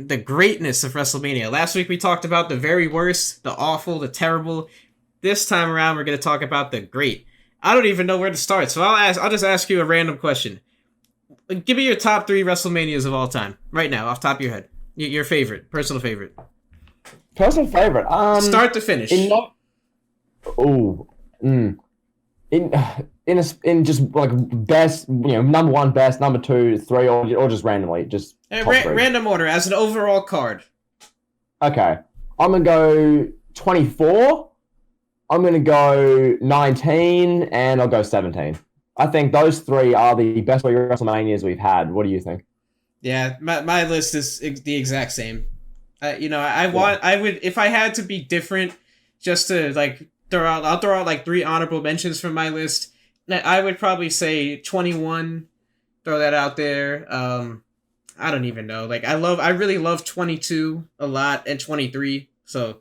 the greatness of WrestleMania. Last week we talked about the very worst, the awful, the terrible. This time around we're going to talk about the great. I don't even know where to start, so I'll just ask you a random question. Give me your top 3 WrestleManias of all time, right now, off the top of your head. Your favorite, personal favorite. Personal favorite. Start to finish. In just like best, number 1, best, number 2, 3, or just randomly, just random order as an overall card. Okay, I'm gonna go 24. I'm gonna go 19, and I'll go 17. I think those 3 are the best WrestleManias we've had. What do you think? Yeah, my list is the exact same. I would, if I had to be different, just to like I'll throw out like 3 honorable mentions from my list. I would probably say 21. Throw that out there. I don't even know. Like I really love 22 a lot and 23. So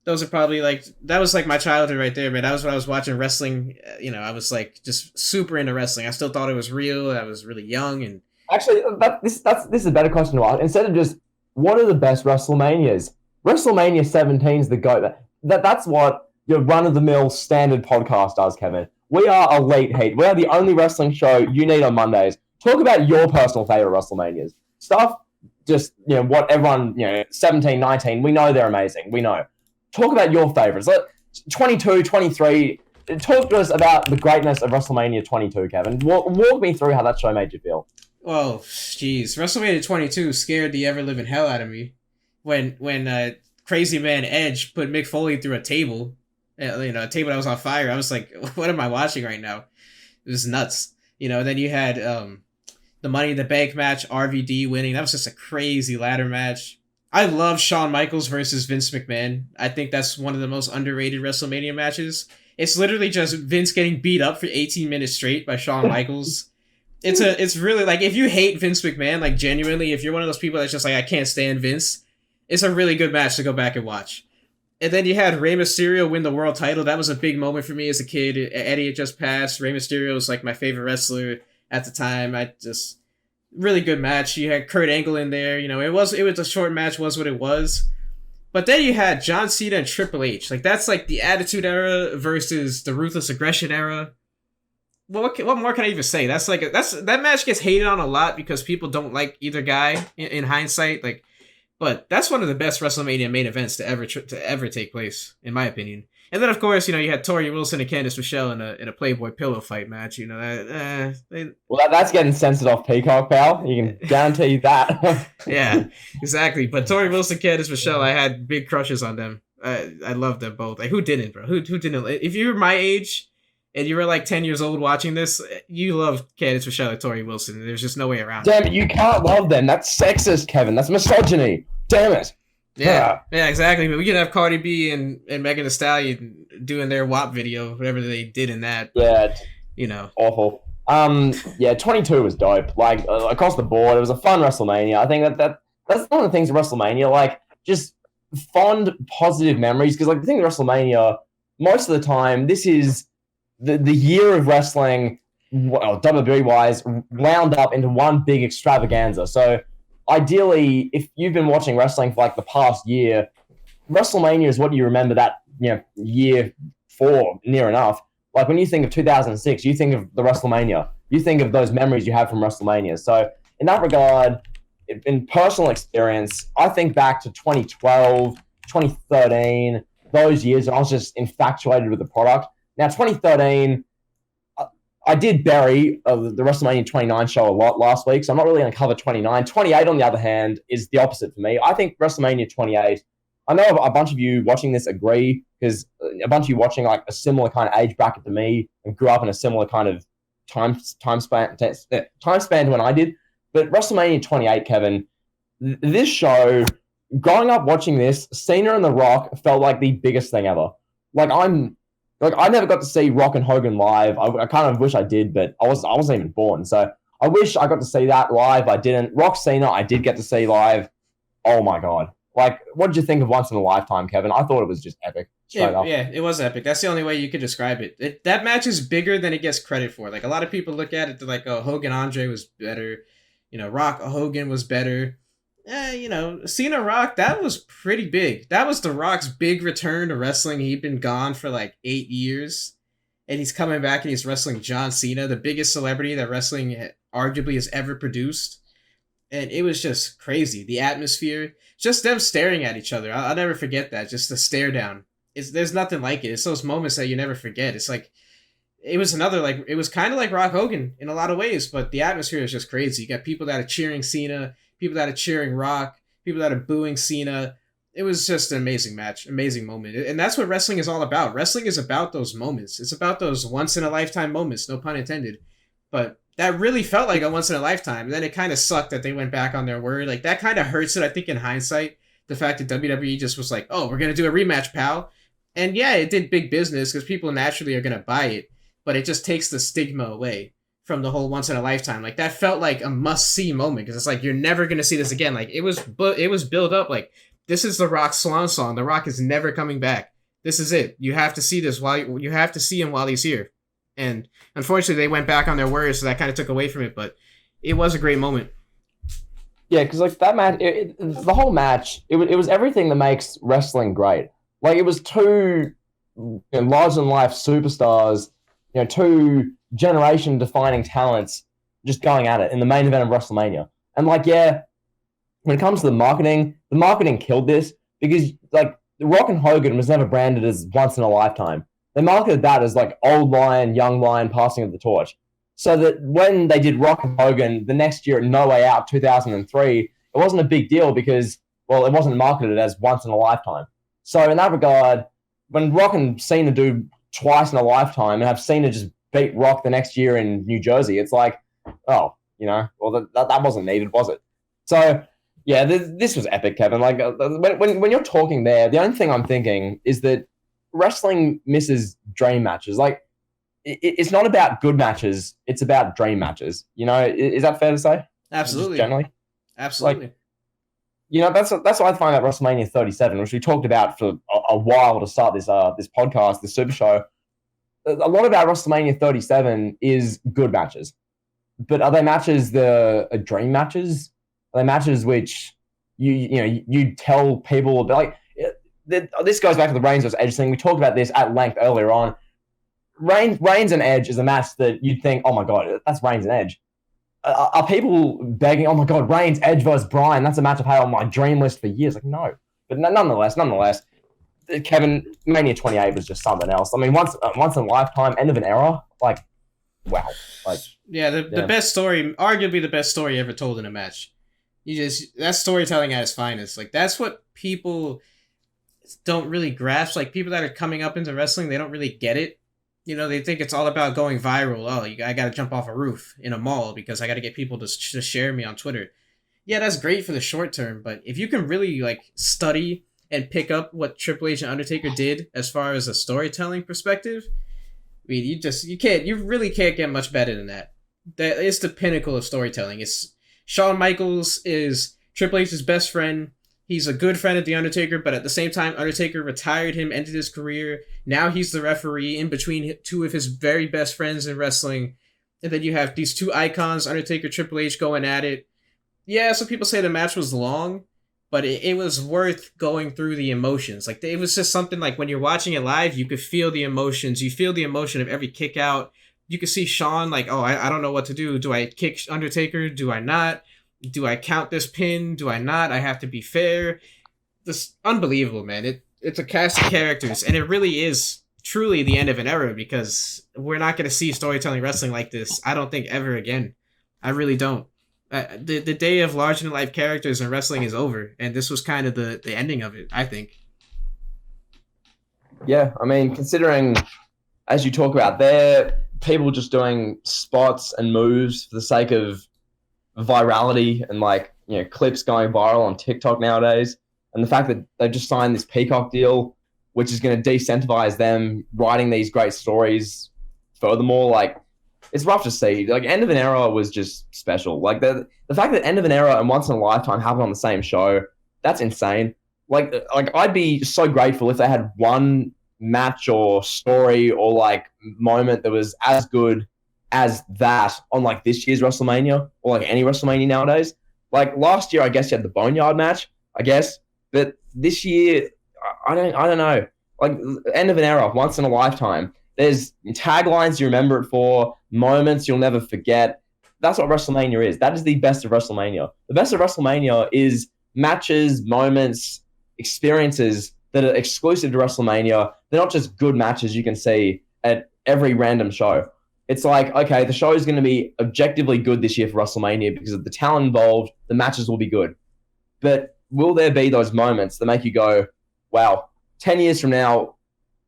those are probably like, that was like my childhood right there, man. That was when I was watching wrestling. I was like just super into wrestling. I still thought it was real. I was really young and. Actually, this is a better question to ask. Instead of just what are the best WrestleManias, WrestleMania 17 is the GOAT. That's what your run-of-the-mill standard podcast does, Kevin. We are elite heat. We are the only wrestling show you need on Mondays. Talk about your personal favorite WrestleManias. Stuff, just, what everyone, 17, 19, we know they're amazing. We know. Talk about your favorites. 22, 23, talk to us about the greatness of WrestleMania 22, Kevin. Walk me through how that show made you feel. Well, jeez. WrestleMania 22 scared the ever-living hell out of me. When Crazy Man Edge put Mick Foley through a table, a table that was on fire, I was like, what am I watching right now? It was nuts. Then you had the Money in the Bank match, RVD winning. That was just a crazy ladder match. I love Shawn Michaels versus Vince McMahon. I think that's one of the most underrated WrestleMania matches. It's literally just Vince getting beat up for 18 minutes straight by Shawn Michaels. It's really, like, if you hate Vince McMahon, like, genuinely, if you're one of those people that's just like, I can't stand Vince, it's a really good match to go back and watch. And then you had Rey Mysterio win the world title. That was a big moment for me as a kid. Eddie had just passed. Rey Mysterio was, like, my favorite wrestler at the time. Really good match. You had Kurt Angle in there. It was a short match, was what it was. But then you had John Cena and Triple H. Like, that's, like, the Attitude Era versus the Ruthless Aggression Era. Well, what more can I even say? That match gets hated on a lot because people don't like either guy in hindsight. Like, but that's one of the best WrestleMania main events to ever take place, in my opinion. And then, of course, you had Tori Wilson and Candice Michelle in a Playboy pillow fight match. Well, that's getting censored off Peacock, pal. You can guarantee that. Yeah, exactly. But Tori Wilson, Candice Michelle, I had big crushes on them. I love them both. Like, who didn't, bro? Who didn't? If you were my age and you were like 10 years old watching this, you love Candice Michelle and Tori Wilson. There's just no way around it. Damn it, you can't love them. That's sexist, Kevin. That's misogyny. Damn it. Yeah, exactly. But we could have Cardi B and Megan Thee Stallion doing their WAP video, whatever they did in that. Yeah. Awful. 22 was dope. Like, across the board, it was a fun WrestleMania. I think that's one of the things of WrestleMania, like, just fond, positive memories. Because, like, the thing with WrestleMania, most of the time, this is the year of wrestling, WWE-wise, wound up into one big extravaganza. So, ideally, if you've been watching wrestling for, like, the past year, WrestleMania is what you remember that, year for, near enough. Like, when you think of 2006, you think of the WrestleMania. You think of those memories you have from WrestleMania. So, in that regard, in personal experience, I think back to 2012, 2013, those years, and I was just infatuated with the product. Now, 2013, I did bury the WrestleMania 29 show a lot last week, so I'm not really going to cover 29. 28, on the other hand, is the opposite for me. I think WrestleMania 28, I know a bunch of you watching this agree, because a bunch of you watching, like, a similar kind of age bracket to me and grew up in a similar kind of time span to when I did. But WrestleMania 28, Kevin, this show, growing up watching this, Cena and The Rock felt like the biggest thing ever. I never got to see Rock and Hogan live. I kind of wish I did, but I wasn't even born. So I wish I got to see that live. I didn't. Rock Cena, I did get to see live. Oh my God. Like, what did you think of Once in a Lifetime, Kevin? I thought it was just epic. Yeah, it was epic. That's the only way you could describe it. That match is bigger than it gets credit for. Like, a lot of people look at it, they're like, oh, Hogan Andre was better. Rock Hogan was better. Cena Rock, that was pretty big. That was The Rock's big return to wrestling. He'd been gone for like 8 years, and he's coming back and he's wrestling John Cena, the biggest celebrity that wrestling arguably has ever produced. And it was just crazy. The atmosphere, just them staring at each other. I'll never forget that. Just the stare down. There's nothing like it. It's those moments that you never forget. It's like it was another like it was kind of like Rock Hogan in a lot of ways, but the atmosphere is just crazy. You got people that are cheering Cena, people that are cheering Rock, people that are booing Cena. It was just an amazing match, amazing moment, and that's what wrestling is all about. Wrestling is about those moments. It's about those once in a lifetime moments, no pun intended. But that really felt like a once in a lifetime. And then it kind of sucked that they went back on their word. Like that kind of hurts it, I think, in hindsight. The fact that WWE just was like, "Oh, we're gonna do a rematch, pal," and yeah, it did big business because people naturally are gonna buy it, but it just takes the stigma away from the whole once in a lifetime. Like that felt like a must see moment because it's like you're never gonna see this again. Like it was built up like this is the Rock's swan song. The Rock is never coming back. This is it. You have to see this while you have to see him while he's here. And unfortunately, they went back on their words, so that kind of took away from it. But it was a great moment. Yeah, because like that match, the whole match, it was everything that makes wrestling great. Like it was two larger than life superstars, two generation defining talents just going at it in the main event of WrestleMania. And like, yeah, when it comes to the marketing killed this because like Rock and Hogan was never branded as once in a lifetime. They marketed that as like old lion, young lion passing of the torch. So that when they did Rock and Hogan the next year at No Way Out 2003, it wasn't a big deal because, well, it wasn't marketed as once in a lifetime. So in that regard, when Rock and Cena do twice in a lifetime and have Cena just beat Rock the next year in New Jersey, it's like, oh, well, that wasn't needed, was it? So, yeah, this was epic, Kevin. Like, when you're talking there, the only thing I'm thinking is that wrestling misses dream matches. Like, it's not about good matches; it's about dream matches. Is that fair to say? Absolutely, just generally, absolutely. That's what I find about WrestleMania 37, which we talked about for a while to start this podcast, this Super Show. A lot about WrestleMania 37 is good matches, but are they matches that are dream matches? Are they matches which you tell people about, like? This goes back to the Reigns versus Edge thing. We talked about this at length earlier on. Reigns and Edge is a match that you'd think, oh my god, that's Reigns and Edge. Are people begging, oh my god, Reigns, Edge versus Bryan, that's a match I've had on my dream list for years? Like, no. But nonetheless, Kevin, Mania 28 was just something else. I mean, once in a lifetime, end of an era, like, wow. Like, yeah, the best story, arguably the best story ever told in a match. That's storytelling at its finest. Like, that's what people don't really grasp. Like, people that are coming up into wrestling, they don't really get it. They think it's all about going viral. Oh, I got to jump off a roof in a mall because I got to get people to share me on Twitter. Yeah, that's great for the short term, but if you can really like study and pick up what Triple H and Undertaker did as far as a storytelling perspective, I mean, you really can't get much better than that. That is the pinnacle of storytelling. It's Shawn Michaels is Triple H's best friend. He's a good friend of The Undertaker, but at the same time, Undertaker retired him, ended his career. Now he's the referee in between two of his very best friends in wrestling. And then you have these two icons, Undertaker, Triple H, going at it. Yeah, some people say the match was long, but it was worth going through the emotions. Like, it was just something like when you're watching it live, you could feel the emotions. You feel the emotion of every kick out. You could see Shawn like, oh, I don't know what to do. Do I kick Undertaker? Do I not? Do I count this pin? Do I not? I have to be fair. This unbelievable, man. It's a cast of characters, and it really is truly the end of an era because we're not going to see storytelling wrestling like this, I don't think, ever again. I really don't. The day of larger than life characters in wrestling is over, and this was kind of the ending of it, I think. Yeah, I mean, considering, as you talk about there, people just doing spots and moves for the sake of virality and clips going viral on TikTok nowadays, and the fact that they just signed this Peacock deal, which is going to decentivize them writing these great stories. Furthermore, it's rough to see. End of an Era was just special. The fact that End of an Era and Once in a Lifetime happened on the same show, that's insane. I'd be so grateful if they had one match or story or moment that was as good as that on this year's WrestleMania or any WrestleMania nowadays. Like last year, I guess you had the Boneyard match, I guess, but this year, I don't know. Like end of an era, once in a lifetime. There's taglines you remember it for, moments you'll never forget. That's what WrestleMania is. That is the best of WrestleMania. The best of WrestleMania is matches, moments, experiences that are exclusive to WrestleMania. They're not just good matches you can see at every random show. It's like, okay, the show is going to be objectively good this year for WrestleMania because of the talent involved. The matches will be good. But will there be those moments that make you go, wow, 10 years from now,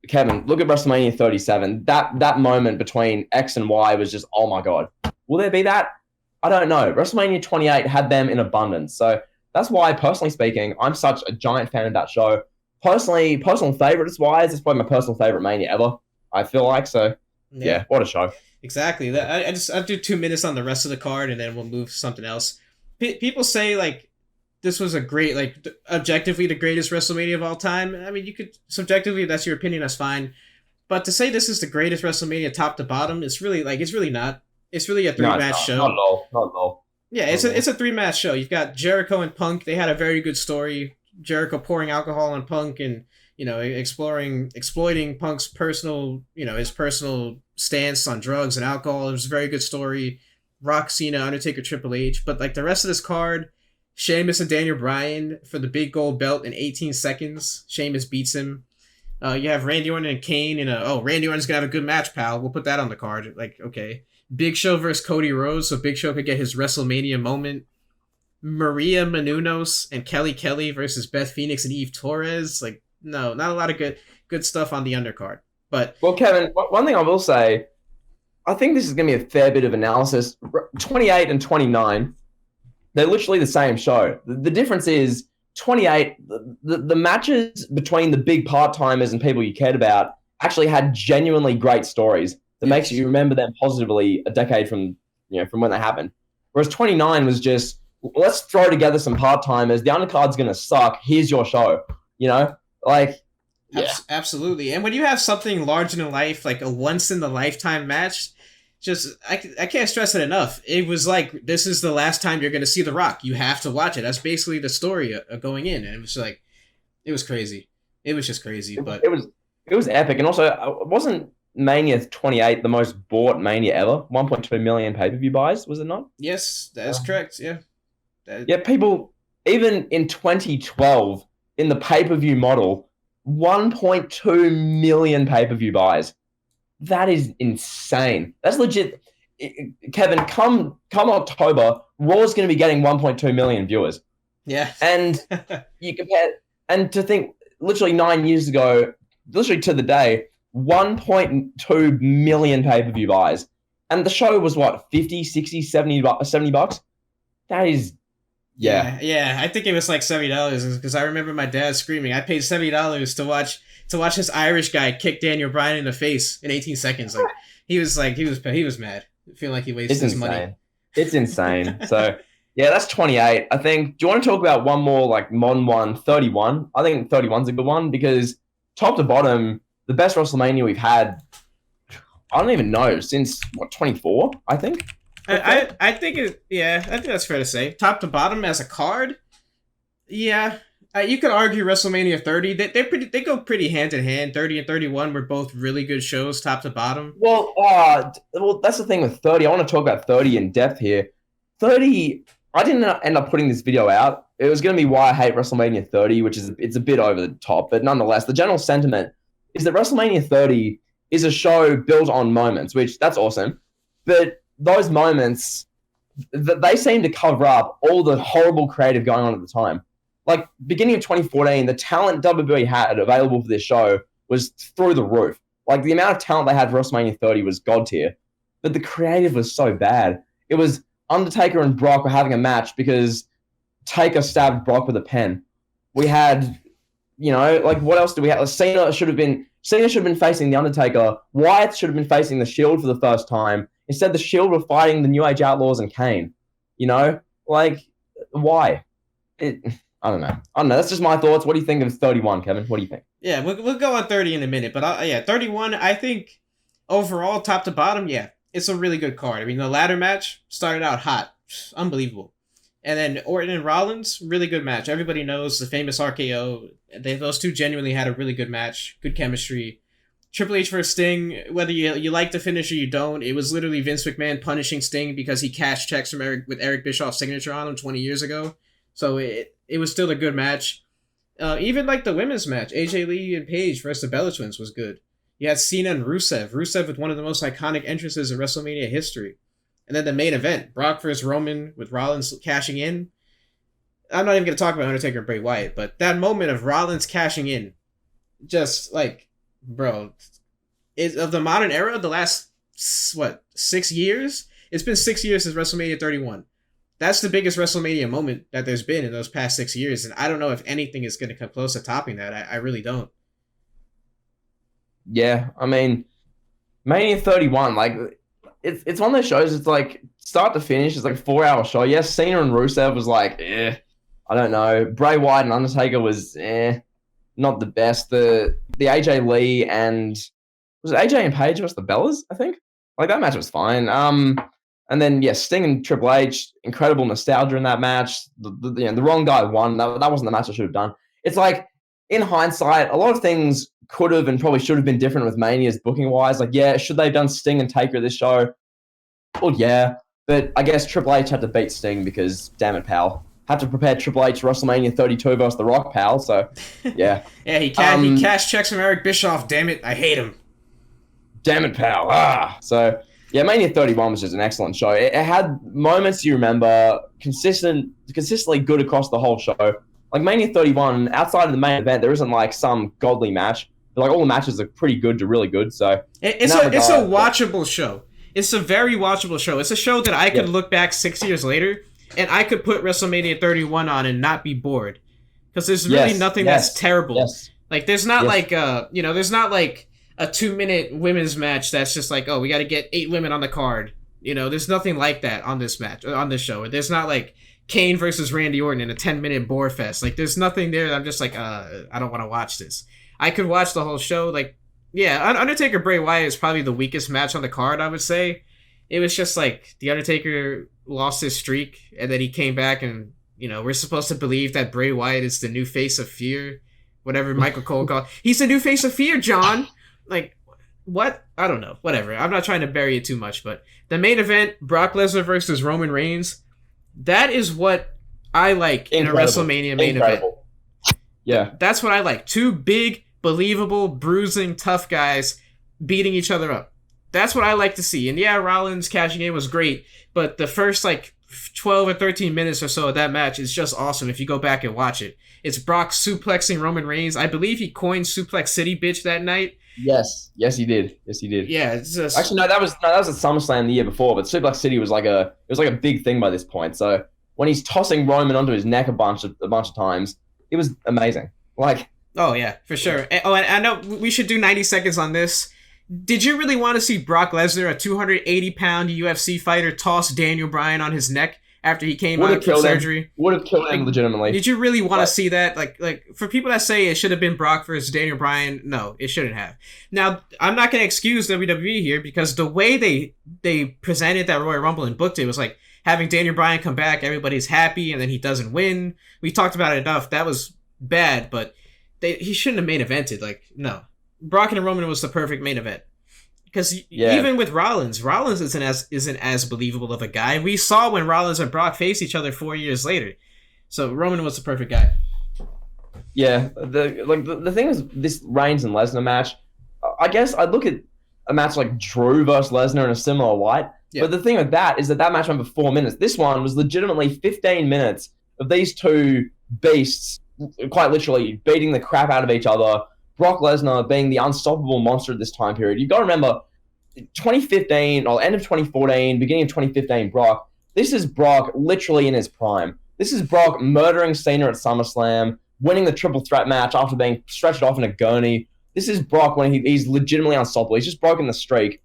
Kevin, look at WrestleMania 37. That moment between X and Y was just, oh my God. Will there be that? I don't know. WrestleMania 28 had them in abundance. So that's why, personally speaking, I'm such a giant fan of that show. Personally, personal favorites wise, it's probably my personal favorite Mania ever, I feel like. So, yeah, what a show. Exactly. I'll do 2 minutes on the rest of the card and then we'll move to something else. People say, like, this was a great, like, objectively the greatest WrestleMania of all time. I mean, you could, subjectively, that's your opinion, that's fine. But to say this is the greatest WrestleMania top to bottom, it's really, like, it's really not. It's really a three-match show. Not at all. Not at all. Yeah, it's a three-match show. You've got Jericho and Punk. They had a very good story. Jericho pouring alcohol on Punk and, exploiting Punk's personal, his personal stance on drugs and alcohol. It was a very good story. Rock, Cena, Undertaker, Triple H. But, like, the rest of this card, Sheamus and Daniel Bryan for the big gold belt in 18 seconds. Sheamus beats him. You have Randy Orton and Kane in Randy Orton's going to have a good match, pal. We'll put that on the card. Like, okay. Big Show versus Cody Rhodes, so Big Show could get his WrestleMania moment. Maria Menounos and Kelly versus Beth Phoenix and Eve Torres. Like, no, not a lot of good stuff on the undercard. But well, Kevin, one thing I will say, I think this is going to be a fair bit of analysis. 28 and 29, they're literally the same show. The difference is 28, the matches between the big part-timers and people you cared about actually had genuinely great stories that makes you remember them positively a decade from when they happened. Whereas 29 was just, let's throw together some part-timers. The undercard's going to suck. Here's your show. Like, yeah. Absolutely. And when you have something larger than life, like a once-in-the-lifetime match, I can't stress it enough. It was like, this is the last time you're going to see The Rock. You have to watch it. That's basically the story of going in. And it was like, it was crazy. It was just crazy. But it was epic. And also, wasn't Mania 28 the most bought Mania ever? 1.2 million pay-per-view buys, was it not? Yes, that is correct. Yeah. Yeah, people, even in 2012, in the pay-per-view model, 1.2 million pay-per-view buys. That is insane. That's legit. Kevin, come October, Raw's going to be getting 1.2 million viewers. Yeah. And you compare, and to think, literally 9 years ago, literally to the day, 1.2 million pay-per-view buys. And the show was what, 50, 60, 70 bucks? That is, yeah. I think it was like $70 because I remember my dad screaming. I paid $70 to watch this Irish guy kick Daniel Bryan in the face in 18 seconds. Like he was mad. Feeling like he wasted his money. It's insane. So yeah, that's 28. I think. Do you want to talk about one more like modern one, 31? I think 31's a good one because top to bottom, the best WrestleMania we've had. I don't even know since 24. I think. I think that's fair to say. Top to bottom as a card, yeah. You could argue WrestleMania 30. They go pretty hand in hand. 30 and 31 were both really good shows, top to bottom. Well, that's the thing with 30. I want to talk about 30 in depth here. 30. I didn't end up putting this video out. It was going to be why I hate WrestleMania 30, which is it's a bit over the top, but nonetheless, the general sentiment is that WrestleMania 30 is a show built on moments, which that's awesome, but those moments, they seem to cover up all the horrible creative going on at the time. Like, beginning of 2014, the talent WWE had available for this show was through the roof. Like, the amount of talent they had for WrestleMania 30 was god tier. But the creative was so bad. It was Undertaker and Brock were having a match because Taker stabbed Brock with a pen. We had, like, what else do we have? Cena should have been facing the Undertaker. Wyatt should have been facing the Shield for the first time. Instead, the Shield were fighting the New Age Outlaws and Kane. Like, why? I don't know. That's just my thoughts. What do you think of 31, Kevin? What do you think? Yeah, we'll go on 30 in a minute. But 31, I think overall, top to bottom, yeah, it's a really good card. I mean, the ladder match started out hot. Unbelievable. And then Orton and Rollins, really good match. Everybody knows the famous RKO. Those two genuinely had a really good match, good chemistry. Triple H versus Sting, whether you like the finish or you don't, it was literally Vince McMahon punishing Sting because he cashed checks from Eric Bischoff's signature on him 20 years ago. So it was still a good match. Even like the women's match, AJ Lee and Paige versus the Bella Twins was good. You had Cena and Rusev. Rusev with one of the most iconic entrances in WrestleMania history. And then the main event, Brock versus Roman with Rollins cashing in. I'm not even going to talk about Undertaker and Bray Wyatt, but that moment of Rollins cashing in, just like, bro, of the modern era, the last, 6 years? It's been 6 years since WrestleMania 31. That's the biggest WrestleMania moment that there's been in those past 6 years, and I don't know if anything is going to come close to topping that. I really don't. Yeah, I mean, Mania 31, like, it's one of those shows, it's like, start to finish, it's like a 4-hour show. Yes, Cena and Rusev was like, I don't know. Bray Wyatt and Undertaker was, not the best. The AJ Lee and, was it AJ and Paige versus the Bellas, I think? Like, that match was fine. And then, yeah, Sting and Triple H, incredible nostalgia in that match. The wrong guy won. That wasn't the match I should have done. It's like, in hindsight, a lot of things could have and probably should have been different with Mania's booking-wise. Like, yeah, should they have done Sting and Taker this show? Well, yeah. But I guess Triple H had to beat Sting because, damn it, pal. Had to prepare Triple H WrestleMania 32 versus The Rock, pal. So, yeah. Yeah, he cashed checks from Eric Bischoff. Damn it, I hate him. Damn it, pal. So, yeah, Mania 31 was just an excellent show. It had moments you remember, consistently good across the whole show. Like, Mania 31, outside of the main event, there isn't, like, some godly match. But, like, all the matches are pretty good to really good, so... It's a watchable show. It's a very watchable show. It's a show that I could look back 6 years later, and I could put WrestleMania 31 on and not be bored. Because there's really nothing that's terrible. Yes. Like, there's not there's not like a 2-minute women's match that's just like, oh, we got to get 8 women on the card. There's nothing like that on this show. There's not like Kane versus Randy Orton in a 10-minute bore fest. Like, there's nothing there that I'm just like, I don't want to watch this. I could watch the whole show. Like, yeah, Undertaker Bray Wyatt is probably the weakest match on the card, I would say. It was just like the Undertaker lost his streak, and then he came back, and we're supposed to believe that Bray Wyatt is the new face of fear, whatever Michael Cole called. He's the new face of fear, John. Like, what? I don't know. Whatever. I'm not trying to bury it too much, but the main event, Brock Lesnar versus Roman Reigns, that is what I like in a WrestleMania main event. Yeah, that's what I like. 2 big, believable, bruising, tough guys beating each other up. That's what I like to see. And yeah, Rollins cashing in was great, but the first 12 or 13 minutes or so of that match is just awesome if you go back and watch it. It's Brock suplexing Roman Reigns. I believe he coined Suplex City, bitch, that night. Yes, he did. Yeah, it's just... Actually, no, that was at SummerSlam the year before, but Suplex City was like a big thing by this point. So when he's tossing Roman onto his neck a bunch of times, it was amazing. Like, oh yeah, for sure. And I know we should do 90 seconds on this. Did you really want to see Brock Lesnar, a 280-pound UFC fighter, toss Daniel Bryan on his neck after he came out from surgery? Would have killed him legitimately. Did you really want to see that? Like for people that say it should have been Brock versus Daniel Bryan, no, it shouldn't have. Now, I'm not going to excuse WWE here because the way they presented that Royal Rumble and booked it was like having Daniel Bryan come back, everybody's happy, and then he doesn't win. We talked about it enough. That was bad, but he shouldn't have main evented. Like, no. Brock and Roman was the perfect main event. Because even with Rollins isn't as believable of a guy. We saw when Rollins and Brock faced each other 4 years later. So Roman was the perfect guy. Yeah, the thing is, this Reigns and Lesnar match, I guess I'd look at a match like Drew versus Lesnar in a similar light. Yeah. But the thing with that is that match went for 4 minutes. This one was legitimately 15 minutes of these two beasts, quite literally, beating the crap out of each other. Brock Lesnar being the unstoppable monster at this time period. You got to remember, 2015, or end of 2014, beginning of 2015, Brock, this is Brock literally in his prime. This is Brock murdering Cena at SummerSlam, winning the triple threat match after being stretched off in a gurney. This is Brock when he's legitimately unstoppable. He's just broken the streak.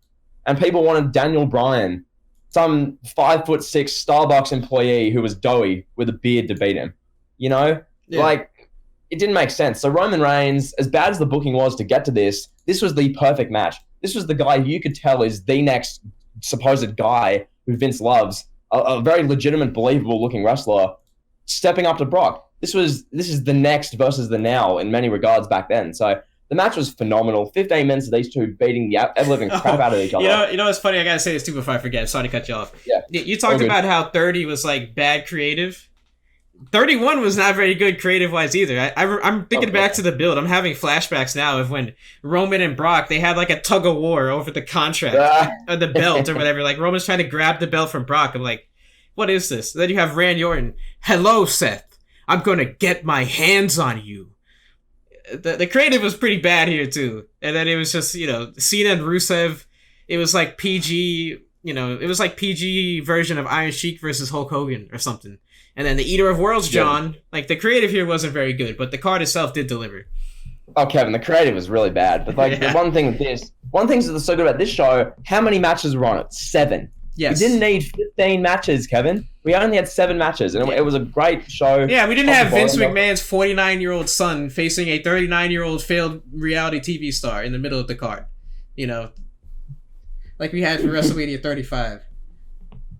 And people wanted Daniel Bryan, some 5'6" Starbucks employee who was doughy with a beard, to beat him. Yeah. Like, it didn't make sense. So Roman Reigns, as bad as the booking was to get to this was the perfect match. This was the guy who you could tell is the next supposed guy who Vince loves, a very legitimate, believable-looking wrestler. stepping up to Brock. This is the next versus the now in many regards back then. So the match was phenomenal. 15 minutes of these two beating the ever-living crap out of each other. You know what's funny? I gotta say this too before I forget. Sorry to cut you off. Yeah. You talked about how 30 was like bad creative. 31 was not very good creative-wise either. I'm thinking back to the build. I'm having flashbacks now of when Roman and Brock, they had like a tug-of-war over the contract, or the belt or whatever. Like, Roman's trying to grab the belt from Brock. I'm like, what is this? Then you have Randy Orton. Hello, Seth. I'm gonna get my hands on you. The creative was pretty bad here, too. And then it was just, Cena and Rusev, it was like PG, it was like PG version of Iron Sheik versus Hulk Hogan or something. And then the Eater of Worlds, John. Like, the creative here wasn't very good, but the card itself did deliver. Oh, Kevin, the creative was really bad. But, like, the one thing that's so good about this show, how many matches were on it? 7. Yes. We didn't need 15 matches, Kevin. We only had 7 matches, and it was a great show. Yeah, we didn't have Vince McMahon's 49-year-old son facing a 39-year-old failed reality TV star in the middle of the card. Like we had for WrestleMania 35.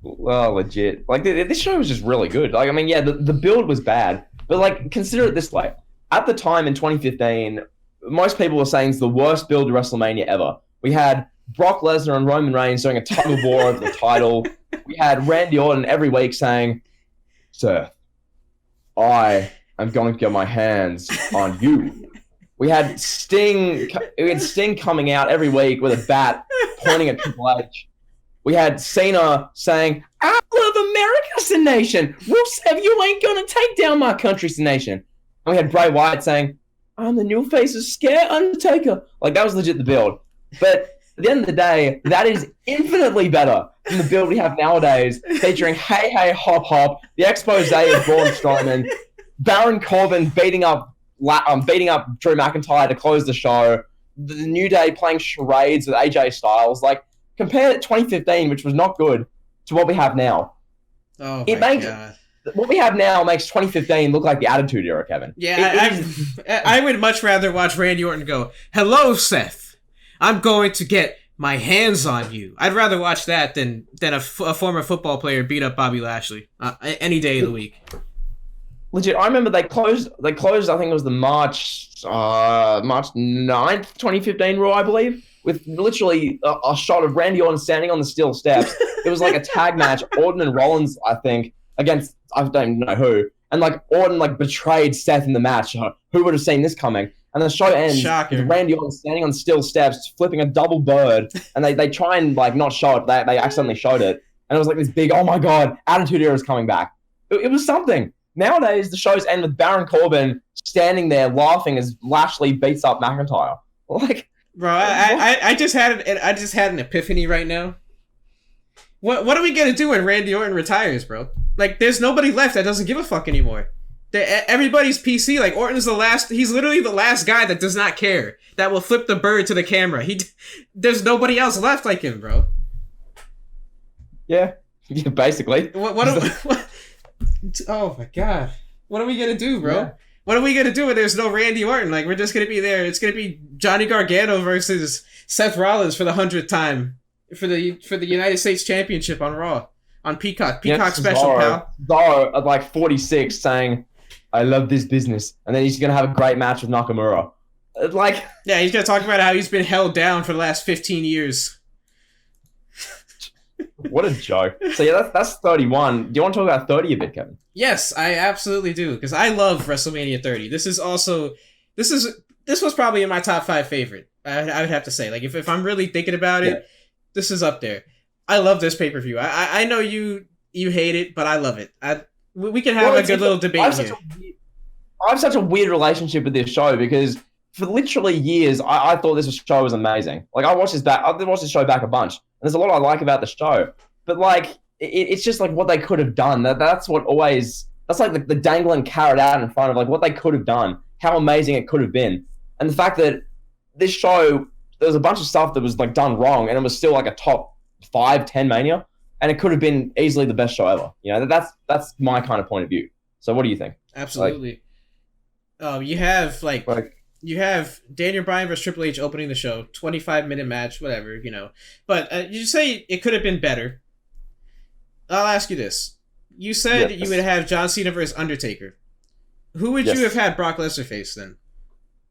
Well, legit. Like, this show was just really good. Like, I mean, yeah, the build was bad, but, like, consider it this way. At the time in 2015, most people were saying it's the worst build to WrestleMania ever. We had Brock Lesnar and Roman Reigns doing a tug-of-war over the title. We had Randy Orton every week saying, Seth, I am going to get my hands on you. We had Sting coming out every week with a bat pointing at Triple H. We had Cena saying, I love America's a nation. Rusev, you ain't gonna take down my country's nation. And we had Bray Wyatt saying, I'm the new face of Scare Undertaker. Like, that was legit the build. But at the end of the day, that is infinitely better than the build we have nowadays, featuring Hey Hey Hop Hop, the expose of Braun Strowman, Baron Corbin beating up Drew McIntyre to close the show, the New Day playing charades with AJ Styles. Like, compare 2015, which was not good, to what we have now. Oh my God. What we have now makes 2015 look like the Attitude Era, Kevin. Yeah, I would much rather watch Randy Orton go, hello, Seth. I'm going to get my hands on you. I'd rather watch that than a former football player beat up Bobby Lashley any day of the week. Legit, I remember they closed. I think it was the March 9th, 2015 Raw, I believe, with literally a shot of Randy Orton standing on the steel steps. It was like a tag match, Orton and Rollins, I think, against I don't know who, and like Orton like betrayed Seth in the match. Who would have seen this coming? And the show ends with Randy Orton standing on steel steps, flipping a double bird, and they try and like not show it. They accidentally showed it, and it was like this big, oh my God, Attitude Era is coming back. It was something. Nowadays, the shows end with Baron Corbin standing there laughing as Lashley beats up McIntyre. Like, bro, I just had an epiphany right now. What are we gonna do when Randy Orton retires, bro? Like, there's nobody left that doesn't give a fuck anymore. Everybody's PC. Like, Orton's the last. He's literally the last guy that does not care. That will flip the bird to the camera. There's nobody else left like him, bro. Yeah, basically. What oh my God. What are we gonna do, bro? Yeah. What are we gonna do when there's no Randy Orton? Like, we're just gonna be there. It's gonna be Johnny Gargano versus Seth Rollins for the 100th time for the United States Championship on Raw on Peacock special, pal. Cesaro at like 46 saying, "I love this business," and then he's gonna have a great match with Nakamura. Like, yeah, he's gonna talk about how he's been held down for the last 15 years. What a joke. So yeah, that's 31. Do you want to talk about 30 a bit, Kevin? Yes, I absolutely do, because I love WrestleMania 30. This was probably in my top 5 favorite. I would have to say, like, if I'm really thinking about it, this is up there. I love this pay-per-view. I know you hate it, but I love it. We can have a good little debate here. I have such a weird relationship with this show because for literally years, I thought this show was amazing. Like, I've watched this show back a bunch. And there's a lot I like about the show. But, like, it's just, like, what they could have done. That's what always... That's, like, the dangling carrot out in front of, like, what they could have done. How amazing it could have been. And the fact that this show... There was a bunch of stuff that was, like, done wrong, and it was still, like, a top 5, 10 Mania. And it could have been easily the best show ever. You know, that's my kind of point of view. So what do you think? Absolutely. You have Daniel Bryan versus Triple H opening the show, 25-minute match, whatever, you know. But you say it could have been better. I'll ask you this. You said you would have John Cena versus Undertaker. Who would you have had Brock Lesnar face then?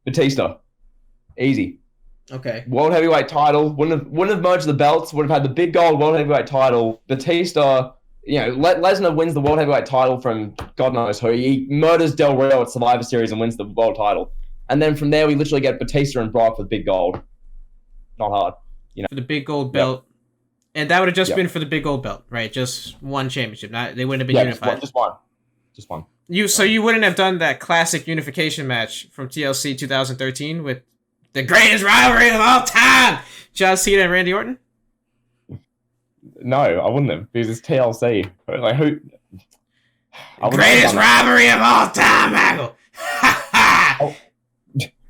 Batista. Easy. Okay. World heavyweight title. Wouldn't have merged the belts. Would have had the big gold world heavyweight title. Batista, Lesnar wins the world heavyweight title from God knows who. He murders Del Rio at Survivor Series and wins the world title. And then from there, we literally get Batista and Brock for the big gold. Not hard. For the big gold belt. And that would have just been for the big gold belt, right? Just one championship. They wouldn't have been unified. Just one. Just one. So you wouldn't have done that classic unification match from TLC 2013 with the greatest rivalry of all time, John Cena and Randy Orton? No, I wouldn't have, because it's TLC. Like who? Greatest rivalry of all time, Michael.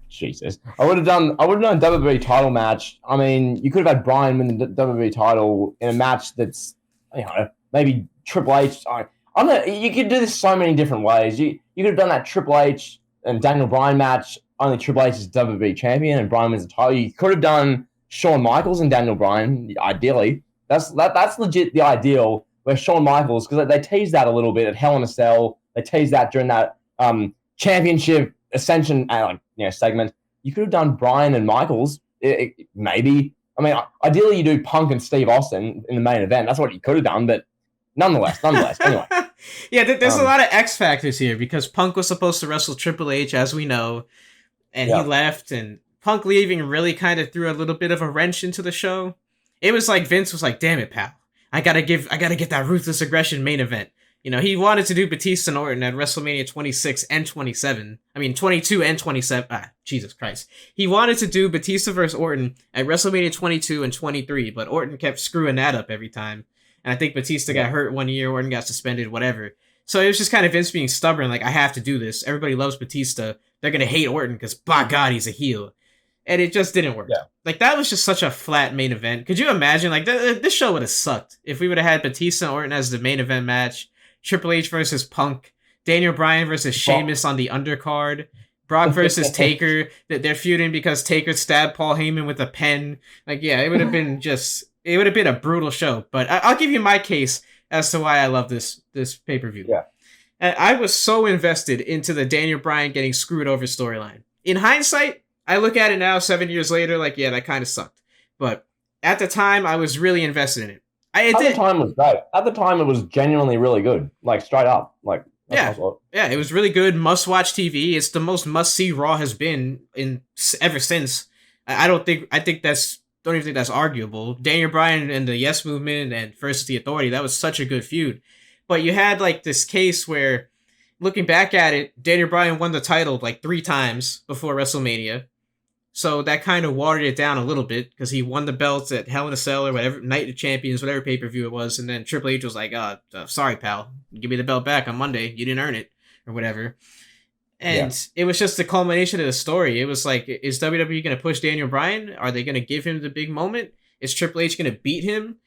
Jesus, I would have done a WWE title match. I mean, you could have had Bryan win the WWE title in a match that's, maybe Triple H. I don't know. You could do this so many different ways. You could have done that Triple H and Daniel Bryan match. Only Triple H is WWE champion and Bryan wins the title. You could have done Shawn Michaels and Daniel Bryan. Ideally, that's legit the ideal. Where Shawn Michaels, because they teased that a little bit at Hell in a Cell. They teased that during that championship ascension segment. You could have done Bryan and Michaels. Maybe. I mean, ideally you do Punk and Steve Austin in the main event. That's what you could have done, but nonetheless. Anyway. Yeah, there's a lot of X factors here because Punk was supposed to wrestle Triple H, as we know, and he left, and Punk leaving really kind of threw a little bit of a wrench into the show. It was like Vince was like, "Damn it, pal. I gotta get that Ruthless Aggression main event." He wanted to do Batista and Orton at WrestleMania 26 and 27. I mean, 22 and 27. Jesus Christ. He wanted to do Batista versus Orton at WrestleMania 22 and 23, but Orton kept screwing that up every time. And I think Batista got hurt one year, Orton got suspended, whatever. So it was just kind of Vince being stubborn, like, I have to do this. Everybody loves Batista. They're going to hate Orton because, by God, he's a heel. And it just didn't work. Yeah. Like, that was just such a flat main event. Could you imagine, like, this show would have sucked if we would have had Batista and Orton as the main event match, Triple H versus Punk, Daniel Bryan versus Sheamus on the undercard, Brock versus Taker, that they're feuding because Taker stabbed Paul Heyman with a pen. Like, yeah, it would have been a brutal show. But I'll give you my case as to why I love this pay-per-view. Yeah. And I was so invested into the Daniel Bryan getting screwed over storyline. In hindsight, I look at it now 7 years later, like, yeah, that kind of sucked. But at the time, I was really invested in it. At the time, it was great. At the time, it was genuinely really good. Like, straight up. Like, yeah, it was really good. Must-watch TV. It's the most must-see Raw has been ever since. I don't even think that's arguable. Daniel Bryan and the Yes Movement and versus the Authority, that was such a good feud. But you had like this case where, looking back at it, Daniel Bryan won the title like 3 times before WrestleMania. So that kind of watered it down a little bit because he won the belts at Hell in a Cell or whatever, Night of Champions, whatever pay-per-view it was. And then Triple H was like, sorry, pal. Give me the belt back on Monday. You didn't earn it or whatever. And it was just the culmination of the story. It was like, is WWE going to push Daniel Bryan? Are they going to give him the big moment? Is Triple H going to beat him?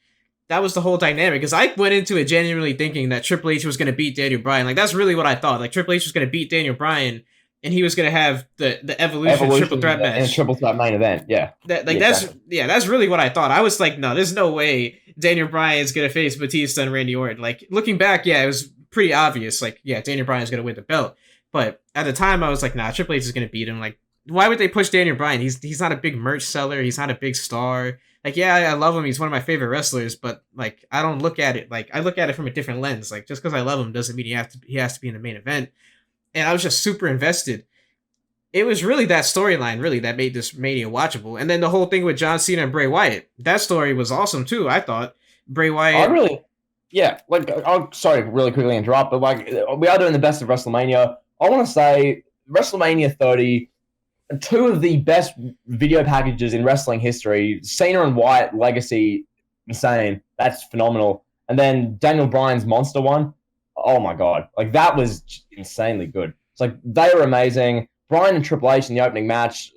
That was the whole dynamic. Because I went into it genuinely thinking that Triple H was going to beat Daniel Bryan. Like, that's really what I thought. Like, Triple H was going to beat Daniel Bryan, and he was going to have the Evolution triple threat match. And triple threat main event, yeah. That's really what I thought. I was like, no, there's no way Daniel Bryan is going to face Batista and Randy Orton. Like, looking back, it was pretty obvious. Like, yeah, Daniel Bryan is going to win the belt. But at the time, I was like, nah, Triple H is going to beat him. Like, why would they push Daniel Bryan? He's not a big merch seller. He's not a big star. Like, yeah, I love him. He's one of my favorite wrestlers. But, like, I don't look at it. Like, I look at it from a different lens. Like, just because I love him doesn't mean he has to be in the main event. And I was just super invested. It was really that storyline, really, that made this Mania watchable. And then the whole thing with John Cena and Bray Wyatt. That story was awesome, too, I thought. Bray Wyatt... sorry, really quickly interrupt, but, like, we are doing the best of WrestleMania. I want to say WrestleMania 30, 2 of the best video packages in wrestling history. Cena and Wyatt legacy, insane. That's phenomenal. And then Daniel Bryan's Monster one. Oh my God. Like, that was insanely good. It's like, they were amazing. Bryan and Triple H in the opening match,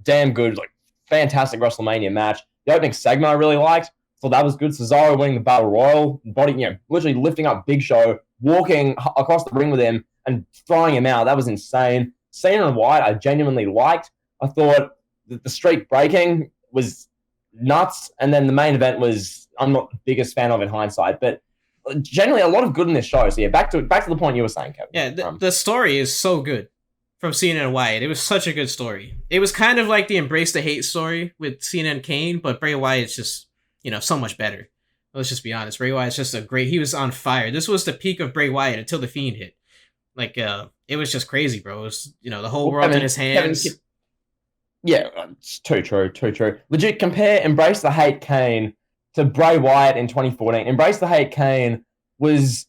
damn good. Like, fantastic WrestleMania match. The opening segment I really liked. So that was good. Cesaro winning the Battle Royal, literally lifting up Big Show, walking across the ring with him and throwing him out. That was insane. Cena and Wyatt, I genuinely liked. I thought that the streak breaking was nuts. And then the main event was, I'm not the biggest fan of in hindsight, but generally a lot of good in this show. So yeah, back to the point you were saying, Kevin. Yeah, the story is so good from Cena and Wyatt. It was such a good story. It was kind of like the Embrace the Hate story with Cena and Kane, but Bray Wyatt's just, so much better. Let's just be honest. Bray Wyatt's just he was on fire. This was the peak of Bray Wyatt until The Fiend hit. Like, it was just crazy, bro. It was, the whole world in his hands. Yeah, it's too true. Legit, compare Embrace the Hate Kane to Bray Wyatt in 2014. Embrace the Hate Kane was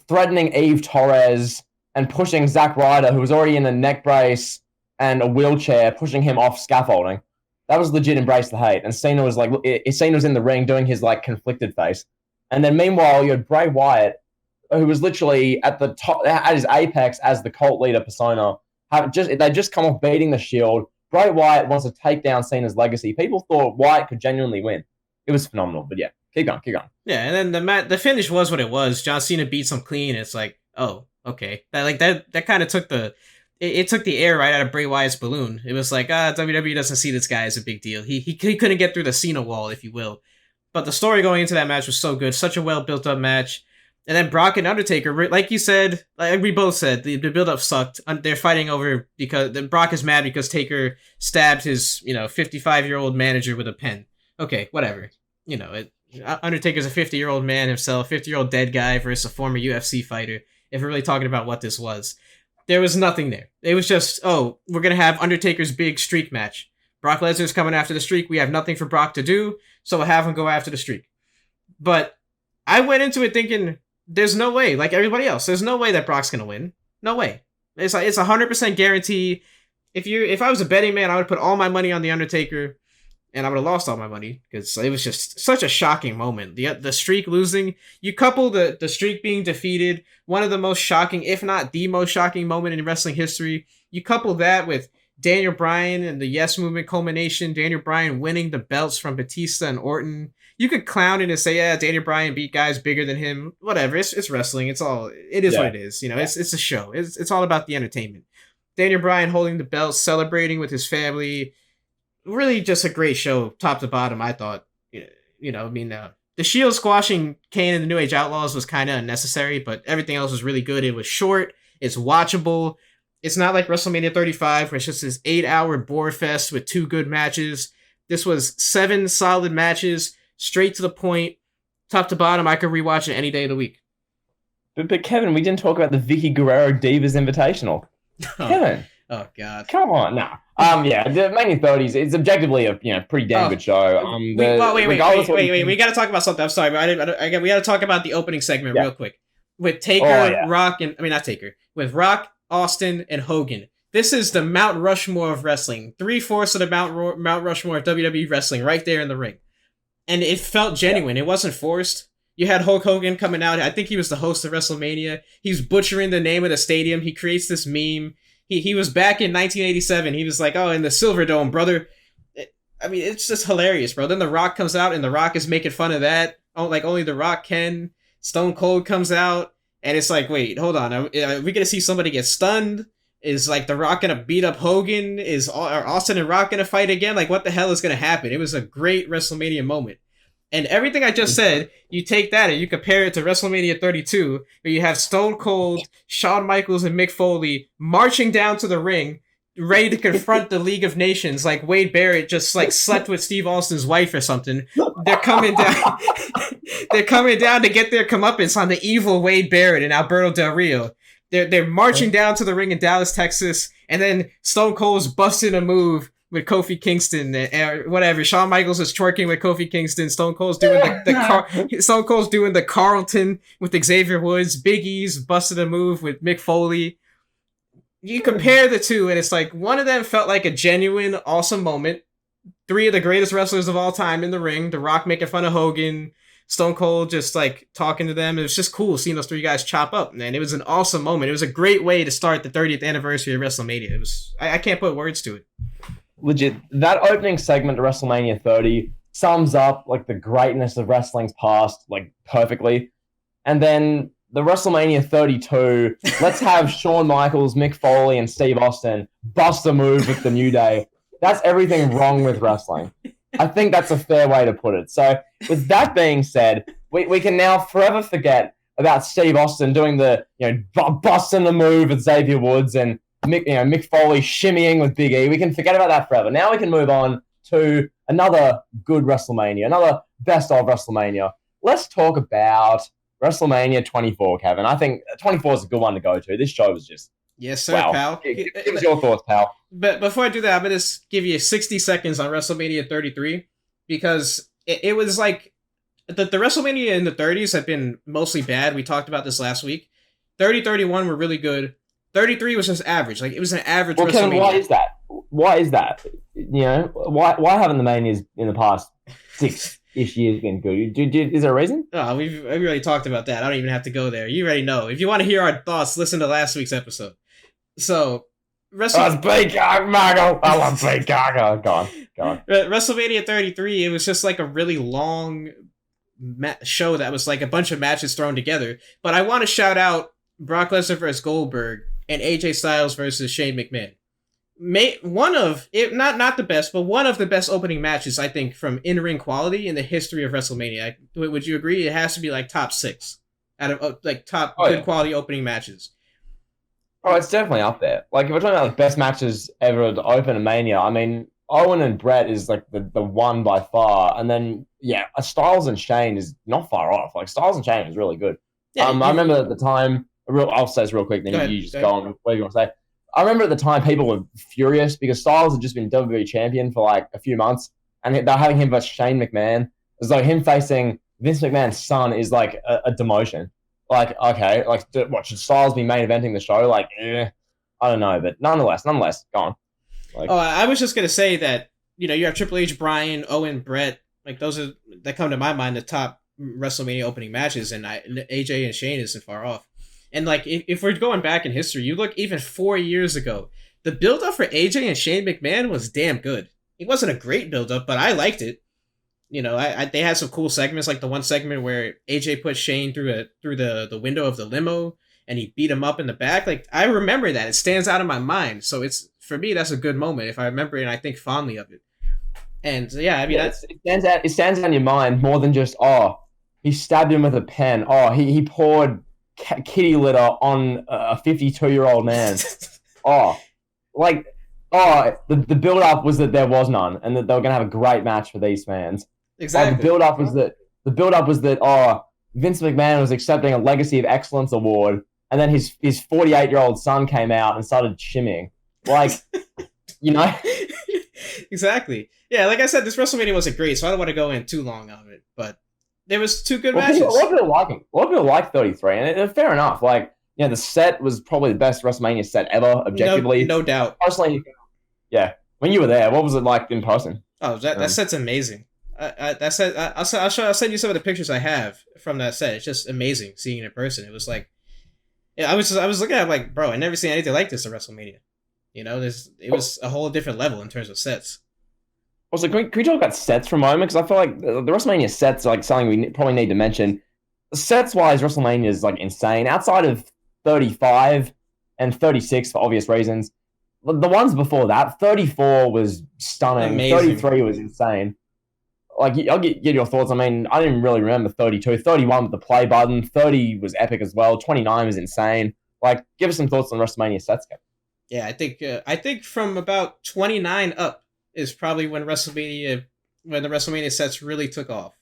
threatening Eve Torres and pushing Zack Ryder, who was already in a neck brace and a wheelchair, pushing him off scaffolding. That was legit Embrace the Hate. And Cena was in the ring doing his conflicted face. And then meanwhile, you had Bray Wyatt, who was literally at the top, at his apex as the cult leader persona. They just come off beating the Shield. Bray Wyatt wants to take down Cena's legacy. People thought Wyatt could genuinely win. It was phenomenal. But yeah, keep going. Yeah, and then the finish was what it was. John Cena beats him clean. It's like, oh, okay. That kind of took it took the air right out of Bray Wyatt's balloon. It was like, WWE doesn't see this guy as a big deal. He couldn't get through the Cena wall, if you will. But the story going into that match was so good. Such a well built up match. And then Brock and Undertaker, like you said, like we both said, the build-up sucked. They're fighting over because Brock is mad because Taker stabbed his, 55-year-old manager with a pen. Okay, whatever. Undertaker's a 50-year-old man himself, 50-year-old dead guy versus a former UFC fighter. If we're really talking about what this was, there was nothing there. It was just, we're gonna have Undertaker's big streak match. Brock Lesnar's coming after the streak. We have nothing for Brock to do, so we'll have him go after the streak. But I went into it thinking, there's no way, like everybody else, there's no way that Brock's gonna win. No way. It's 100% guarantee. If I was a betting man, I would put all my money on the Undertaker, and I would have lost all my money because it was just such a shocking moment. The streak losing, you couple the streak being defeated, one of the most shocking, if not the most shocking moment in wrestling history. You couple that with Daniel Bryan and the Yes Movement culmination, Daniel Bryan winning the belts from Batista and Orton. You could clown it and say, yeah, Daniel Bryan beat guys bigger than him. Whatever. It's wrestling. It is what it is. It's a show. It's all about the entertainment. Daniel Bryan holding the belt, celebrating with his family. Really just a great show, top to bottom, I thought. The Shield squashing Kane and the New Age Outlaws was kind of unnecessary, but everything else was really good. It was short. It's watchable. It's not like WrestleMania 35, where it's just this 8-hour bore fest with 2 good matches. This was 7 solid matches, straight to the point, top to bottom. I could rewatch it any day of the week. But Kevin, we didn't talk about the Vicky Guerrero Divas Invitational. Kevin. Oh God! Come on, no. The Mania 30s. It's objectively a pretty damn good show. Wait. We got to talk about something. I'm sorry, but we got to talk about the opening segment real quick with Taker, Rock, and not Taker, with Rock, Austin, and Hogan. This is the Mount Rushmore of wrestling. 3/4 of the Mount Rushmore of WWE wrestling, right there in the ring, and it felt genuine. It wasn't forced. You had Hulk Hogan coming out. I think he was the host of WrestleMania. He's butchering the name of the stadium. He creates this meme. He was back in 1987. He was like, oh, in the Silver Dome, brother. It's just hilarious, bro. Then The Rock comes out, and The Rock is making fun of that. Oh, like only The Rock can. Stone Cold comes out, and it's like, wait, hold on. Are we going to see somebody get stunned? Is like The Rock going to beat up Hogan? Are Austin and Rock going to fight again? Like, what the hell is going to happen? It was a great WrestleMania moment. And everything I just said, you take that and you compare it to WrestleMania 32, where you have Stone Cold, Shawn Michaels, and Mick Foley marching down to the ring, ready to confront the League of Nations, like Wade Barrett just like slept with Steve Austin's wife or something. They're coming down. They're coming down to get their comeuppance on the evil Wade Barrett and Alberto Del Rio. They're marching down to the ring in Dallas, Texas, and then Stone Cold's busting a move with Kofi Kingston, whatever. Shawn Michaels is twerking with Kofi Kingston. Stone Cold's doing the Carlton with Xavier Woods. Big E's busted a move with Mick Foley. You compare the two, and it's like one of them felt like a genuine, awesome moment. 3 of the greatest wrestlers of all time in the ring. The Rock making fun of Hogan. Stone Cold just like talking to them. It was just cool seeing those 3 guys chop up, man. It was an awesome moment. It was a great way to start the 30th anniversary of WrestleMania. It was I can't put words to it. Legit, that opening segment to WrestleMania 30 sums up like the greatness of wrestling's past like perfectly. And then the WrestleMania 32, let's have Shawn Michaels, Mick Foley, and Steve Austin bust a move with the New Day. That's everything wrong with wrestling. I think that's a fair way to put it. So with that being said, we can now forever forget about Steve Austin doing the busting the move with Xavier Woods and Mick Foley shimmying with Big E. We can forget about that forever. Now we can move on to another good WrestleMania, another best of WrestleMania. Let's talk about WrestleMania 24, Kevin. I think 24 is a good one to go to. This show was just yes, sir, wow. pal. Give us your thoughts, pal. But before I do that, I'm gonna give you 60 seconds on WrestleMania 33 because it was like the WrestleMania in the 30s have been mostly bad. We talked about this last week. 30, 31 were really good. 33 was just average. Like, it was an average WrestleMania. Kevin, why is that? Why is that? Why haven't the Manias in the past 6-ish years been good? Is there a reason? Oh, we already talked about that. I don't even have to go there. You already know. If you want to hear our thoughts, listen to last week's episode. So, WrestleMania 33, it was just like a really long show that was like a bunch of matches thrown together. But I want to shout out Brock Lesnar versus Goldberg and AJ Styles versus Shane McMahon. One of, not the best, but one of the best opening matches, I think, from in-ring quality in the history of WrestleMania. Would you agree? It has to be like top 6 out of like top good quality opening matches. Oh, it's definitely up there. Like, if we're talking about the best matches ever to open a Mania, I mean, Owen and Brett is like the one by far, and then Styles and Shane is not far off. Like, Styles and Shane is really good. I remember at the time. I'll say this real quick, then you just go on. What do you want to say? I remember at the time people were furious because Styles had just been WWE champion for like a few months, and they're having him versus Shane McMahon. As though him facing Vince McMahon's son is like a demotion. Like, okay, like what, should Styles be main eventing the show? Like, I don't know, but nonetheless, go on. Like, I was just gonna say that you have Triple H, Bryan, Owen, Brett. Like, those are that come to my mind the top WrestleMania opening matches, and AJ and Shane isn't far off. And like, if we're going back in history, you look even 4 years ago, the build-up for AJ and Shane McMahon was damn good. It wasn't a great build-up, but I liked it. They had some cool segments, like the one segment where AJ put Shane through the window of the limo and he beat him up in the back. Like, I remember that. It stands out in my mind. So it's, for me, that's a good moment if I remember it and I think fondly of it. And I mean, it stands out in your mind more than just, he stabbed him with a pen. He poured kitty litter on a 52-year-old man. The build up was that there was none, and that they were gonna have a great match for these fans. Exactly. The build up was that Vince McMahon was accepting a Legacy of Excellence award, and then his 48-year-old son came out and started shimmying. Like, Exactly. Yeah, like I said, this WrestleMania wasn't great, so I don't want to go in too long on it, but there was 2 good matches. A lot of people like 33, and fair enough. Like, the set was probably the best WrestleMania set ever, objectively. No doubt. Personally, when you were there, what was it like in person? Oh, that set's amazing. That set, I'll send you some of the pictures I have from that set. It's just amazing seeing it in person. It was like, I was looking at it like, bro, I never seen anything like this at WrestleMania. It was a whole different level in terms of sets. Also, can we talk about sets for a moment? Because I feel like the WrestleMania sets are like something we probably need to mention. Sets-wise, WrestleMania is like insane. Outside of 35 and 36 for obvious reasons, the ones before that, 34 was stunning. Amazing. 33 was insane. Like, I'll get your thoughts. I mean, I didn't really remember 32. 31 with the play button. 30 was epic as well. 29 was insane. Like, give us some thoughts on WrestleMania sets, Kevin. Yeah, I think from about 29 up is probably when the WrestleMania sets really took off.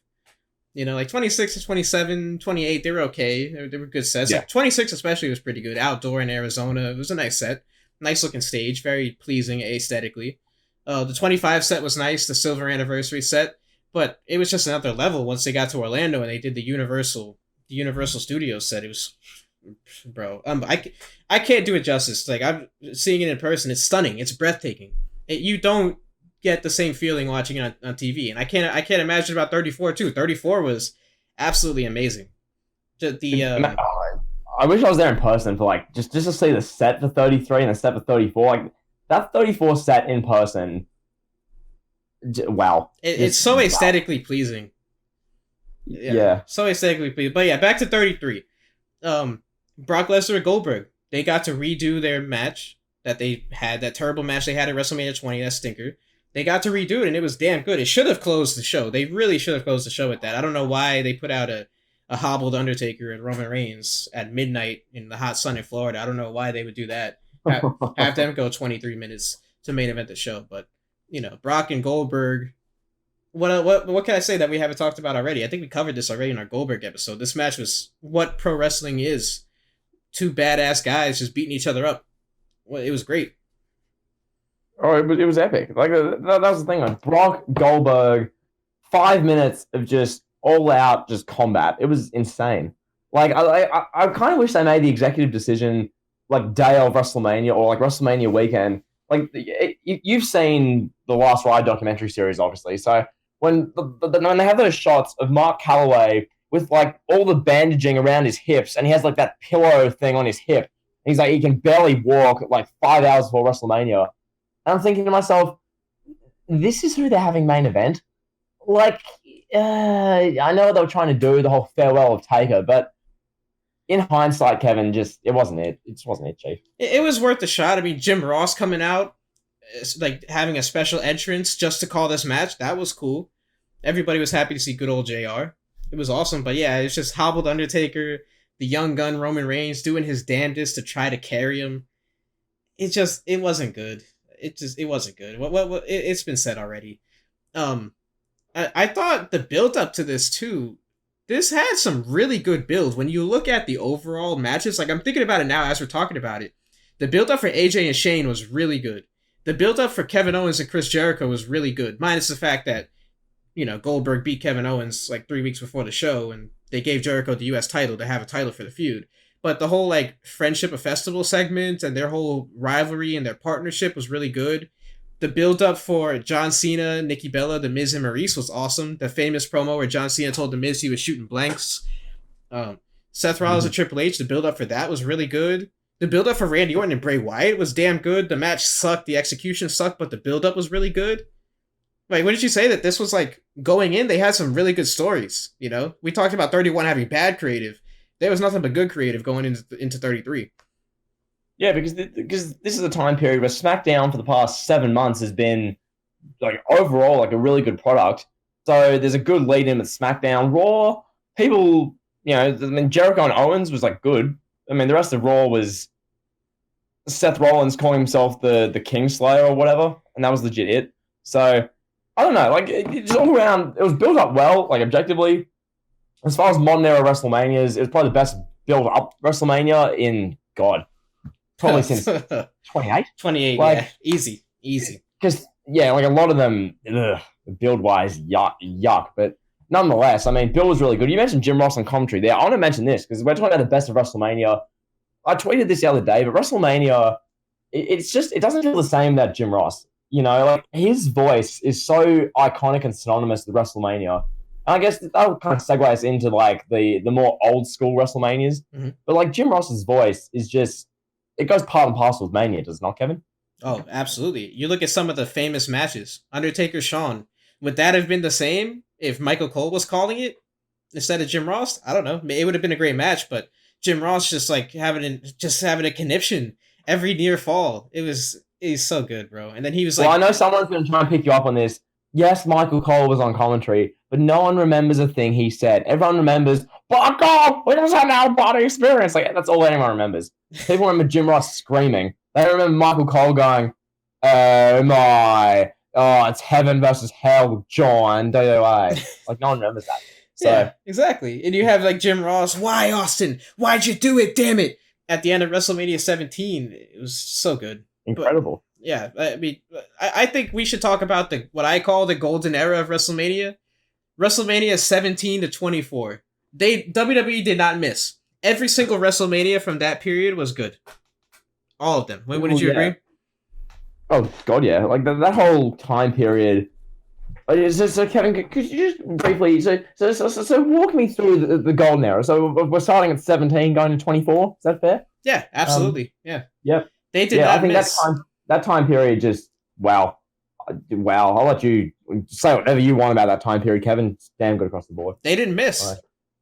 Like 26 to 27, 28, they were okay. They were good sets. Yeah. Like 26 especially was pretty good. Outdoor in Arizona. It was a nice set. Nice looking stage. Very pleasing aesthetically. The 25 set was nice. The silver anniversary set. But it was just another level once they got to Orlando and they did the Universal Studios set. It was, bro, I can't do it justice. Like, I'm seeing it in person. It's stunning. It's breathtaking. You don't get the same feeling watching it on TV, and I can't imagine about 34 too. 34 was absolutely amazing. I wish I was there in person for like just to see the set for 33 and the set for 34. Like, that 34 set in person. Wow. It's so aesthetically pleasing. Yeah. So aesthetically pleasing. But yeah, back to 33. Brock Lesnar and Goldberg, they got to redo their match that they had, that terrible match they had at WrestleMania 20, that stinker. They got to redo it, and it was damn good. It should have closed the show. They really should have closed the show with that. I don't know why they put out a a hobbled Undertaker and Roman Reigns at midnight in the hot sun in Florida. I don't know why they would do that. Have them go 23 minutes to main event the show, but Brock and Goldberg. What can I say that we haven't talked about already? I think we covered this already in our Goldberg episode. This match was what pro wrestling is. Two badass guys just beating each other up. Well, it was great. Oh, it was epic. Like that was the thing. Like Brock Goldberg, 5 minutes of just all out just combat. It was insane. Like I kind of wish they made the executive decision like day of WrestleMania or like WrestleMania weekend. Like you've seen the Last Ride documentary series, obviously. So when when they have those shots of Mark Calloway with like all the bandaging around his hips, and he has like that pillow thing on his hip, and he's like he can barely walk like 5 hours before WrestleMania. And I'm thinking to myself, this is who they're having main event. Like, I know what they were trying to do, the whole farewell of Taker, but in hindsight, Kevin, it wasn't it. It just wasn't it, Chief. It was worth the shot. I mean, Jim Ross coming out, like having a special entrance just to call this match, that was cool. Everybody was happy to see good old JR. It was awesome, but yeah, it's just hobbled Undertaker, the young gun Roman Reigns doing his damnedest to try to carry him. It wasn't good. It wasn't good. It's been said already. I thought the build up to this too. This had some really good builds. When you look at the overall matches, like I'm thinking about it now as we're talking about it, the build up for AJ and Shane was really good. The build up for Kevin Owens and Chris Jericho was really good. Minus the fact that Goldberg beat Kevin Owens like 3 weeks before the show, and they gave Jericho the U.S. title to have a title for the feud. But the whole like friendship of festival segment and their whole rivalry and their partnership was really good. The build up for John Cena, Nikki Bella, The Miz, and Maurice was awesome. The famous promo where John Cena told The Miz he was shooting blanks. Seth Rollins and Triple H, the build up for that was really good. The build up for Randy Orton and Bray Wyatt was damn good. The match sucked, the execution sucked, but the build up was really good. Like, wouldn't you say that this was like going in? They had some really good stories. We talked about 31 having bad creative. There was nothing but good creative going into 33. Yeah, because this is a time period where SmackDown for the past 7 months has been like overall like a really good product. So there's a good lead in with SmackDown. Raw, people, Jericho and Owens was like good. I mean, the rest of Raw was Seth Rollins calling himself the Kingslayer or whatever, and that was legit it. So I don't know, like it's all around. It was built up well, like objectively. As far as modern era WrestleManias, it was probably the best build up WrestleMania in probably since 28. 28, like, yeah, easy. Because like a lot of them, build wise, yuck. But nonetheless, I mean, Bill was really good. You mentioned Jim Ross on commentary there. I want to mention this because we're talking about the best of WrestleMania. I tweeted this the other day, but WrestleMania, it doesn't feel the same that Jim Ross. Like his voice is so iconic and synonymous with WrestleMania. And I guess that'll kind of segue us into like the more old school WrestleManias. Mm-hmm. But like Jim Ross's voice is just, it goes part and parcel with Mania, does it not, Kevin? Oh, absolutely. You look at some of the famous matches. Undertaker, Shawn. Would that have been the same if Michael Cole was calling it instead of Jim Ross? I don't know. It would have been a great match, but Jim Ross just like having a conniption every near fall. He's so good, bro. And then he was like, well, I know someone's going to try and pick you up on this. Yes, Michael Cole was on commentary, but no one remembers a thing he said. Everyone remembers, "But God, we just had an out-of-body experience." Like that's all anyone remembers. People remember Jim Ross screaming. They remember Michael Cole going, "Oh my, it's heaven versus hell, John." Like no one remembers that. So yeah, exactly. And you have like Jim Ross, "Why, Austin? Why'd you do it? Damn it!" At the end of WrestleMania 17, it was so good, incredible. But, yeah, I mean, I think we should talk about what I call the golden era of WrestleMania. WrestleMania 17 to 24. WWE did not miss. Every single WrestleMania from that period was good. All of them. Wouldn't you agree? Oh God, yeah. Like that whole time period. So Kevin, could you just briefly so walk me through the golden era? So we're starting at 17, going to 24. Is that fair? Yeah, absolutely. Yeah. Yep. They did not miss. That time period just wow. I'll let you say whatever you want about that time period, Kevin. It's damn good across the board. They didn't miss.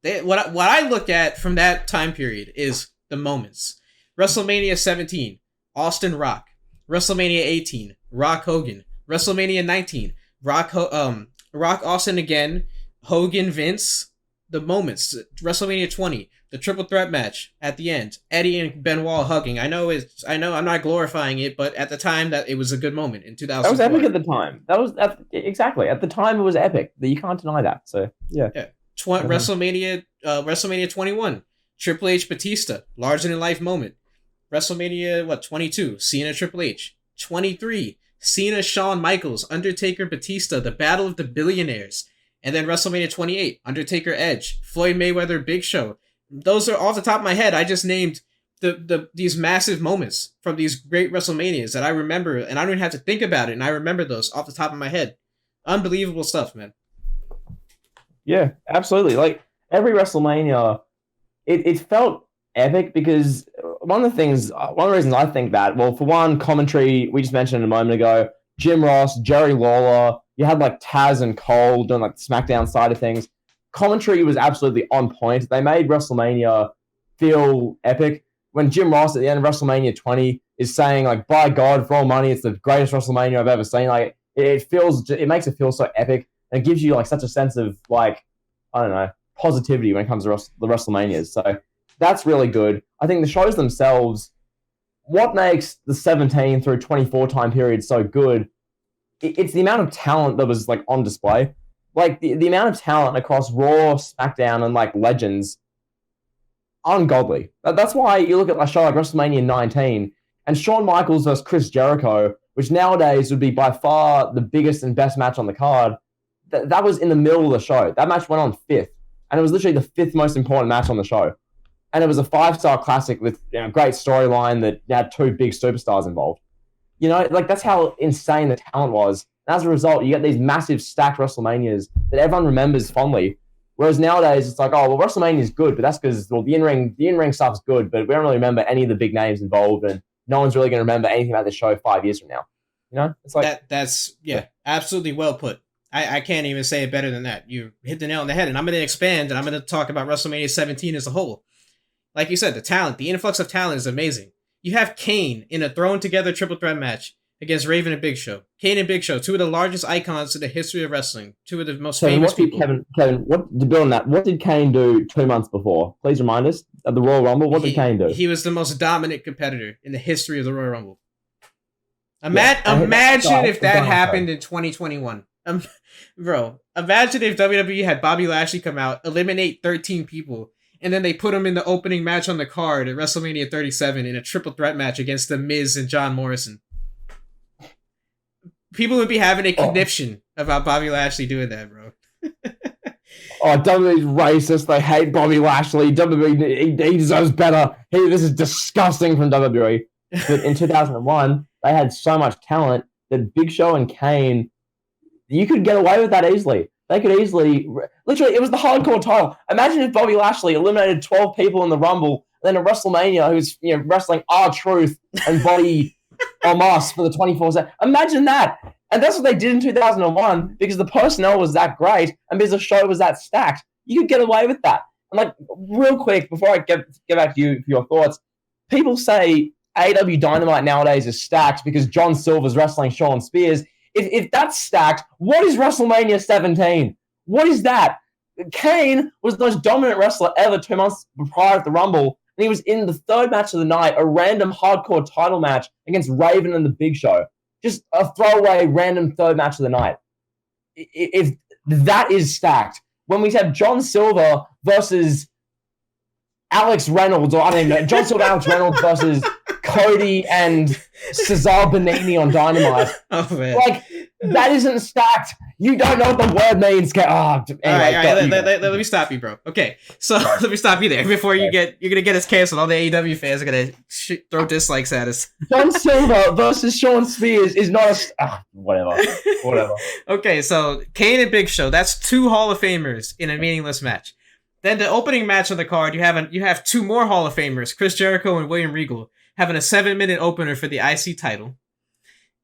Right. What I look at from that time period is the moments. WrestleMania 17, Austin Rock. WrestleMania 18, Rock Hogan. WrestleMania 19, Rock Austin again, Hogan Vince, the moments, WrestleMania 20, the triple threat match at the end, Eddie and Benoit hugging. I know I'm not glorifying it, but at the time that it was a good moment in 2004. That was epic at the time. Exactly at the time it was epic. You can't deny that. So yeah. WrestleMania 21, Triple H Batista, larger than life moment. WrestleMania 22, Cena Triple H. 23, Cena Shawn Michaels, Undertaker Batista, the Battle of the Billionaires. And then WrestleMania 28, Undertaker Edge, Floyd Mayweather Big Show. Those are off the top of my head. I just named these massive moments from these great WrestleManias that I remember, and I don't even have to think about it, and I remember those off the top of my head. Unbelievable stuff, man. Yeah, absolutely. Like every WrestleMania, it felt epic because one of the reasons I think that, well, for one, commentary, we just mentioned a moment ago, Jim Ross, Jerry Lawler, you had like Taz and Cole doing like the SmackDown side of things. Commentary was absolutely on point. They made WrestleMania feel epic. When Jim Ross at the end of WrestleMania 20 is saying like, by God, for all money, it's the greatest WrestleMania I've ever seen. Like it makes it feel so epic. And it gives you like such a sense of like, I don't know, positivity when it comes to the WrestleManias. So that's really good. I think the shows themselves, what makes the 17 through 24 time period so good, it's the amount of talent that was like on display. Like the amount of talent across Raw, SmackDown, and like Legends, ungodly. That's why you look at a show like WrestleMania 19 and Shawn Michaels versus Chris Jericho, which nowadays would be by far the biggest and best match on the card. That was in the middle of the show. That match went on 5th, and it was literally the 5th most important match on the show. And it was a 5-star classic with great storyline that had 2 big superstars involved. Like that's how insane the talent was. And as a result, you get these massive stacked WrestleManias that everyone remembers fondly. Whereas nowadays, it's like, oh, well, WrestleMania is good, but that's because, well, the in-ring stuff's good, but we don't really remember any of the big names involved, and no one's really going to remember anything about this show 5 years from now. It's like that's absolutely well put. I can't even say it better than that. You hit the nail on the head, and I'm going to expand, and I'm going to talk about WrestleMania 17 as a whole. Like you said, the talent, the influx of talent is amazing. You have Kane in a thrown-together triple threat match against Raven and Big Show. Kane and Big Show, 2 of the largest icons in the history of wrestling. 2 of the most famous people. Kevin, to build on that, what did Kane do 2 months before? Please remind us. At the Royal Rumble, what did Kane do? He was the most dominant competitor in the history of the Royal Rumble. Imagine if that happened in 2021. Bro, imagine if WWE had Bobby Lashley come out, eliminate 13 people, and then they put him in the opening match on the card at WrestleMania 37 in a triple threat match against The Miz and John Morrison. People would be having a conniption about Bobby Lashley doing that, bro. WWE's racist. They hate Bobby Lashley. WWE, he deserves better. This is disgusting from WWE. But in 2001, they had so much talent that Big Show and Kane, you could get away with that easily. They could easily, literally, it was the hardcore title. Imagine if Bobby Lashley eliminated 12 people in the Rumble, then at WrestleMania, who's wrestling R-Truth and Body Omos for the 24/7. Imagine that. And that's what they did in 2001 because the personnel was that great and because the show was that stacked. You could get away with that. And like, real quick, before I get back to you for your thoughts, people say AEW Dynamite nowadays is stacked because John Silver's wrestling Shawn Spears. If that's stacked, what is WrestleMania 17? What is that? Kane was the most dominant wrestler ever 2 months prior to the Rumble, and he was in the 3rd match of the night, a random hardcore title match against Raven and the Big Show. Just a throwaway random 3rd match of the night. If that is stacked, when we have John Silver versus Alex Reynolds, or I don't know, John Silver, Alex Reynolds versus Cody and Cesar Bonini on Dynamite. Oh, man. Like, that isn't stacked. You don't know what the word means. Anyway, all right, let me stop you, bro. Okay, so let me stop you there before you're going to get us canceled. All the AEW fans are going to throw dislikes at us. John Silver versus Shawn Spears is not whatever. Okay, so Kane and Big Show, that's 2 Hall of Famers in a meaningless match. Then the opening match on the card, you have 2 more Hall of Famers, Chris Jericho and William Regal, having a 7-minute opener for the IC title.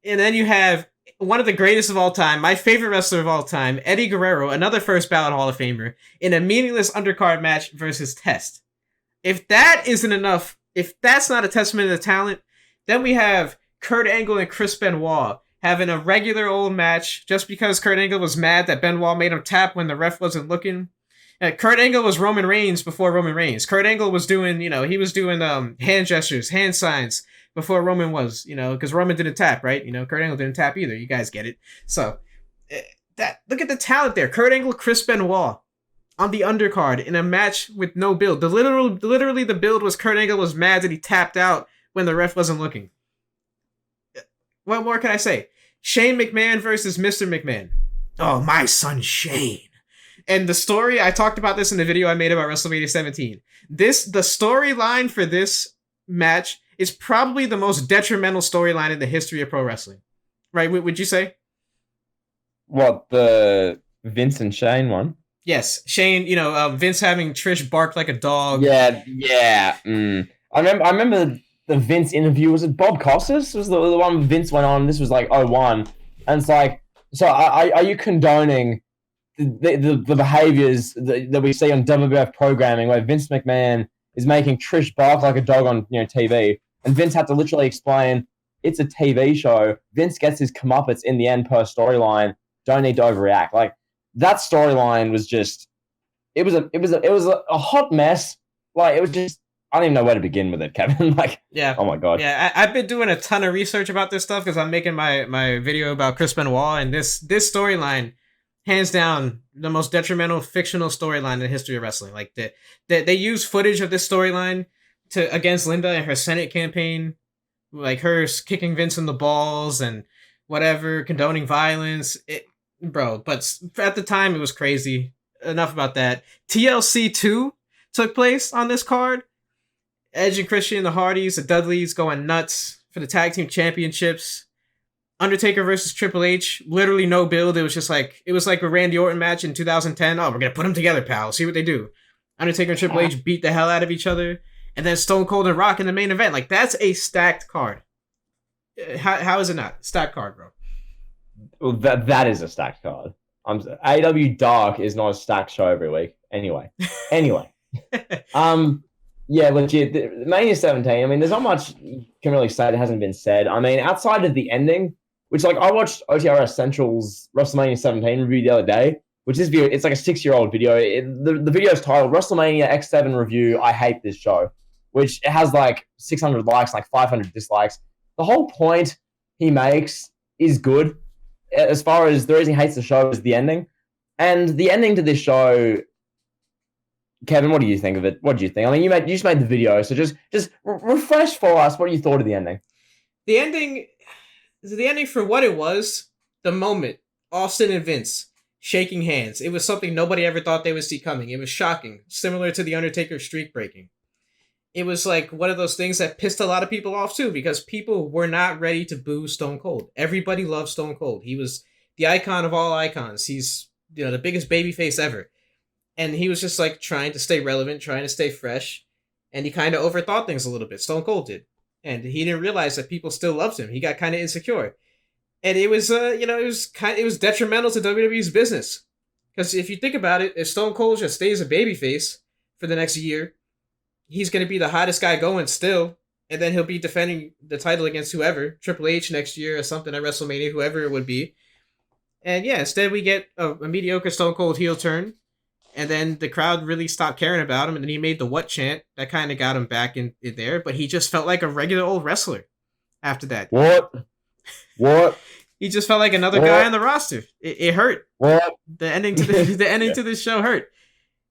And then you have one of the greatest of all time, my favorite wrestler of all time, Eddie Guerrero, another first ballot Hall of Famer, in a meaningless undercard match versus Test. If that isn't enough, if that's not a testament to the talent, then we have Kurt Angle and Chris Benoit having a regular old match just because Kurt Angle was mad that Benoit made him tap when the ref wasn't looking. Kurt Angle was Roman Reigns before Roman Reigns. Kurt Angle was doing, he was doing hand gestures, hand signs before Roman was, because Roman didn't tap, right? Kurt Angle didn't tap either. You guys get it. So that look at the talent there. Kurt Angle, Chris Benoit on the undercard in a match with no build. Literally the build was Kurt Angle was mad that he tapped out when the ref wasn't looking. What more can I say? Shane McMahon versus Mr. McMahon. Oh, my son Shane. And the story, I talked about this in the video I made about WrestleMania 17. The storyline for this match is probably the most detrimental storyline in the history of pro wrestling. Right? Would you say? What, the Vince and Shane one? Yes. Shane, Vince having Trish bark like a dog. Yeah. I remember the Vince interview. Was it Bob Costas? Was the one Vince went on? This was like 01. And it's like, so are you condoning the behaviors that we see on WWF programming where Vince McMahon is making Trish bark like a dog on TV, and Vince had to literally explain it's a TV show. Vince gets his comeuppance in the end per storyline. Don't need to overreact. Like that storyline was just it was a hot mess. Like it was just I don't even know where to begin with it, Kevin. Like yeah, oh my god. Yeah, I've been doing a ton of research about this stuff because I'm making my video about Chris Benoit, and this storyline, hands down, the most detrimental fictional storyline in the history of wrestling. Like they use footage of this storyline against Linda and her Senate campaign, like her kicking Vince in the balls and whatever, condoning violence. But at the time it was crazy. Enough about that. TLC 2 took place on this card. Edge and Christian, the Hardys, the Dudleys going nuts for the tag team championships. Undertaker versus Triple H, literally no build. It was like a Randy Orton match in 2010. Oh, we're gonna put them together, pal. See what they do. Undertaker and Triple H beat the hell out of each other, and then Stone Cold and Rock in the main event. Like that's a stacked card. How is it not stacked card, bro? Well, that is a stacked card. AW Dark is not a stacked show every week. Anyway. Yeah, legit. Mania 17. I mean, there's not much you can really say that hasn't been said. I mean, outside of the ending, which like I watched OTRS Central's WrestleMania 17 review the other day, which is it's like a 6-year-old video. The video is titled WrestleMania X7 Review. I hate this show, which it has like 600 likes, like 500 dislikes. The whole point he makes is good. As far as the reason he hates the show is the ending, and the ending to this show. Kevin, what do you think of it? What do you think? I mean, you just made the video, so just refresh for us what you thought of the ending. The ending for what it was, the moment, Austin and Vince shaking hands. It was something nobody ever thought they would see coming. It was shocking, similar to the Undertaker streak breaking. It was like one of those things that pissed a lot of people off too, because people were not ready to boo Stone Cold. Everybody loved Stone Cold. He was the icon of all icons. He's the biggest babyface ever. And he was just like trying to stay relevant, trying to stay fresh, and he kind of overthought things a little bit. Stone Cold did, and he didn't realize that people still loved him. He got kind of insecure, and it was it was detrimental to WWE's business. Because if you think about it, if Stone Cold just stays a babyface for the next year, he's going to be the hottest guy going still, and then he'll be defending the title against whoever, Triple H next year or something at WrestleMania, whoever it would be. And yeah, instead we get a mediocre Stone Cold heel turn. And then the crowd really stopped caring about him, and then he made the what chant. That kind of got him back in there, but he just felt like a regular old wrestler after that. What? He just felt like another guy on the roster. It hurt. What? The ending to to this show hurt.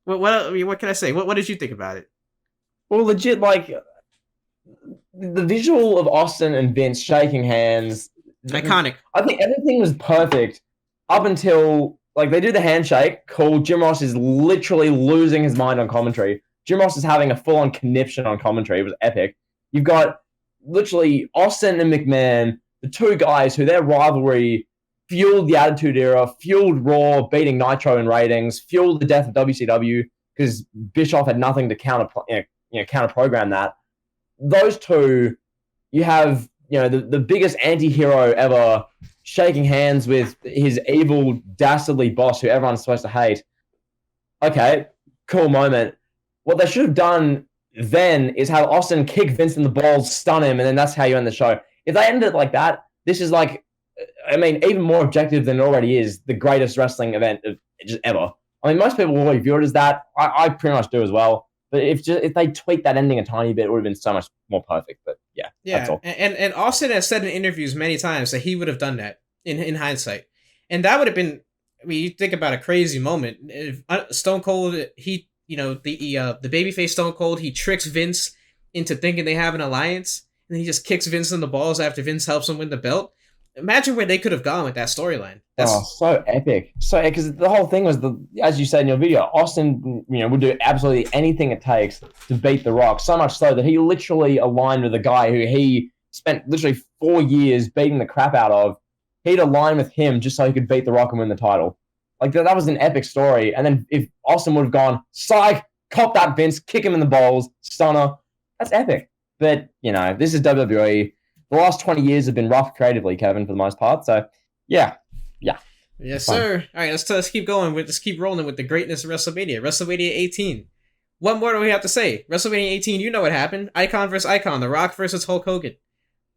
What can I say? What did you think about it? Well, legit, like the visual of Austin and Vince shaking hands, iconic. I think everything was perfect up until. Like, they do the handshake. Cool. Jim Ross is literally losing his mind on commentary. Jim Ross is having a full-on conniption on commentary. It was epic. You've got literally Austin and McMahon, the two guys who their rivalry fueled the Attitude Era, fueled Raw, beating Nitro in ratings, fueled the death of WCW because Bischoff had nothing to counter-program that. Those two, you have the biggest anti-hero ever shaking hands with his evil, dastardly boss who everyone's supposed to hate. Okay, cool moment. What they should have done then is have Austin kick Vince in the balls, stun him, and then that's how you end the show. If they ended it like that, this is like, I mean, even more objective than it already is, the greatest wrestling event of just ever. I mean, most people will always view it as that. I pretty much do as well. But if they tweak that ending a tiny bit, it would have been so much more perfect. But yeah, that's Yeah, all. and Austin has said in interviews many times that he would have done that in hindsight, and that would have been. I mean, you think about a crazy moment. If Stone Cold, the babyface Stone Cold, he tricks Vince into thinking they have an alliance, and then he just kicks Vince in the balls after Vince helps him win the belt. Imagine where they could have gone with that storyline. Oh, so epic! So because the whole thing was as you said in your video, Austin, would do absolutely anything it takes to beat The Rock. So much so that he literally aligned with a guy who he spent literally 4 years beating the crap out of. He'd align with him just so he could beat The Rock and win the title. Like that was an epic story. And then if Austin would have gone, psych, cop that Vince, kick him in the balls, stunner, that's epic. But this is WWE. The last 20 years have been rough creatively, Kevin, for the most part. So yeah. Yes, sir. All right, let's keep going. Let's keep rolling with the greatness of WrestleMania. WrestleMania 18. What more do we have to say? WrestleMania 18, you know what happened. Icon versus icon. The Rock versus Hulk Hogan.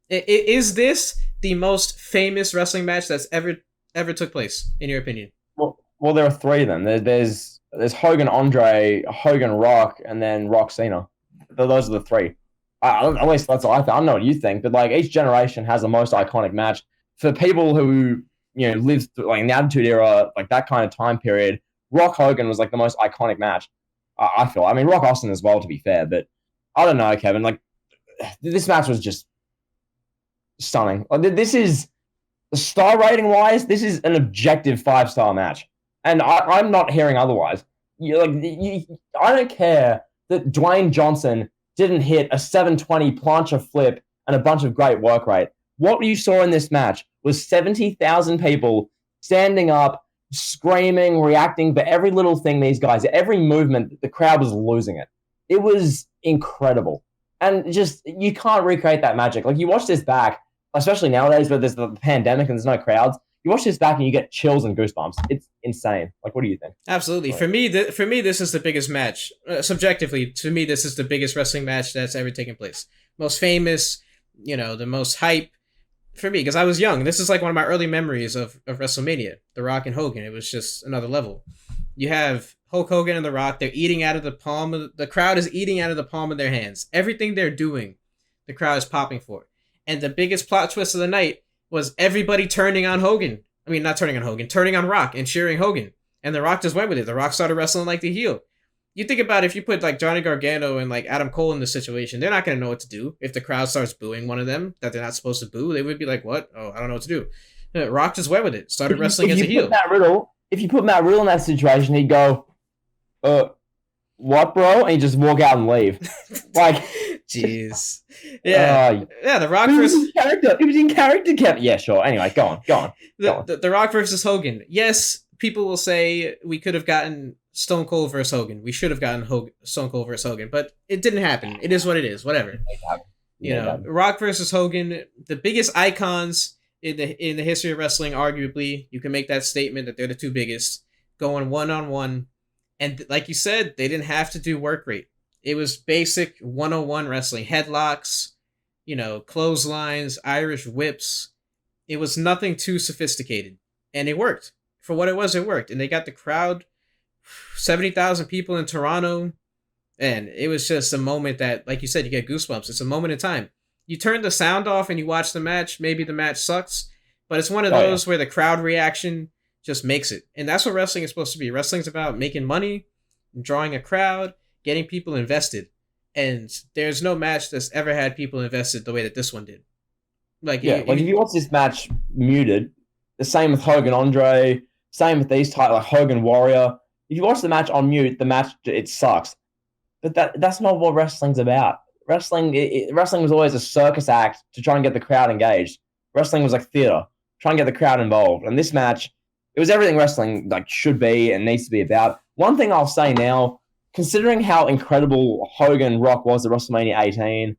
Is this the most famous wrestling match that's ever took place, in your opinion? Well, there are three of them. There's Hogan Andre, Hogan Rock, and then Rock Cena. Those are the three. At least that's what I think. I don't know what you think, but like each generation has the most iconic match. For people who lived through, like in the Attitude Era, like that kind of time period, Rock Hogan was like the most iconic match. I feel. I mean, Rock Austin as well, to be fair, but I don't know, Kevin. Like this match was just stunning. This is star rating wise, this is an objective 5-star match, and I'm not hearing otherwise. I don't care that Dwayne Johnson didn't hit a 720 plancha flip and a bunch of great work rate. What you saw in this match was 70,000 people standing up, screaming, reacting to every little thing these guys, every movement, the crowd was losing it. It was incredible. And just, you can't recreate that magic. Like, you watch this back, especially nowadays where there's the pandemic and there's no crowds, you watch this back and you get chills and goosebumps. It's insane. Like, what do you think? Absolutely. For me, this is the biggest match. Subjectively, to me, this is the biggest wrestling match that's ever taken place. Most famous, the most hype. For me, because I was young. This is like one of my early memories of WrestleMania. The Rock and Hogan. It was just another level. You have Hulk Hogan and The Rock. They're eating out of the palm of the crowd is eating out of the palm of their hands. Everything they're doing, the crowd is popping for. And the biggest plot twist of the night was everybody turning on Hogan. I mean, not turning on Hogan, turning on Rock and cheering Hogan. And The Rock just went with it. The Rock started wrestling like the heel. You think about if you put like Johnny Gargano and like Adam Cole in this situation, they're not going to know what to do. If the crowd starts booing one of them that they're not supposed to boo, they would be like, what? Oh, I don't know what to do. Rock just went with it. Started wrestling as a heel. If you put Matt Riddle in that situation, he'd go, what, bro? And he'd just walk out and leave. Like, jeez. Yeah. The Rock versus... It was in character, Kevin. Yeah, sure. Anyway, go on. The Rock versus Hogan. Yes, people will say we could have gotten Stone Cold versus Hogan. We should have gotten Stone Cold versus Hogan, but it didn't happen. It is what it is. Whatever. Rock versus Hogan, the biggest icons in the history of wrestling, arguably. You can make that statement that they're the two biggest, going one-on-one. And like you said, they didn't have to do work rate. It was basic 101 wrestling. Headlocks, clotheslines, Irish whips. It was nothing too sophisticated. And it worked. For what it was, it worked. And they got the crowd, 70,000 people in Toronto. And it was just a moment that, like you said, you get goosebumps. It's a moment in time. You turn the sound off and you watch the match. Maybe the match sucks. But it's one of those where the crowd reaction just makes it. And that's what wrestling is supposed to be. Wrestling's about making money, drawing a crowd, getting people invested. And there's no match that's ever had people invested the way that this one did. Like if you watch this match muted, the same with Hogan Andre, same with these type like Hogan Warrior. If you watch the match on mute, the match it sucks. But that's not what wrestling's about. Wrestling was always a circus act to try and get the crowd engaged. Wrestling was like theater, try and get the crowd involved. And this match, it was everything wrestling like should be and needs to be about. One thing I'll say now, considering how incredible Hogan Rock was at WrestleMania 18,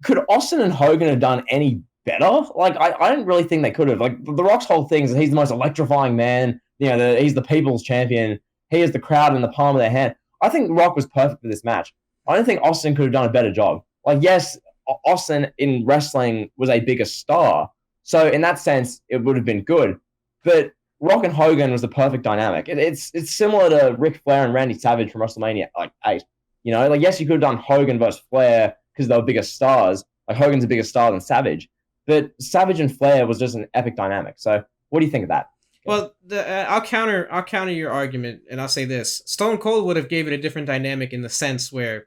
could Austin and Hogan have done any better? Like, I don't really think they could have. Like, The Rock's whole thing is that he's the most electrifying man. He's the people's champion. He has the crowd in the palm of their hand. I think Rock was perfect for this match. I don't think Austin could have done a better job. Like, yes, Austin in wrestling was a bigger star. So, in that sense, it would have been good. But Rock and Hogan was the perfect dynamic. It's similar to Ric Flair and Randy Savage from WrestleMania like 8. You know, like yes, you could have done Hogan versus Flair because they were bigger stars. Like Hogan's a bigger star than Savage, but Savage and Flair was just an epic dynamic. So, what do you think of that? Well, I'll counter your argument, and I'll say this: Stone Cold would have gave it a different dynamic in the sense where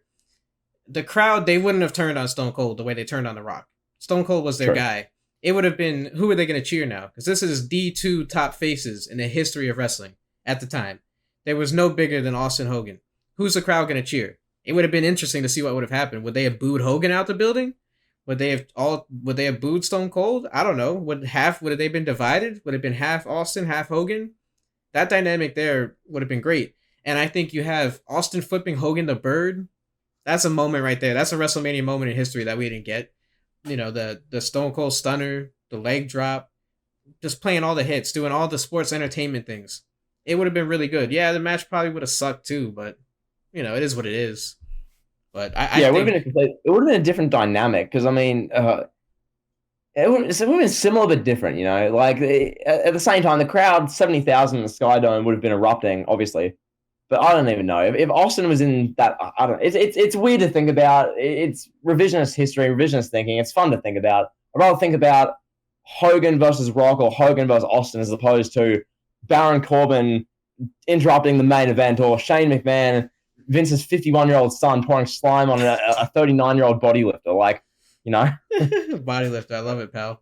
the crowd, they wouldn't have turned on Stone Cold the way they turned on The Rock. Stone Cold was their True. guy. It would have been, who are they going to cheer now? Because this is D2 top faces in the history of wrestling at the time. There was no bigger than Austin Hogan. Who's the crowd going to cheer? It would have been interesting to see what would have happened. Would they have booed Hogan out the building? Would they have booed Stone Cold? I don't know. Would they have been divided? Would it have been half Austin, half Hogan? That dynamic there would have been great. And I think you have Austin flipping Hogan the Bird. That's a moment right there. That's a WrestleMania moment in history that we didn't get. You know, the Stone Cold Stunner, the leg drop, just playing all the hits, doing all the sports entertainment things. It would have been really good. Yeah, the match probably would have sucked too, but you know, it is what it is. But I Yeah, think it would have been a different dynamic because I mean, it would have been similar but different. You know, like at the same time, the crowd 70,000 in the Sky Dome would have been erupting, obviously. But I don't even know if Austin was in that. I don't. It's weird to think about. It's revisionist history, revisionist thinking. It's fun to think about. I'd rather think about Hogan versus Rock or Hogan versus Austin as opposed to Baron Corbin interrupting the main event or Shane McMahon, Vince's 51-year-old son pouring slime on a 39-year-old bodybuilder. Like, you know, Bodylifter, I love it, pal.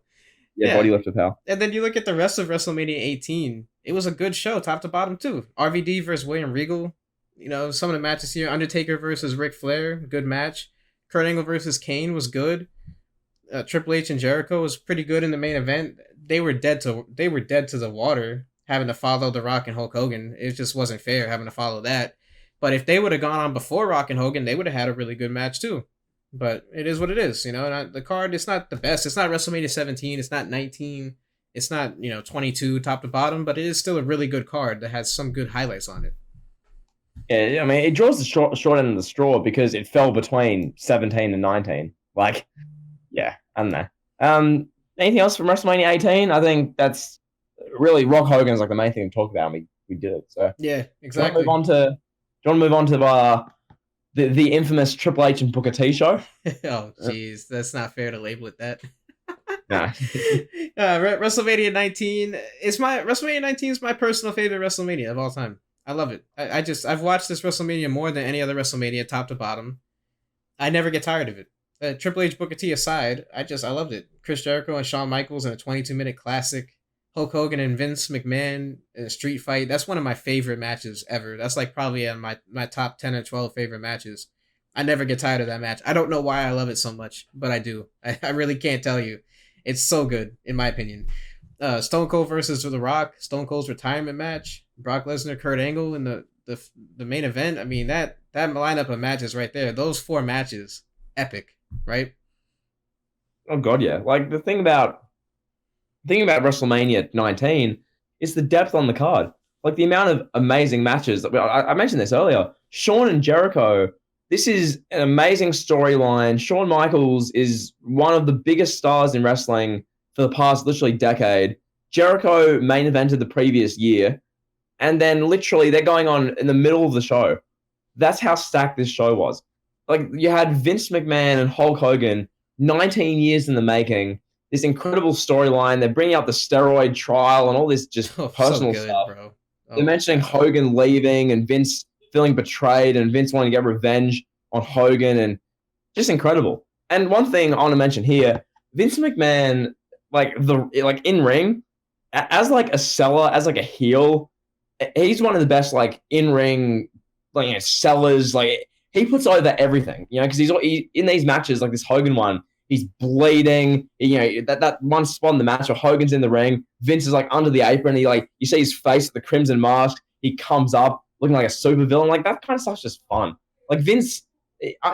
yeah, bodybuilder pal. And then you look at the rest of WrestleMania 18. It was a good show, top to bottom too. RVD versus William Regal. You know, some of the matches here. Undertaker versus Ric Flair, good match. Kurt Angle versus Kane was good. Triple H and Jericho was pretty good in the main event. They were dead to the water, having to follow The Rock and Hulk Hogan. It just wasn't fair having to follow that. But if they would have gone on before Rock and Hogan, they would have had a really good match too. But it is what it is, you know. And the card, it's not the best. It's not WrestleMania 17. It's not 19. It's not 22 top to bottom. But it is still a really good card that has some good highlights on it. Yeah, I mean, it draws the short end of the straw because it fell between 17 and 19. Like, yeah, I don't know. Anything else from WrestleMania 18? I think that's really Rock Hogan's like the main thing to talk about. And we did it. So yeah, exactly. Do you want to move on to the infamous Triple H and Booker T show? Oh, jeez, that's not fair to label it that. Nah. WrestleMania 19 is my personal favorite WrestleMania of all time. I love it. I've watched this WrestleMania more than any other WrestleMania, top to bottom. I never get tired of it. Triple H, Booker T aside, I loved it. Chris Jericho and Shawn Michaels in a 22-minute classic. Hulk Hogan and Vince McMahon in a street fight. That's one of my favorite matches ever. That's like probably my top 10 or 12 favorite matches. I never get tired of that match. I don't know why I love it so much, but I do. I really can't tell you. It's so good, in my opinion. Stone Cold versus The Rock. Stone Cold's retirement match. Brock Lesnar, Kurt Angle in the main event. I mean, that lineup of matches right there. Those 4 matches, epic, right? Oh god, yeah. Like the thing about WrestleMania 19 is the depth on the card. Like the amount of amazing matches. I mentioned this earlier. Shawn and Jericho. This is an amazing storyline. Shawn Michaels is one of the biggest stars in wrestling for the past literally decade. Jericho main evented the previous year. And then literally they're going on in the middle of the show. That's how stacked this show was. Like you had Vince McMahon and Hulk Hogan, 19 years in the making. This incredible storyline. They're bringing up the steroid trial and all this just personal stuff. Bro. They're mentioning Hogan leaving and Vince feeling betrayed and Vince wanting to get revenge on Hogan and just incredible. And one thing I want to mention here, Vince McMahon, like in ring, as like a seller, as like a heel, he's one of the best like in ring sellers. Like he puts over everything, because he's in these matches like this Hogan one. He's bleeding. That one spot in the match where Hogan's in the ring, Vince is like under the apron. He you see his face at the Crimson Mask. He comes up looking like a supervillain. Like that kind of stuff's just fun. Like Vince,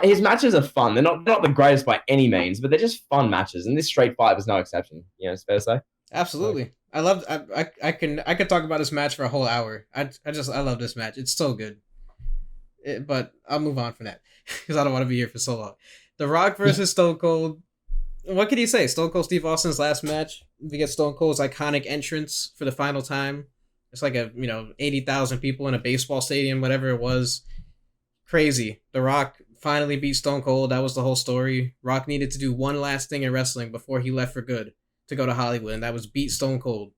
his matches are fun. They're not the greatest by any means, but they're just fun matches. And this straight fight was no exception. It's fair to say. Absolutely. I could talk about this match for a whole hour. I love this match. It's so good. But I'll move on from that because I don't want to be here for so long. The Rock versus Stone Cold. What can you say? Stone Cold Steve Austin's last match. We get Stone Cold's iconic entrance for the final time. It's like 80,000 people in a baseball stadium, whatever it was. Crazy. The Rock finally beat Stone Cold. That was the whole story. Rock needed to do one last thing in wrestling before he left for good to go to Hollywood, and that was beat Stone Cold.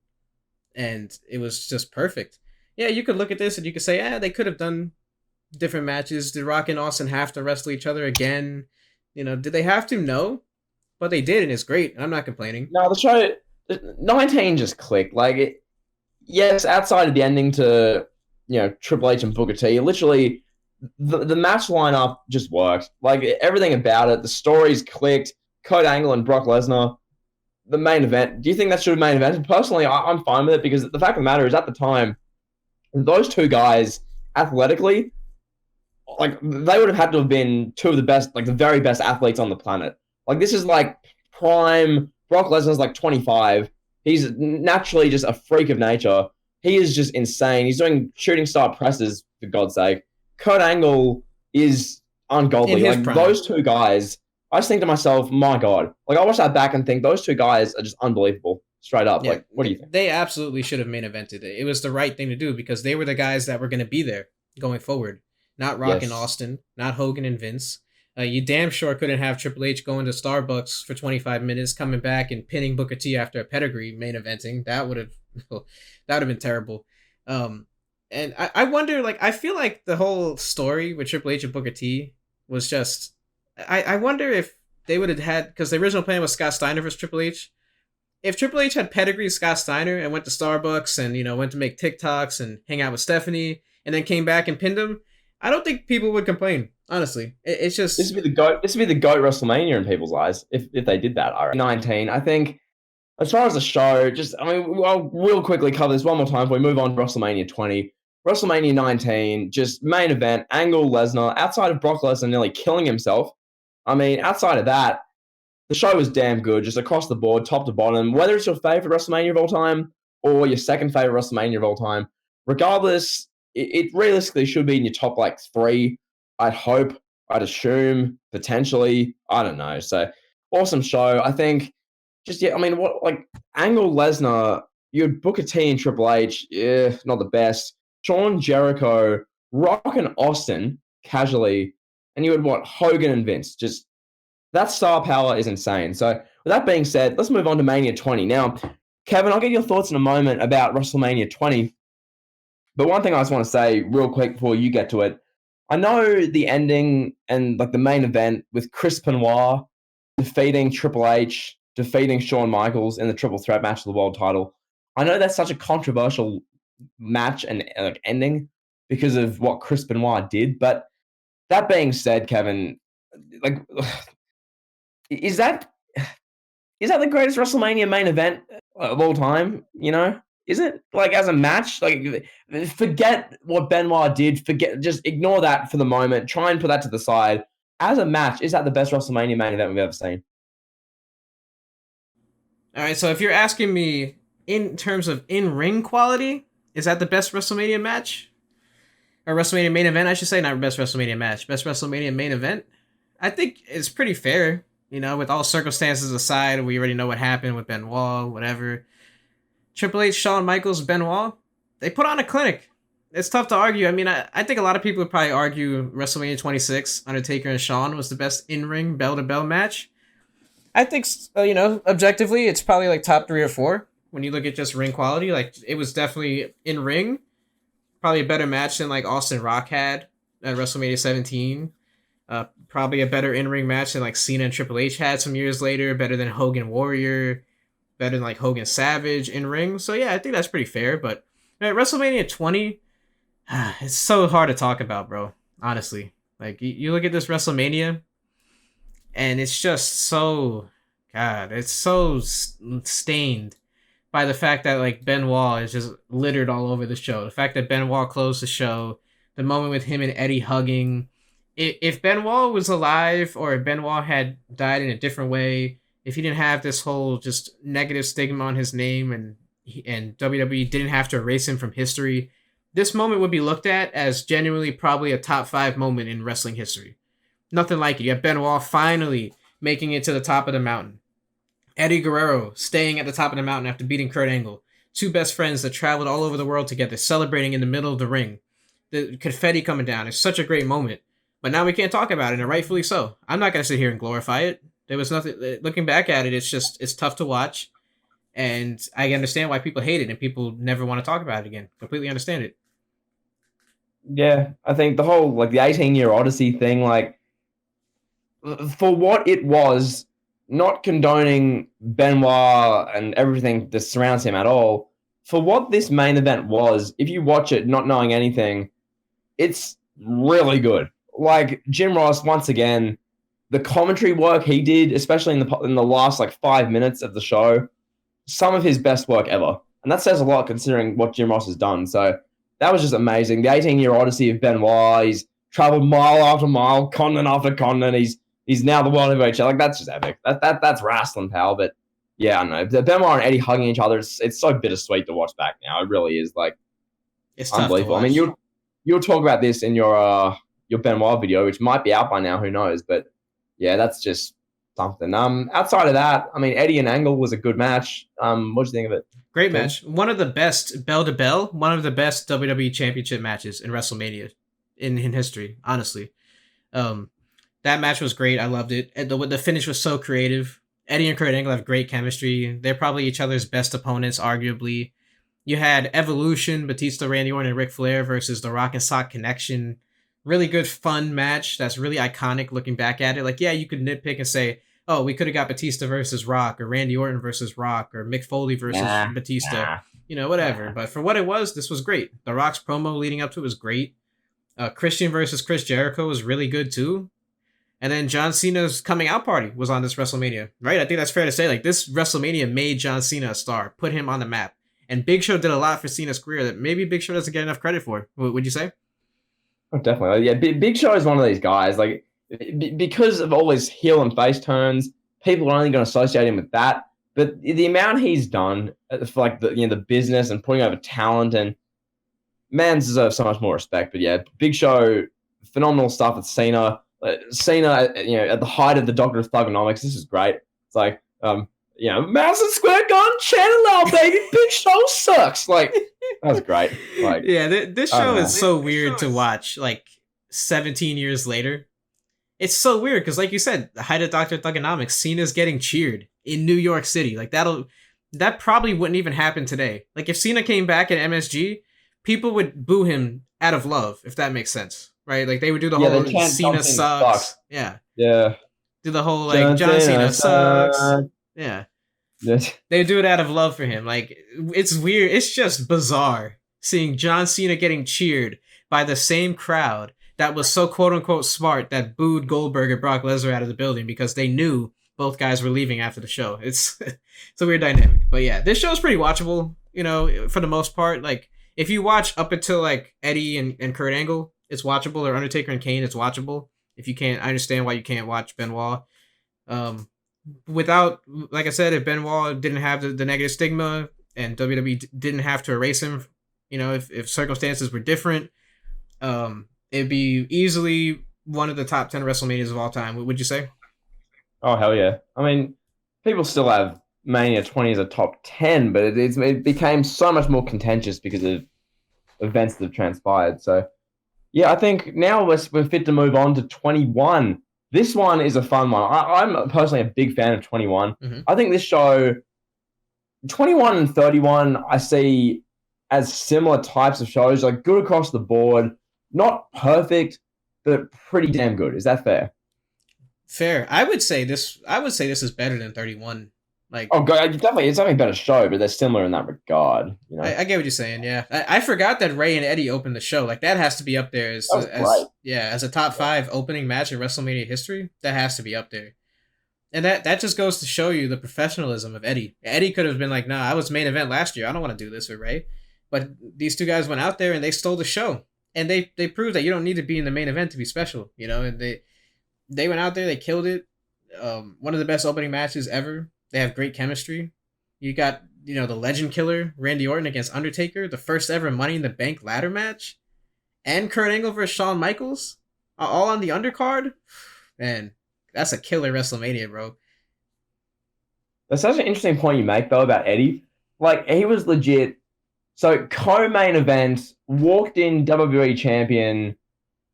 And it was just perfect. Yeah, you could look at this and you could say, they could have done different matches. Did Rock and Austin have to wrestle each other again? Did they have to? No. But they did, and it's great. I'm not complaining. No, the show 19 just clicked. Yes, outside of the ending to Triple H and Booker T, literally the match lineup just worked. Like everything about it, the stories clicked. Kurt Angle and Brock Lesnar, the main event. Do you think that should have main evented? Personally, I'm fine with it because the fact of the matter is, at the time, those two guys athletically, like they would have had to have been two of the best, like the very best athletes on the planet. Like this is like prime. Brock Lesnar's like 25. He's naturally just a freak of nature. He is just insane. He's doing shooting star presses, for God's sake. Kurt Angle is ungodly. Like prime. Those two guys, I just think to myself, my God. Like I watch that back and think those two guys are just unbelievable. Straight up. Yeah, like, what do you think? They absolutely should have main evented it. It was the right thing to do because they were the guys that were going to be there going forward. Not Rock and Austin, not Hogan and Vince. You damn sure couldn't have Triple H going to Starbucks for 25 minutes, coming back and pinning Booker T after a pedigree main eventing. That would have been terrible. And I wonder, like, I feel like the whole story with Triple H and Booker T was just, I wonder if they would have had, because the original plan was Scott Steiner versus Triple H. If Triple H had pedigree Scott Steiner and went to Starbucks and, went to make TikToks and hang out with Stephanie and then came back and pinned him, I don't think people would complain. Honestly, it's just this would be the goat. This would be the goat WrestleMania in people's eyes if they did that. I reckon. 19. I think as far as the show, I'll real quickly cover this one more time before we move on to WrestleMania 20. WrestleMania 19, just main event, Angle, Lesnar. Outside of Brock Lesnar nearly killing himself, outside of that, the show was damn good, just across the board, top to bottom. Whether it's your favorite WrestleMania of all time or your second favorite WrestleMania of all time, regardless, it realistically should be in your top like 3. I'd hope, I'd assume, potentially. I don't know. So awesome show. I think Angle, Lesnar, you had Booker T and Triple H, not the best. Shawn, Jericho, Rock and Austin, casually, and you had Hogan and Vince. Just that star power is insane. So with that being said, let's move on to Mania 20. Now, Kevin, I'll get your thoughts in a moment about WrestleMania 20. But one thing I just want to say real quick before you get to it, I know the ending and like the main event with Chris Benoit defeating Triple H, defeating Shawn Michaels in the triple threat match for the world title. I know that's such a controversial match and ending because of what Chris Benoit did. But that being said, Kevin, like, is that the greatest WrestleMania main event of all time? Is it like as a match? Like, forget what Benoit did. Just ignore that for the moment. Try and put that to the side. As a match, is that the best WrestleMania main event we've ever seen? All right. So if you're asking me in terms of in-ring quality, is that the best WrestleMania match or WrestleMania main event? I should say not best WrestleMania match, best WrestleMania main event. I think it's pretty fair. With all circumstances aside, we already know what happened with Benoit, whatever. Triple H, Shawn Michaels, Benoit, they put on a clinic. It's tough to argue. I think a lot of people would probably argue WrestleMania 26, Undertaker and Shawn was the best in-ring bell-to-bell match. I think, objectively, it's probably like top 3 or 4 when you look at just ring quality. Like, it was definitely in-ring, probably a better match than like Austin Rock had at WrestleMania 17. Probably a better in-ring match than like Cena and Triple H had some years later. Better than Hogan Warrior. Better than like Hogan Savage in ring. So yeah, I think that's pretty fair. But WrestleMania 20, it's so hard to talk about, bro. Honestly, like you look at this WrestleMania, and it's just so, God, it's so stained by the fact that like Benoit is just littered all over the show. The fact that Benoit closed the show, the moment with him and Eddie hugging. If Benoit was alive or if Benoit had died in a different way, if he didn't have this whole just negative stigma on his name and WWE didn't have to erase him from history, this moment would be looked at as genuinely probably a top 5 moment in wrestling history. Nothing like it. You have Benoit finally making it to the top of the mountain. Eddie Guerrero staying at the top of the mountain after beating Kurt Angle. two best friends that traveled all over the world together, celebrating in the middle of the ring. The confetti coming down. It's such a great moment. But now we can't talk about it, and rightfully so. I'm not going to sit here and glorify it. There was nothing. Looking back at it, it's tough to watch, and I understand why people hate it and people never want to talk about it again. Completely understand it. Yeah, I think the whole like the 18-year Odyssey thing, like for what it was, not condoning Benoit and everything that surrounds him at all. For what this main event was, if you watch it not knowing anything, it's really good. Like Jim Ross, once again, the commentary work he did, especially in the last like 5 minutes of the show, some of his best work ever, and that says a lot considering what Jim Ross has done. So that was just amazing. The 18-year Odyssey of Benoit. He's traveled mile after mile, continent after continent. He's now the world heavyweight champion. Like that's just epic. That's wrestling, pal. But yeah, I don't know. Benoit and Eddie hugging each other. It's so bittersweet to watch back now. It really is. Like it's unbelievable. I mean, you'll talk about this in your Benoit video, which might be out by now. Who knows? But yeah, that's just something. Outside of that, I mean, Eddie and Angle was a good match. What do you think of it? Great match. One of the best bell to bell. One of the best WWE Championship matches in WrestleMania in history. Honestly, that match was great. I loved it. And the finish was so creative. Eddie and Kurt Angle have great chemistry. They're probably each other's best opponents, arguably. You had Evolution, Batista, Randy Orton, and Ric Flair versus the Rock and Sock Connection. Really good, fun match that's really iconic looking back at it. Like, yeah, you could nitpick and say, oh, we could have got Batista versus Rock, or Randy Orton versus Rock, or Mick Foley versus Batista. Whatever. But for what it was, this was great. The Rock's promo leading up to it was great. Christian versus Chris Jericho was really good too. And then John Cena's coming out party was on this WrestleMania, right? I think that's fair to say. Like, this WrestleMania made John Cena a star, put him on the map. And Big Show did a lot for Cena's career that maybe Big Show doesn't get enough credit for. Would you say? Oh, definitely. Yeah, Big Show is one of these guys. Like, because of all his heel and face turns, people are only going to associate him with that. But the amount he's done for like the business and putting over talent, and man deserves so much more respect. But yeah, Big Show, phenomenal stuff with Cena. Cena, at the height of the Doctor of Thugonomics, this is great. It's like, Madison Square Garden channel out, baby. Big Show sucks. Like, that was great. Like, yeah, this show is so weird to watch. Like 17 years later, it's so weird because, like you said, the height of Doctor Thugonomics, Cena's getting cheered in New York City. Like that probably wouldn't even happen today. Like if Cena came back at MSG, people would boo him out of love, if that makes sense, right? Like they would do the whole Cena sucks. Yeah. Do the whole like John Cena sucks. Yeah. They do it out of love for him. Like, it's weird. It's just bizarre seeing John Cena getting cheered by the same crowd that was so quote-unquote smart that booed Goldberg and Brock Lesnar out of the building because they knew both guys were leaving after the show. It's a weird dynamic. But yeah, this show is pretty watchable, for the most part. Like, if you watch up until, like, Eddie and Kurt Angle, it's watchable, or Undertaker and Kane, it's watchable. If you can't, I understand why you can't watch Benoit. Without, like I said, if Benoit didn't have the negative stigma and WWE didn't have to erase him, if circumstances were different, it'd be easily one of the top 10 WrestleManias of all time. Would you say? Oh, hell yeah. I mean, people still have Mania 20 as a top 10, but it became so much more contentious because of events that have transpired. So, yeah, I think now we're fit to move on to 21. This one is a fun one. I'm personally a big fan of 21. Mm-hmm. I think this show, 21 and 31, I see as similar types of shows, like good across the board, not perfect, but pretty damn good. Is that fair? Fair. I would say this is better than 31. Like, oh god, definitely, it's definitely a better show, but they're similar in that regard. I get what you're saying. Yeah, I forgot that Ray and Eddie opened the show. Like that has to be up there as a top 5 opening match in WrestleMania history. That has to be up there, and that just goes to show you the professionalism of Eddie. Eddie could have been like, "Nah, I was main event last year. I don't want to do this with Ray," but these two guys went out there and they stole the show, and they proved that you don't need to be in the main event to be special. And they went out there, they killed it. One of the best opening matches ever. They have great chemistry. You got, the legend killer, Randy Orton against Undertaker, the first ever Money in the Bank ladder match, and Kurt Angle versus Shawn Michaels, all on the undercard. Man, that's a killer WrestleMania, bro. That's such an interesting point you make, though, about Eddie. Like, he was legit. So, co-main event, walked in WWE champion,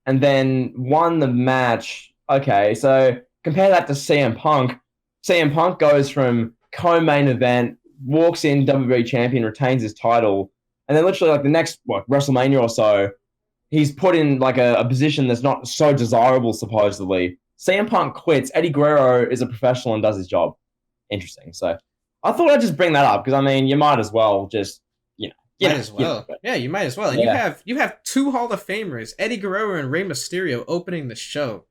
and then won the match. Okay, so compare that to CM Punk. CM Punk goes from co-main event, walks in WWE champion, retains his title, and then literally like the next WrestleMania or so, he's put in like a position that's not so desirable supposedly. CM Punk quits. Eddie Guerrero is a professional and does his job. Interesting. So I thought I'd just bring that up because I mean you might as well just might as well. Yeah, you might as well. And you have two Hall of Famers, Eddie Guerrero and Rey Mysterio, opening the show.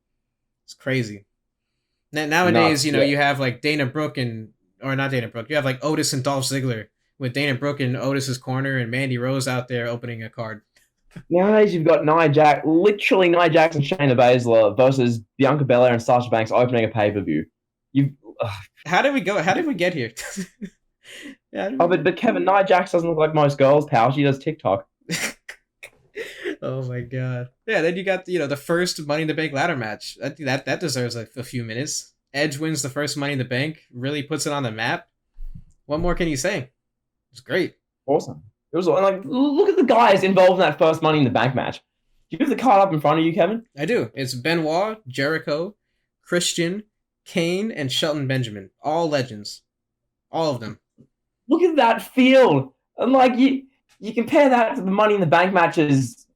It's crazy. Nowadays, you have like Dana Brooke or not Dana Brooke. You have like Otis and Dolph Ziggler with Dana Brooke in Otis's corner and Mandy Rose out there opening a card. Nowadays, you've got Nia Jax and Shayna Baszler versus Bianca Belair and Sasha Banks opening a pay-per-view. How did we go? How did we get here? But Kevin, Nia Jax doesn't look like most girls, pal. She does TikTok. Oh my god! Yeah, then you got the first Money in the Bank ladder match. That deserves a few minutes. Edge wins the first Money in the Bank, really puts it on the map. What more can you say? It's great. Awesome. It was like, look at the guys involved in that first Money in the Bank match. Do you have the card up in front of you, Kevin? I do. It's Benoit, Jericho, Christian, Kane, and Shelton Benjamin. All legends. All of them. Look at that field. And like you compare that to the Money in the Bank matches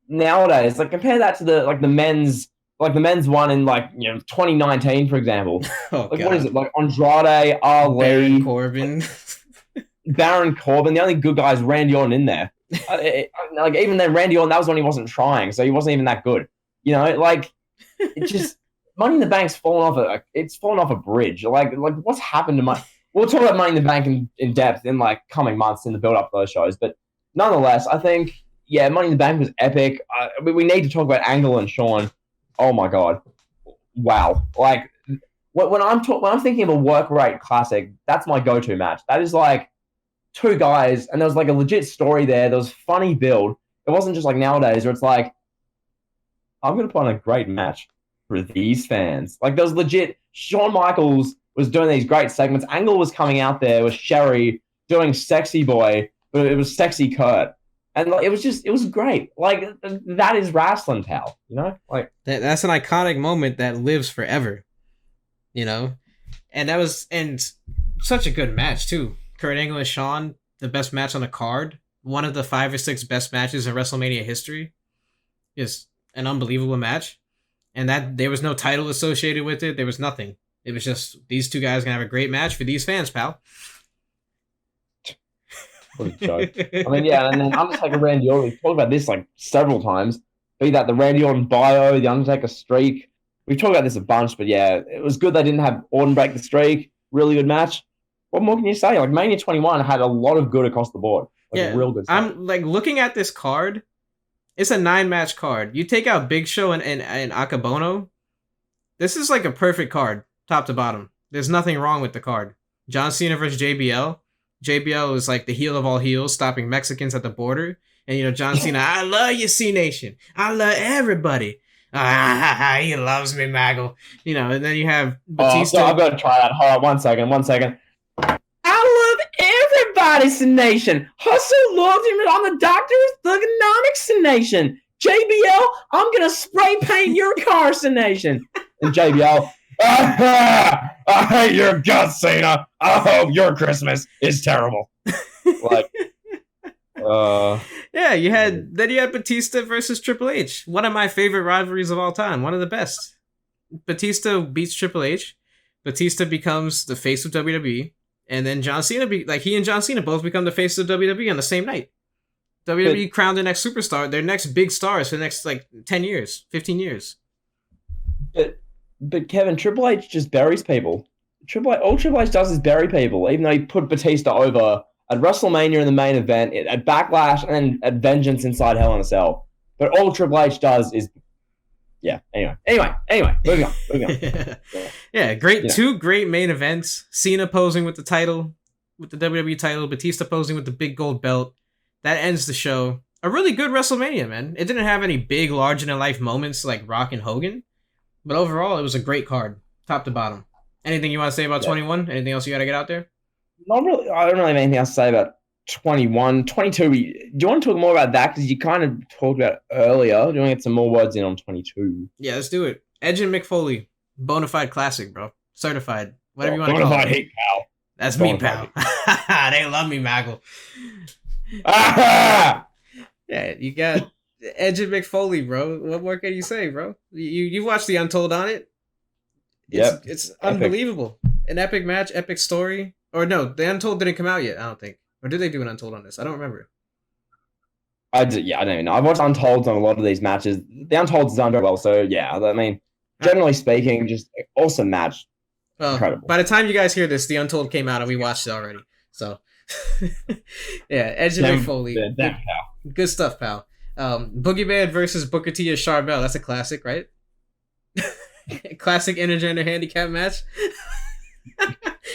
nowadays. Like compare that to the men's one in 2019, for example. Oh, like God. What is it? Like Andrade, Ali, Baron Corbin. The only good guy is Randy Orton in there. Like even then, Randy Orton, that was when he wasn't trying, so he wasn't even that good. It just Money in the Bank's fallen off a bridge. Like what's happened to Money? We'll talk about Money in the Bank in depth in coming months in the build up to those shows, but nonetheless, I think Money in the Bank was epic. We need to talk about Angle and Shawn. Oh my god, wow! Like when I'm thinking of a work rate classic, that's my go-to match. That is like two guys, and there was like a legit story there. There was funny build. It wasn't just like nowadays where it's like, I'm gonna put on a great match for these fans. Like there was legit. Shawn Michaels was doing these great segments. Angle was coming out there with Sherry doing Sexy Boy, but it was Sexy Kurt. And it was great. Like that is wrestling, pal. Like that's an iconic moment that lives forever. And that was such a good match too. Kurt Angle and Shawn, the best match on the card, one of the 5 or 6 best matches in WrestleMania history, is an unbelievable match. And that there was no title associated with it. There was nothing. It was just these two guys gonna have a great match for these fans, pal. What a joke. I mean, yeah, and then Undertaker Randy Orton, we've talked about this several times. Be that the Randy Orton bio, the Undertaker streak. We've talked about this a bunch, but yeah, it was good they didn't have Orton break the streak. Really good match. What more can you say? Like Mania 21 had a lot of good across the board. Real good stuff. I'm looking at this card. It's a 9-match card. You take out Big Show and Akabono. This is like a perfect card, top to bottom. There's nothing wrong with the card. John Cena versus JBL. JBL is like the heel of all heels, stopping Mexicans at the border. And John Cena, I love you, C Nation. I love everybody. He loves me, Maggle. And then you have Batista. I've got to try that. Hold on, one second. I love everybody, C Nation. Hustle loves him on the Doctor's Thugonomics, C Nation. JBL, I'm gonna spray paint your car, C Nation. And JBL, I hate your guts, Cena. I hope your Christmas is terrible. Yeah, you had Batista versus Triple H. One of my favorite rivalries of all time. One of the best. Batista beats Triple H. Batista becomes the face of WWE. And then John Cena, he and John Cena both become the face of WWE on the same night. WWE crowned their next superstar, their next big stars for the next 10 years, 15 years. But Kevin, Triple H just buries people. All Triple H does is bury people, even though he put Batista over at WrestleMania in the main event, at Backlash, and at Vengeance inside Hell in a Cell. But all Triple H does is, Anyway, moving on. Yeah, great. Yeah. 2 great main events. Cena posing with the title, with the WWE title. Batista posing with the big gold belt. That ends the show. A really good WrestleMania, man. It didn't have any big, larger-than-life moments like Rock and Hogan. But overall, it was a great card, top to bottom. Anything you want to say about 21? Anything else you got to get out there? not really. I don't really have anything else to say about 21, 22. Do you want to talk more about that? Because you kind of talked about it earlier. Do you want to get some more words in on 22? Yeah, let's do it. Edge and Mick Foley, bona fide classic, bro. Certified, whatever Oh, you want to bona call fide it. hate, pal. That's me, Bona fide pal. hate. They love me, Maggle. Ah! Yeah, you got Edge and Mick Foley, bro. What more can you say, bro? You watched the Untold on it. Yep. It's Epic. unbelievable. An epic match, epic story. Or no, the Untold didn't come out yet. I don't think. Or did they do an Untold on this? I don't remember. Yeah, I don't even know. I've watched Untold on a lot of these matches. The Untold's done very well, so yeah. I mean, Uh, generally speaking, just awesome match. Well, Incredible. by the time you guys hear this, the Untold came out and we watched it already. So, yeah, Edge and Mick Foley. Good stuff, pal. Boogeyman versus Booker T and Charbel. That's a classic, right? Classic intergender handicap match.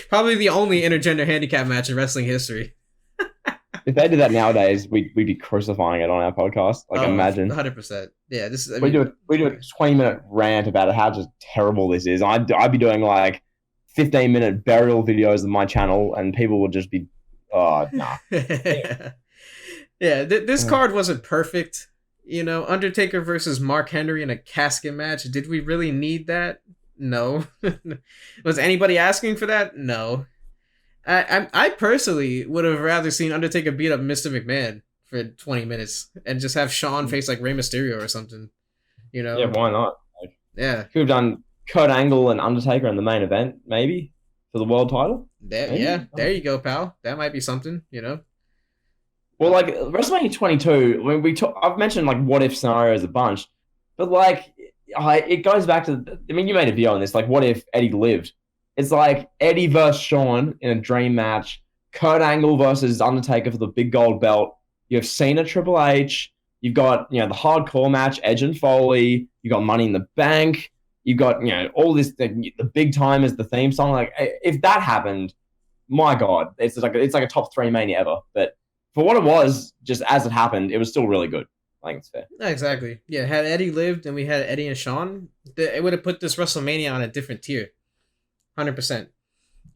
Probably the only intergender handicap match in wrestling history. If they did that nowadays, we'd be crucifying it on our podcast. Like, imagine 100%. Yeah, this is. we do a 20-minute rant about how just terrible this is. I'd be doing like 15-minute burial videos of my channel, and people would just be, oh nah. Yeah, this card wasn't perfect. You know, Undertaker versus Mark Henry in a casket match. Did we really need that? No. Was anybody asking for that? No. I personally would have rather seen Undertaker beat up Mr. McMahon for 20 minutes and just have Shawn face like Rey Mysterio or something. You know? Yeah, why not? Like, yeah. Could have done Kurt Angle and Undertaker in the main event, maybe, for the world title. There you go, pal. That might be something, you know? Well, like WrestleMania 22, when I've mentioned like what if scenarios a bunch, but like it goes back to. I mean, you made a video on this. Like, what if Eddie lived? It's like Eddie versus Shawn in a dream match. Kurt Angle versus Undertaker for the big gold belt. You have Cena, Triple H. You've got the hardcore match, Edge and Foley. You got Money in the Bank. You've got all this. The big time is the theme song. Like, if that happened, my God, it's like a top 3 Mania ever. But for what it was, just as it happened, it was still really good. I think it's fair. Exactly. Yeah, had Eddie lived and we had Eddie and Shawn, it would have put this WrestleMania on a different tier. 100%.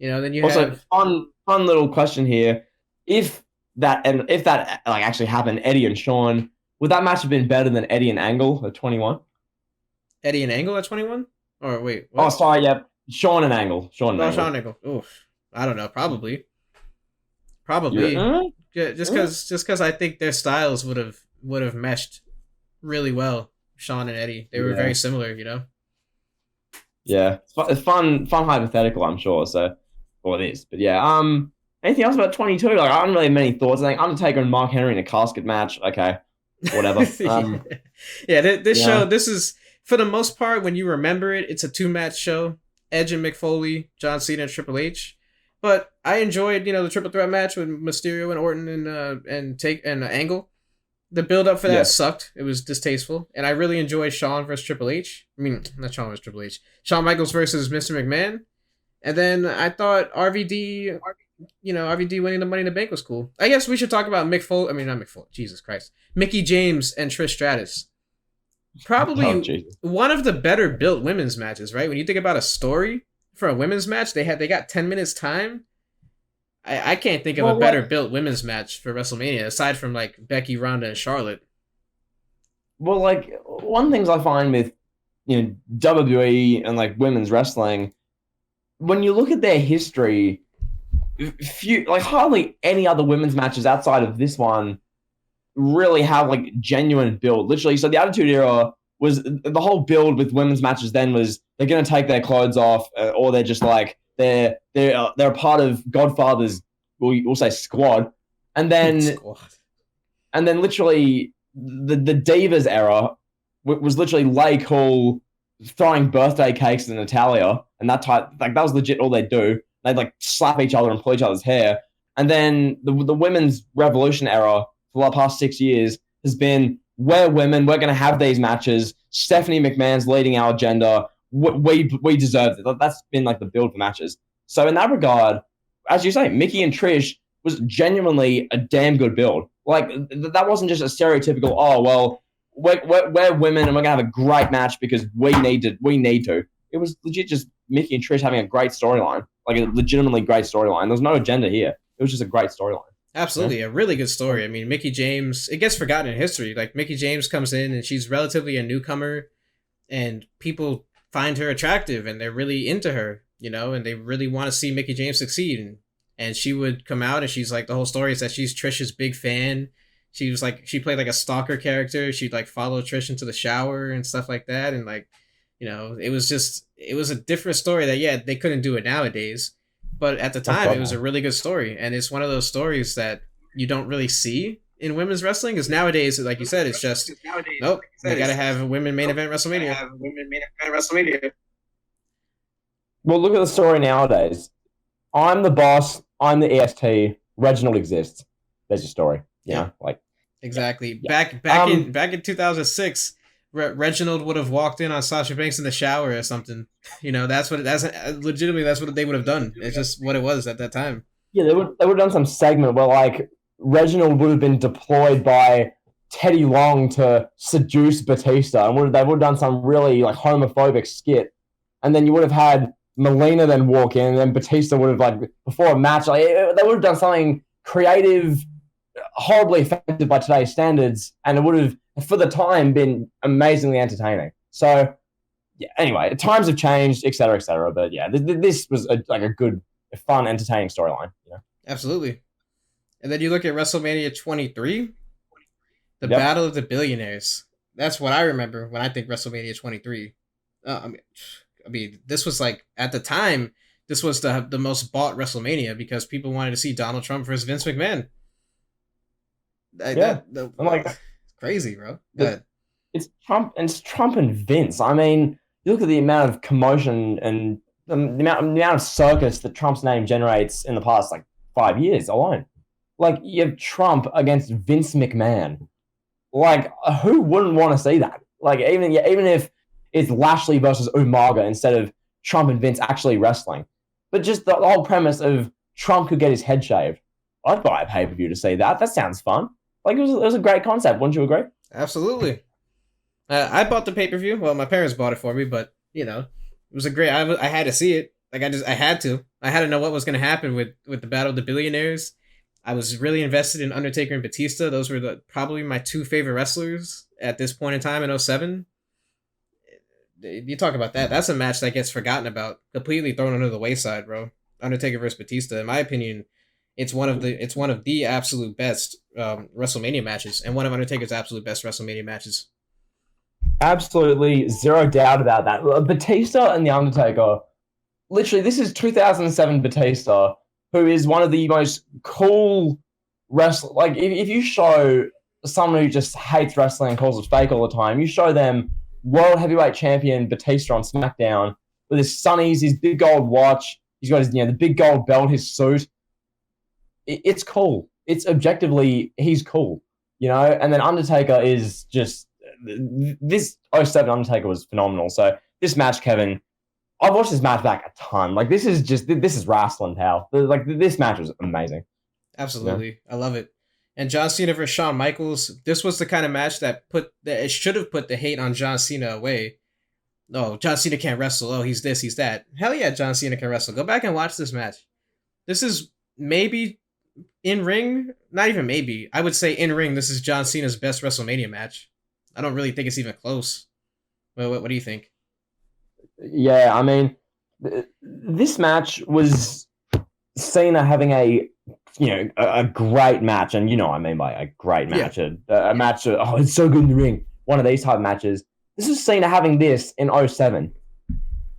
Then you also have fun little question here. If that like actually happened, Eddie and Shawn, would that match have been better than Eddie and Angle at 21? Eddie and Angle at 21? Or wait, what? Oh, sorry, yeah. Shawn and Angle. Shawn and Angle. Oof. I don't know. Probably. Just because I think their styles would have meshed really well. Shawn and Eddie, they were very similar. Yeah, it's fun hypothetical, I'm sure. So, well, it is. But yeah, anything else about 22? Like, I don't really have many thoughts. I think Undertaker and Mark Henry in a casket match. Okay, whatever. This show. This is for the most part when you remember it. It's a 2-match show. Edge and Mick Foley, John Cena and Triple H. But I enjoyed, the triple threat match with Mysterio and Orton and Angle. The build up for that sucked. It was distasteful, and I really enjoyed Shawn versus Triple H. I mean, not Shawn versus Triple H. Shawn Michaels versus Mr. McMahon, and then I thought RVD winning the Money in the Bank was cool. I guess we should talk about Mick Foley. I mean, not Mick Foley. Jesus Christ, Mickey James and Trish Stratus. Probably one of the better built women's matches, right? When you think about a story for a women's match, they got 10 minutes time. I can't think of a better built women's match for WrestleMania aside from like Becky, Ronda, and Charlotte. Well, like one things I find with WWE and like women's wrestling, when you look at their history, hardly any other women's matches outside of this one really have like genuine build. Literally, so the Attitude Era was the whole build with women's matches. Then was they're going to take their clothes off, or they're just like they're a part of Godfather's we'll say squad, and then literally the Divas era was literally Lay Cool throwing birthday cakes in Natalia, and that was legit all they do. They'd like slap each other and pull each other's hair, and then the women's Revolution era for the past 6 years has been we're women, we're going to have these matches. Stephanie McMahon's leading our agenda. We deserve it. That's been like the build for matches. So in that regard, as you say, Mickey and Trish was genuinely a damn good build. Like that wasn't just a stereotypical. Oh well, we're women and we're gonna have a great match because we need to. It was legit just Mickey and Trish having a great storyline. like a legitimately great storyline. There's no agenda here. It was just a great storyline. Absolutely, a really good story. I mean, Mickey James, it gets forgotten in history. Like, Mickey James comes in and she's relatively a newcomer, and people find her attractive and they're really into her, and they really want to see Mickey James succeed. And she would come out and she's like, the whole story is that she's Trish's big fan. She was like, she played like a stalker character. She'd like follow Trish into the shower and stuff like that. And like, it was a different story that, yeah, they couldn't do it nowadays. But at the time, it was a really good story. And it's one of those stories that you don't really see in women's wrestling. Because nowadays, like you said, it's just, nope, they got to have a women main event WrestleMania. Well, look at the story nowadays. I'm the boss. I'm the EST. Reginald exists. There's your story. Exactly. Yeah. Back in 2006, Reginald would have walked in on Sasha Banks in the shower or something. That's what they would have done. It's just what it was at that time. Yeah, they would have done some segment where like Reginald would have been deployed by Teddy Long to seduce Batista, and they would have done some really like homophobic skit, and then you would have had Melina then walk in, and then Batista would have like before a match, like they would have done something creative, horribly effective by today's standards, and it would have for the time been amazingly entertaining. So yeah, anyway, times have changed, etc., etc. But yeah, this was a good, fun, entertaining storyline. Absolutely. And then you look at WrestleMania 23, the Battle of the Billionaires. That's what I remember when I think WrestleMania 23. I mean, this was like at the time, this was the most bought WrestleMania because people wanted to see Donald Trump versus Vince McMahon. I'm like, crazy, bro. It's Trump and Vince. I mean, you look at the amount of commotion and the amount of circus that Trump's name generates in the past like 5 years alone. Like, you have Trump against Vince McMahon. Like, who wouldn't want to see that? Like, even if it's Lashley versus Umaga instead of Trump and Vince actually wrestling. But just the whole premise of Trump could get his head shaved. I'd buy a pay-per-view to see that. That sounds fun. Like, it was a great concept. Wouldn't you agree? Absolutely. I bought the pay-per-view. Well, my parents bought it for me, but, it was a great... I had to see it. Like, I had to. I had to know what was going to happen with the Battle of the Billionaires. I was really invested in Undertaker and Batista. Those were probably my two favorite wrestlers at this point in time in 2007. You talk about that. That's a match that gets forgotten about, completely thrown under the wayside, bro. Undertaker versus Batista. In my opinion, it's one of the absolute best WrestleMania matches, and one of Undertaker's absolute best WrestleMania matches. Absolutely, zero doubt about that. Batista and the Undertaker. Literally, this is 2007 Batista, who is one of the most cool wrestlers. Like, if you show someone who just hates wrestling and calls it fake all the time, you show them World Heavyweight Champion Batista on SmackDown with his sunnies, his big gold watch. He's got his, the big gold belt, his suit. It's cool. It's objectively, he's cool, And then Undertaker is just, this 2007 Undertaker was phenomenal. So this match, Kevin, I've watched this match back a ton. Like, this is wrestling, pal. Like, this match was amazing. Absolutely. I love it. And John Cena versus Shawn Michaels, this was the kind of match that it should have put the hate on John Cena away. Oh, John Cena can't wrestle. Oh, he's this, he's that. Hell yeah, John Cena can wrestle. Go back and watch this match. This is maybe in ring, not even maybe. I would say in ring, this is John Cena's best WrestleMania match. I don't really think it's even close. What do you think? Yeah, I mean, this match was Cena having a great match, and I mean by a great match, a match. It's so good in the ring. One of these type of matches. This is Cena having this in 2007,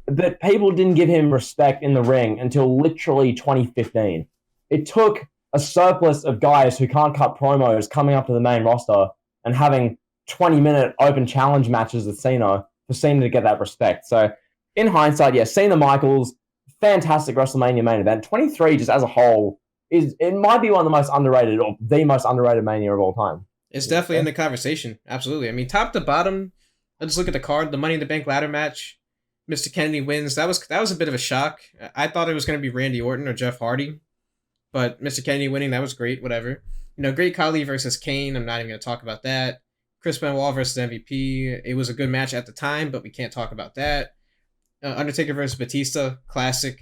but people didn't give him respect in the ring until literally 2015. It took a surplus of guys who can't cut promos coming up to the main roster and having 20-minute open challenge matches with Cena for Cena to get that respect. So, in hindsight, Cena Michaels, fantastic WrestleMania main event. 23 just as a whole it might be one of the most underrated or the most underrated Mania of all time. It's definitely in the conversation. Absolutely. I mean, top to bottom, let's look at the card. The Money in the Bank ladder match. Mr. Kennedy wins. That was a bit of a shock. I thought it was going to be Randy Orton or Jeff Hardy, but Mr. Kennedy winning, that was great. Whatever. Great Khali versus Kane. I'm not even going to talk about that. Chris Benoit versus MVP. It was a good match at the time, but we can't talk about that. Undertaker versus Batista. Classic.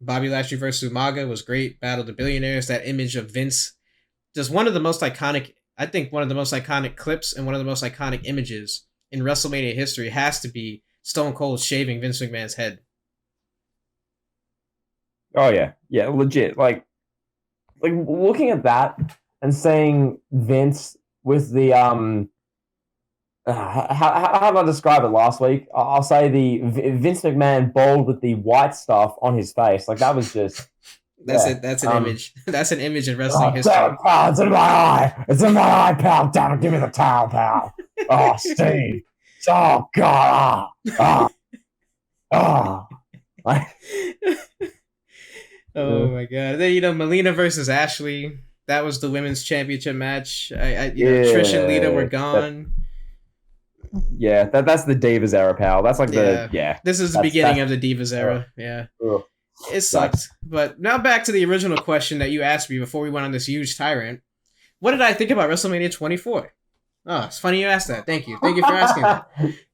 Bobby Lashley versus Umaga was great. Battle of the Billionaires. That image of Vince, just one of the most iconic. I think one of the most iconic clips and one of the most iconic images in WrestleMania history has to be Stone Cold shaving Vince McMahon's head. Oh yeah, legit. Like looking at that and saying Vince with the how did I describe it last week? I'll say the Vince McMahon bald with the white stuff on his face. Like that was just That's it. That's an image. That's an image in wrestling oh, history. Pal, it's in my eye. It's in my eye, pal. Damn it, give me the towel, pal. Oh, Steve. Oh God. Like, oh my god. Then Melina versus Ashley. That was the women's championship match. Trish and Lita were gone. That's the Divas era, pal. That's like This is the beginning of the Divas era. Yeah. Ugh. It sucked. But now back to the original question that you asked me before we went on this huge tyrant. What did I think about WrestleMania 24? Oh, it's funny you asked that. Thank you. Thank you for asking that.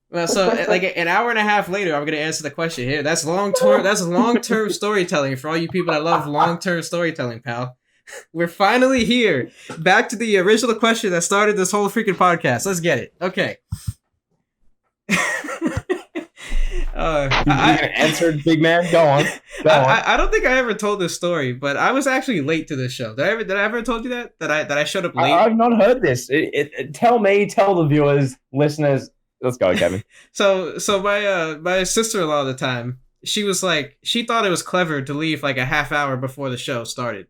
Well, so like an hour and a half later, I'm gonna answer the question here. That's long-term. That's long-term storytelling for all you people that love long-term storytelling, pal. We're finally here. Back to the original question that started this whole freaking podcast. Let's get it. Okay. I answered, big man. Go on. I don't think I ever told this story, but I was actually late to this show. Did I ever told you that I showed up late? I've not heard this. Tell the viewers, listeners. Let's go, Kevin. So my sister-in-law at the time, she was like, she thought it was clever to leave like a half hour before the show started.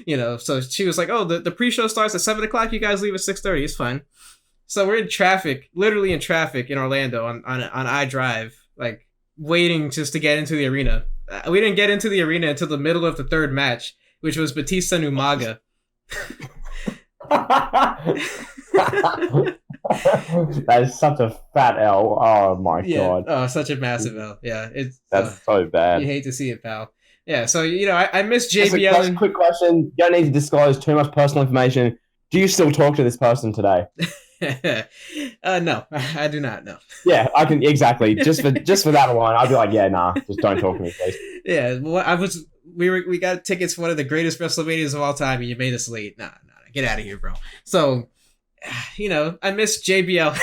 So she was like, oh, the pre-show starts at 7:00. You guys leave at 6:30. It's fine. So we're in traffic, literally in traffic in Orlando on iDrive, like waiting just to get into the arena. We didn't get into the arena until the middle of the third match, which was Batista and Umaga. That is such a fat L. Oh my god. Oh, such a massive L. Yeah, that's so bad. You hate to see it, pal. Yeah, so I miss JBL. Just a quick question. You don't need to disclose too much personal information. Do you still talk to this person today? No, I do not. No. Yeah, I can exactly. Just for that alone, I'd be like, yeah, nah, just don't talk to me, please. Yeah, well, we got tickets for one of the greatest WrestleManias of all time, and you made us late. Nah, get out of here, bro. So, I miss JBL.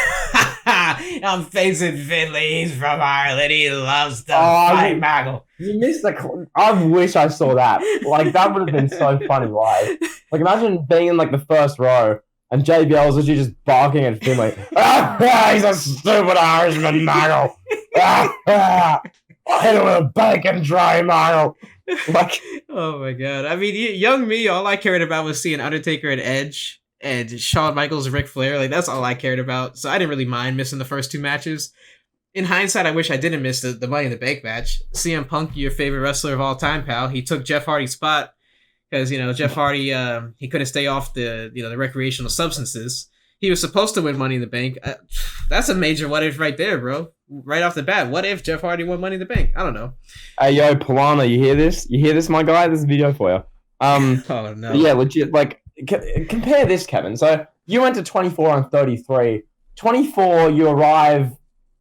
I'm facing Finley. He's from Ireland. He loves to fight Maggle. You missed I wish I saw that. Like, that would have been so funny live. Like, imagine being in, like, the first row, and JBL was literally just barking at Finley. He's a stupid Irishman, Maggle. I hit him with a bacon tray, Maggle. Like, oh, my God. I mean, young me, all I cared about was seeing Undertaker and Edge and Shawn Michaels and Ric Flair. Like, that's all I cared about. So I didn't really mind missing the first two matches. In hindsight, I wish I didn't miss the Money in the Bank match. CM Punk, your favorite wrestler of all time, pal. He took Jeff Hardy's spot because, Jeff Hardy, he couldn't stay off the recreational substances. He was supposed to win Money in the Bank. That's a major what if right there, bro. Right off the bat. What if Jeff Hardy won Money in the Bank? I don't know. Hey, yo, Polana, you hear this? You hear this, my guy? This is a video for you. Oh, no. Yeah, legit. Like, compare this, Kevin. So you went to 24 and 33. 24, you arrive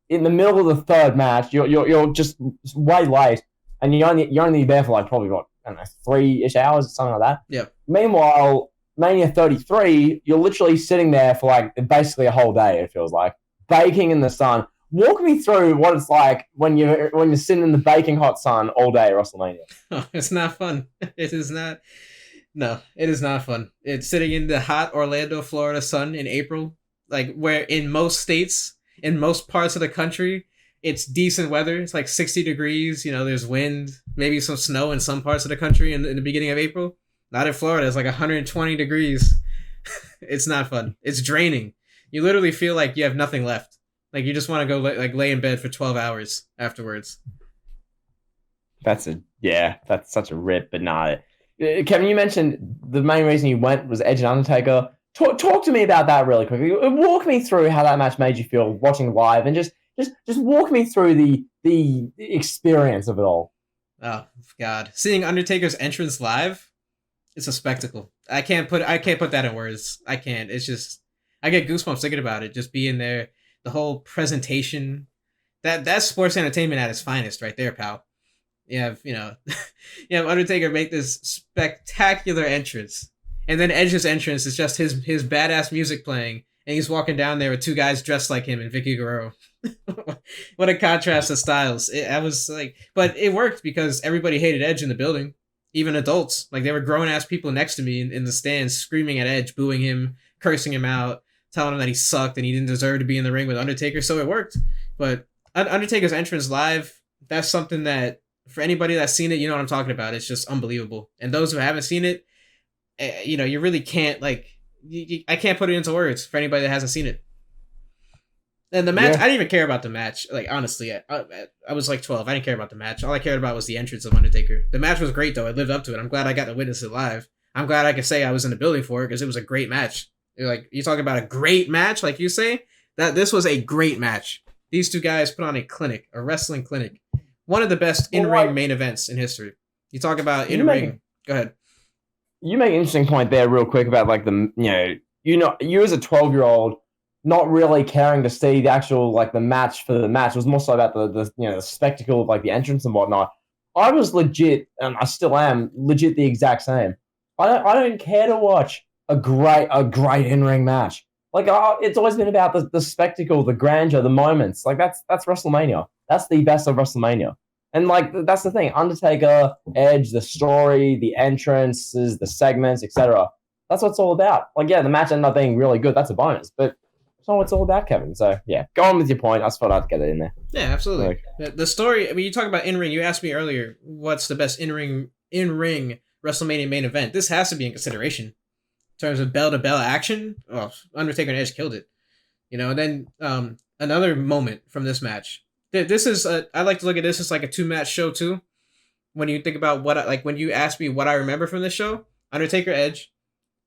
in the middle of the third match. You're just way late, and you're only there for like probably what, I don't know, 3-ish hours, something like that. Yeah. Meanwhile, Mania 33, you're literally sitting there for like basically a whole day. It feels like baking in the sun. Walk me through what it's like when you're sitting in the baking hot sun all day at WrestleMania. Oh, it's not fun. It is not. No, it is not fun. It's sitting in the hot Orlando, Florida sun in April, like where in most states, in most parts of the country, it's decent weather. It's like 60 degrees. There's wind, maybe some snow in some parts of the country in the beginning of April. Not in Florida. It's like 120 degrees. It's not fun. It's draining. You literally feel like you have nothing left. Like you just want to go lay in bed for 12 hours afterwards. That's such a rip, but nah. Kevin, you mentioned the main reason you went was Edge and Undertaker. Talk to me about that really quickly. Walk me through how that match made you feel watching live, and just walk me through the experience of it all. Oh God, seeing Undertaker's entrance live, it's a spectacle. I can't put that in words. I can't. It's just I get goosebumps thinking about it. Just being there, the whole presentation. That's sports entertainment at its finest, right there, pal. You have, you have Undertaker make this spectacular entrance, and then Edge's entrance is just his badass music playing, and he's walking down there with two guys dressed like him and Vicky Guerrero. What a contrast of styles! I was like, but it worked because everybody hated Edge in the building, even adults. Like, they were grown ass people next to me in the stands, screaming at Edge, booing him, cursing him out, telling him that he sucked and he didn't deserve to be in the ring with Undertaker. So it worked. But Undertaker's entrance live, that's something that, for anybody that's seen it, you know what I'm talking about. It's just unbelievable. And those who haven't seen it, you really can't, like, I can't put it into words for anybody that hasn't seen it. And the match, yeah. I didn't even care about the match. Like, honestly, I was like 12. I didn't care about the match. All I cared about was the entrance of Undertaker. The match was great, though. I lived up to it. I'm glad I got to witness it live. I'm glad I could say I was in the building for it because it was a great match. Like, you talking about a great match, like you say? This was a great match. These two guys put on a clinic, a wrestling clinic. One of the best in-ring main events in history. You talk about in-ring. Go ahead. You make an interesting point there real quick about, like, you as a 12-year-old not really caring to see the actual, like, the match for the match. It was more so about the spectacle of, like, the entrance and whatnot. I was legit, and I still am, legit the exact same. I don't care to watch a great in-ring match. Like, it's always been about the spectacle, the grandeur, the moments. Like, that's WrestleMania. That's the best of WrestleMania. And, like, that's the thing. Undertaker, Edge, the story, the entrances, the segments, etc. That's what it's all about. Like, yeah, the match ended up being really good. That's a bonus. But that's not what it's all about, Kevin. So, yeah, go on with your point. I just thought I'd get it in there. Yeah, absolutely. Like, the story, I mean, you talk about in-ring. You asked me earlier, what's the best in-ring WrestleMania main event? This has to be in consideration. In terms of bell-to-bell action, Undertaker and Edge killed it. And then another moment from this match. This is, I like to look at this as like a two-match show, too. When you think about when you ask me what I remember from this show, Undertaker, Edge,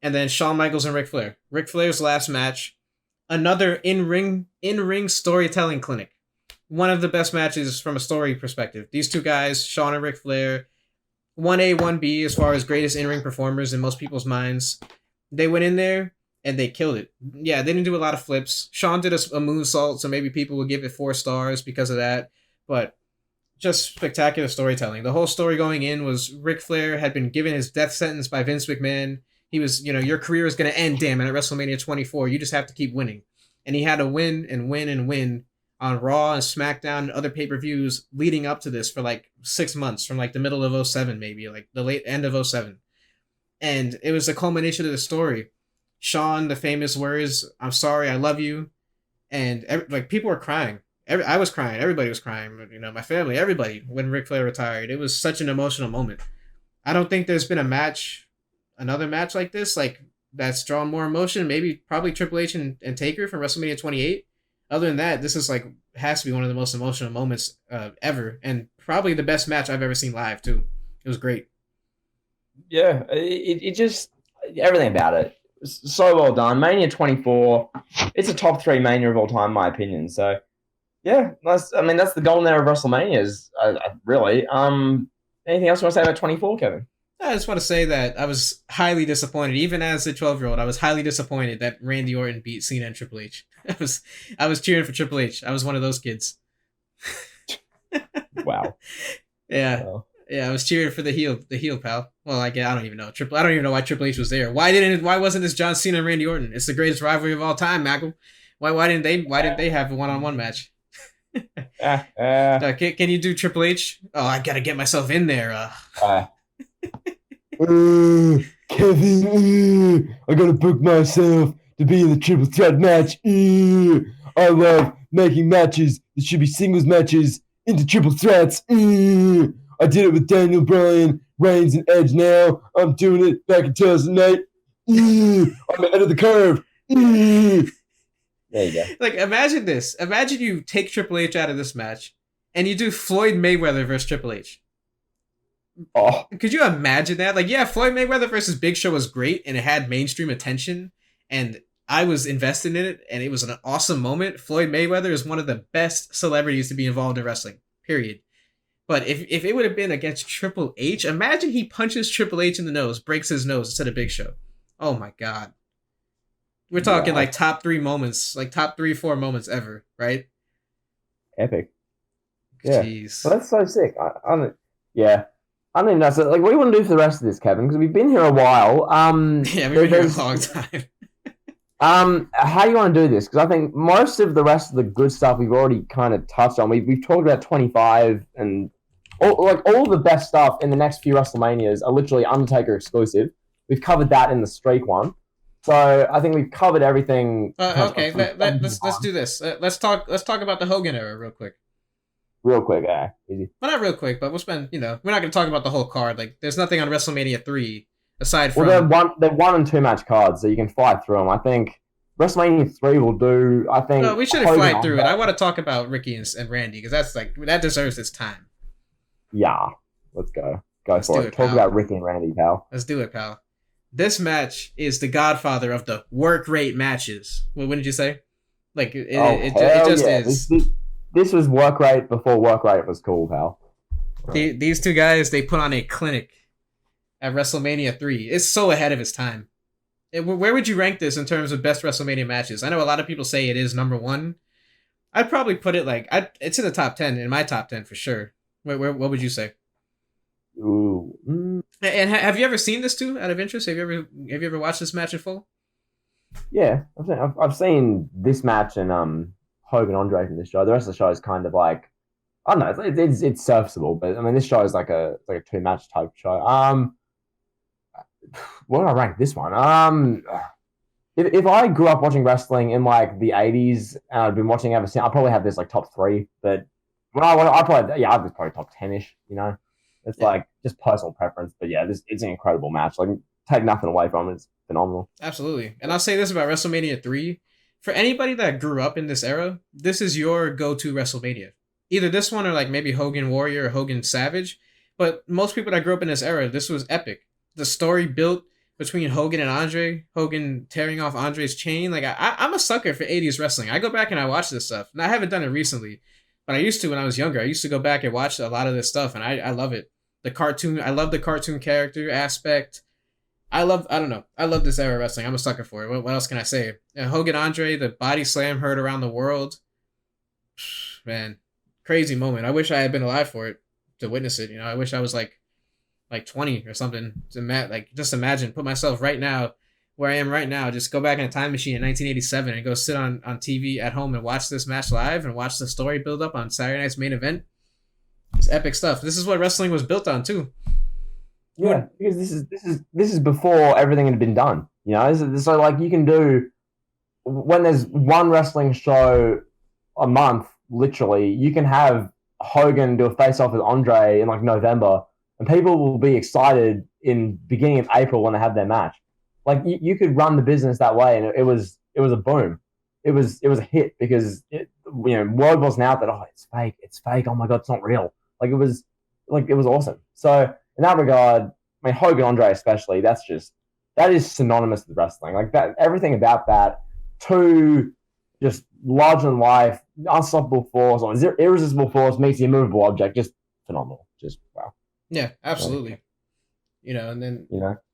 and then Shawn Michaels and Ric Flair. Ric Flair's last match. Another in-ring storytelling clinic. One of the best matches from a story perspective. These two guys, Shawn and Ric Flair, 1A, 1B as far as greatest in-ring performers in most people's minds. They went in there and they killed it. Yeah, they didn't do a lot of flips. Shawn did a moonsault, so maybe people would give it 4 stars because of that. But just spectacular storytelling. The whole story going in was Ric Flair had been given his death sentence by Vince McMahon. He was, your career is going to end, damn it, at WrestleMania 24. You just have to keep winning. And he had to win and win and win on Raw and SmackDown and other pay-per-views leading up to this for like 6 months, from like the middle of 07, maybe, like the late end of 07. And it was the culmination of the story. Shawn, the famous words, "I'm sorry, I love you." And people were crying. I was crying. Everybody was crying. My family, everybody, when Ric Flair retired. It was such an emotional moment. I don't think there's been another match like this, like, that's drawn more emotion. Probably Triple H and Taker from WrestleMania 28. Other than that, this is has to be one of the most emotional moments ever. And probably the best match I've ever seen live, too. It was great. Yeah, it just, everything about it. So well done. Mania 24, it's a top 3 Mania of all time, in my opinion. So, yeah, that's the golden era of WrestleMania, really. Anything else you want to say about 24, Kevin? I just want to say that I was highly disappointed, even as a 12-year-old. I was highly disappointed that Randy Orton beat Cena and Triple H. I was cheering for Triple H. I was one of those kids. Wow. Yeah. Wow. Yeah, I was cheering for the heel pal. Well, I don't even know. I don't even know why Triple H was there. Why wasn't this John Cena and Randy Orton? It's the greatest rivalry of all time, Michael. Why didn't they have a one-on-one match? Can you do Triple H? Oh, I gotta get myself in there. Kevin, I gotta book myself to be in the triple threat match. I love making matches that should be singles matches into triple threats. I did it with Daniel Bryan, Reigns, and Edge now. I'm doing it back in 2008. I'm ahead of the curve. There you go. Like, imagine this. Imagine you take Triple H out of this match and you do Floyd Mayweather versus Triple H. Oh. Could you imagine that? Like, yeah, Floyd Mayweather versus Big Show was great and it had mainstream attention and I was invested in it and it was an awesome moment. Floyd Mayweather is one of the best celebrities to be involved in wrestling, period. But if it would have been against Triple H, imagine he punches Triple H in the nose, breaks his nose instead of Big Show. Oh my God. We're talking like top 3 moments, like top 3, 4 moments ever, right? Epic. Yeah. Jeez. Well, that's so sick. Yeah. I don't know. So, like, what do you want to do for the rest of this, Kevin? Because we've been here a while. Yeah, we've been here a long time. How do you want to do this? Because I think most of the rest of the good stuff we've already kind of touched on. We've talked about 25 and all the best stuff in the next few WrestleManias are literally Undertaker exclusive. We've covered that in the streak one, so I think we've covered everything. Okay, let's do this. Let's talk about the Hogan era real quick. Real quick, easy. Well, not real quick, but we'll spend. We're not going to talk about the whole card. Like, there's nothing on WrestleMania 3 aside from. Well, they're one and two match cards, so you can fight through them. I think WrestleMania 3 will do. I think. No, we shouldn't fight through it. I want to talk about Ricky and Randy because that's like that deserves its time. Yeah, let's go. Let's for it. Talk about Ricky and Randy, pal. Let's do it, pal. This match is the godfather of the work rate matches. What did you say? Like it just is. This was work rate before work rate was cool, pal. These two guys, they put on a clinic at WrestleMania 3. It's so ahead of its time. Where would you rank this in terms of best WrestleMania matches? I know a lot of people say it is number 1. I'd probably put it it's in the top 10, in my top 10 for sure. What would you say? Ooh. And have you ever seen this too? Out of interest, have you ever watched this match in full? Yeah, I've seen this match and Hogan Andre from this show. The rest of the show is kind of like, I don't know, it's serviceable, but I mean this show is like a 2-match type show. What do I rank this one? If I grew up watching wrestling in like the 80s and I'd been watching ever since, I'd probably have this like top 3. But when I probably I'd be probably top 10ish. It's like just personal preference. But yeah, it's an incredible match. Like take nothing away from it. It's phenomenal. Absolutely. And I'll say this about WrestleMania 3. For anybody that grew up in this era, this is your go-to WrestleMania. Either this one or like maybe Hogan Warrior or Hogan Savage. But most people that grew up in this era, this was epic. The story built between Hogan and Andre, Hogan tearing off Andre's chain. Like I'm a sucker for 80s wrestling. I go back and I watch this stuff. And I haven't done it recently, but I used to when I was younger. I used to go back and watch a lot of this stuff, and I love it. The cartoon, I love the cartoon character aspect. I love this era of wrestling. I'm a sucker for it. What else can I say? Hogan Andre, the body slam heard around the world. Man, crazy moment. I wish I had been alive for it to witness it. I wish I was like 20 or something to just imagine, put myself right now where I am right now, just go back in a time machine in 1987 and go sit on TV at home and watch this match live and watch the story build up on Saturday Night's Main Event. It's epic stuff. This is what wrestling was built on too. Yeah, because this is before everything had been done. So like you can do when there's one wrestling show a month, literally, you can have Hogan do a face-off with Andre in like November, and people will be excited in beginning of April when they have their match. Like you could run the business that way, and it was a boom. It was a hit because word wasn't out that it's fake. Oh my god, it's not real. It was awesome. So in that regard, I mean Hogan Andre especially, that is synonymous with wrestling. Like that, everything about that, two just larger than life, unstoppable force or irresistible force meets the immovable object, just phenomenal. Just wow. Yeah, absolutely. And then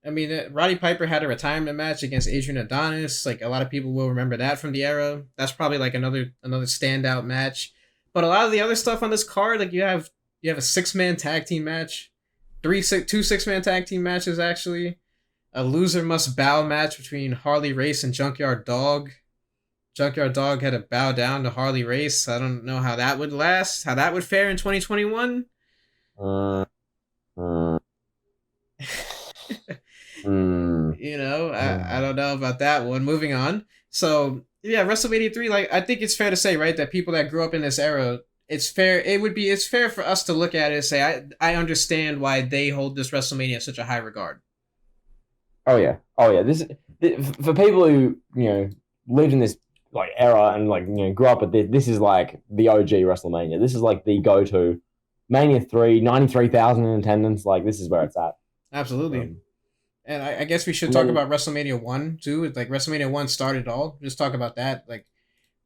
I mean, Roddy Piper had a retirement match against Adrian Adonis. Like a lot of people will remember that from the era. That's probably like another standout match. But a lot of the other stuff on this card, like you have a 6-man tag team match, two 6-man tag team matches actually, a loser must bow match between Harley Race and Junkyard Dog. Junkyard Dog had to bow down to Harley Race. I don't know how that would last, how that would fare in 2021. I don't know about that one. Moving on. So yeah, WrestleMania 3, like I think it's fair to say, right, that people that grew up in this era, it's fair for us to look at it and say, I understand why they hold this WrestleMania in such a high regard. Oh yeah. This for people who lived in this like era and grew up at this is like the OG WrestleMania. This is like the go-to. Mania 3, 93,000 in attendance. Like this is where it's at. Absolutely. And I guess we should talk about WrestleMania 1 too. It's like WrestleMania 1 started it all. Just talk about that. Like,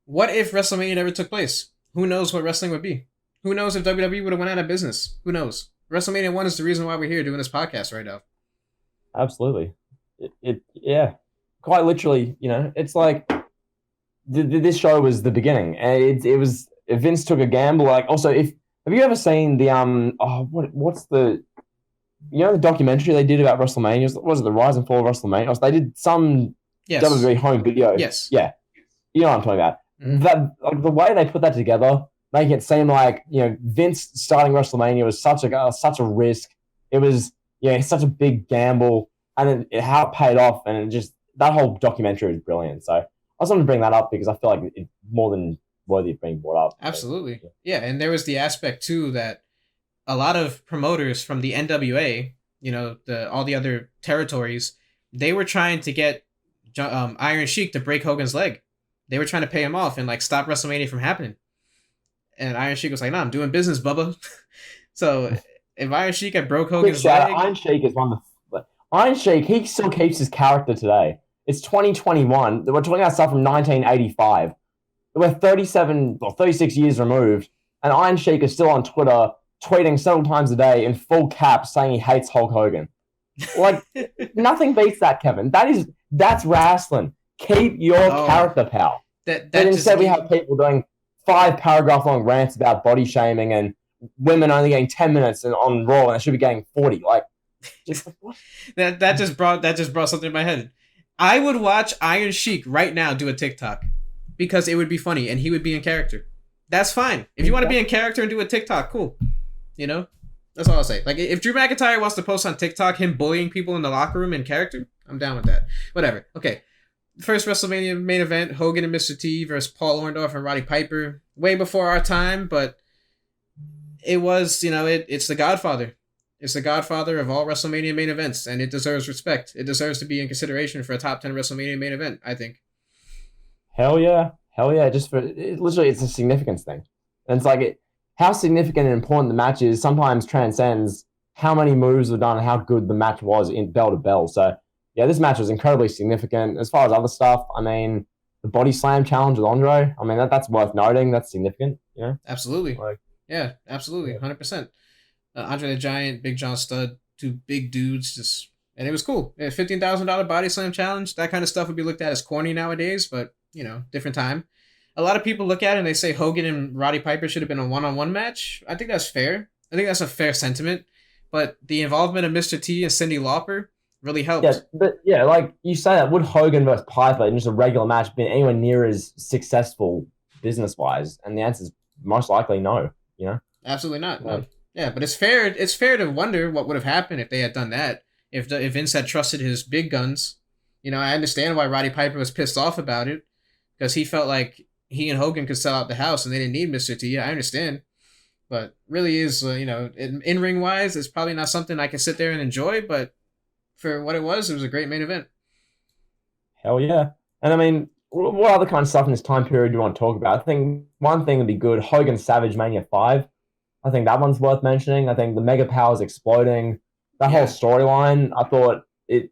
what if WrestleMania never took place? Who knows what wrestling would be? Who knows if WWE would have went out of business? Who knows? WrestleMania 1 is the reason why we're here doing this podcast right now. Absolutely. Yeah. Quite literally, it's like this show was the beginning. And it was, if Vince took a gamble, like also if Have you ever seen the what's the the documentary they did about WrestleMania? What was it, the rise and fall of WrestleMania? So they did some Yes. WWE home video. Yes. Yeah, you know what I'm talking about. Mm-hmm. That like the way they put that together, making it seem like Vince starting WrestleMania was such a risk. It was such a big gamble, and how it paid off, and it just that whole documentary was brilliant. So I just wanted to bring that up because I feel like it's more than worthy of being brought up. Absolutely. Yeah, and there was the aspect too that a lot of promoters from the NWA, all the other territories, they were trying to get Iron Sheik to break Hogan's leg. They were trying to pay him off and like stop WrestleMania from happening. And Iron Sheik was like, "No, I'm doing business, Bubba." So if Iron Sheik had broke Hogan's leg, Iron Sheik is one of the Iron Sheik. He still keeps his character today. It's 2021. We're talking about stuff from 1985. We're 37 or 36 years removed, and Iron Sheik is still on Twitter tweeting several times a day in full caps saying he hates Hulk Hogan. Like nothing beats that, Kevin. That's wrestling. Keep your character, pal. But instead we have people doing 5-paragraph long rants about body shaming and women only getting 10 minutes on Raw and they should be getting 40. Like, just what? that just brought something in my head. I would watch Iron Sheik right now do a TikTok because it would be funny and he would be in character. That's fine. If you want to be in character and do a TikTok, cool. That's all I'll say. Like, if Drew McIntyre wants to post on TikTok him bullying people in the locker room in character, I'm down with that. Whatever. Okay. First WrestleMania main event, Hogan and Mr. T versus Paul Orndorff and Roddy Piper. Way before our time, but it was, it's the Godfather. It's the Godfather of all WrestleMania main events, and it deserves respect. It deserves to be in consideration for a top 10 WrestleMania main event, I think. Hell yeah. Just for literally, it's a significance thing. And it's like how significant and important the match is sometimes transcends how many moves were done and how good the match was in bell to bell. So yeah, this match was incredibly significant. As far as other stuff, I mean, the body slam challenge with Andre, I mean, that's worth noting. That's significant, Absolutely. Yeah, absolutely. 100%. Andre the Giant, Big John Studd, two big dudes, and it was cool. Yeah, $15,000 body slam challenge. That kind of stuff would be looked at as corny nowadays, but, different time. A lot of people look at it and they say Hogan and Roddy Piper should have been a one-on-one match. I think that's fair. I think that's a fair sentiment. But the involvement of Mr. T and Cyndi Lauper really helped. Yeah, but like you say that, would Hogan versus Piper in just a regular match been anywhere near as successful business-wise? And the answer is most likely no, Absolutely not. No. Yeah, but it's fair to wonder what would have happened if they had done that. If Vince had trusted his big guns. I understand why Roddy Piper was pissed off about it. Because he felt like he and Hogan could sell out the house and they didn't need Mr. T. I understand. But really is, in-ring wise, it's probably not something I can sit there and enjoy. But for what it was a great main event. Hell yeah. And I mean, what other kind of stuff in this time period do you want to talk about? I think one thing would be good, Hogan Savage Mania 5. I think that one's worth mentioning. I think the Mega Powers exploding, that whole storyline, I thought it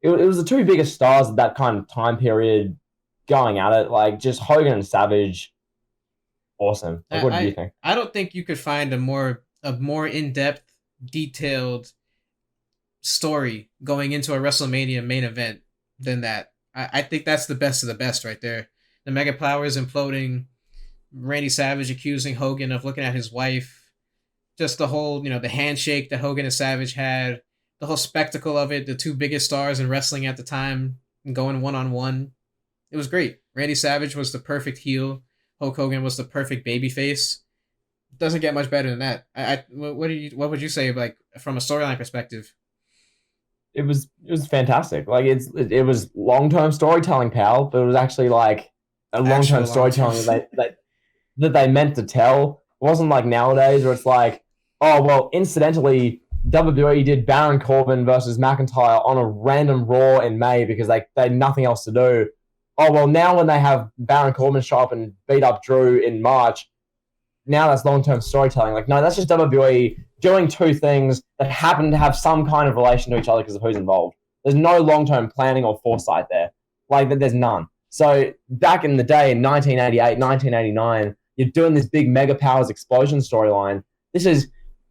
was the two biggest stars of that kind of time period going at it. Like, just Hogan and Savage, awesome. Like, what do you think? I don't think you could find a more in-depth, detailed story going into a WrestleMania main event than that. I think that's the best of the best right there. The Mega Powers imploding, Randy Savage accusing Hogan of looking at his wife, just the whole, the handshake that Hogan and Savage had, the whole spectacle of it, the two biggest stars in wrestling at the time going one-on-one. It was great. Randy Savage was the perfect heel. Hulk Hogan was the perfect babyface. Doesn't get much better than that. What would you say, like, from a storyline perspective? It was fantastic. Like, it was long-term storytelling, pal, but it was actually like a long-term storytelling that they meant to tell. It wasn't like nowadays where it's like, oh, well, incidentally, WWE did Baron Corbin versus McIntyre on a random Raw in May because they had nothing else to do. Oh, well, now when they have Baron Corbin show up and beat up Drew in March, now that's long-term storytelling. Like, no, that's just WWE doing two things that happen to have some kind of relation to each other because of who's involved. There's no long-term planning or foresight there. Like, there's none. So back in the day, in 1988, 1989, you're doing this big Mega Powers explosion storyline. This is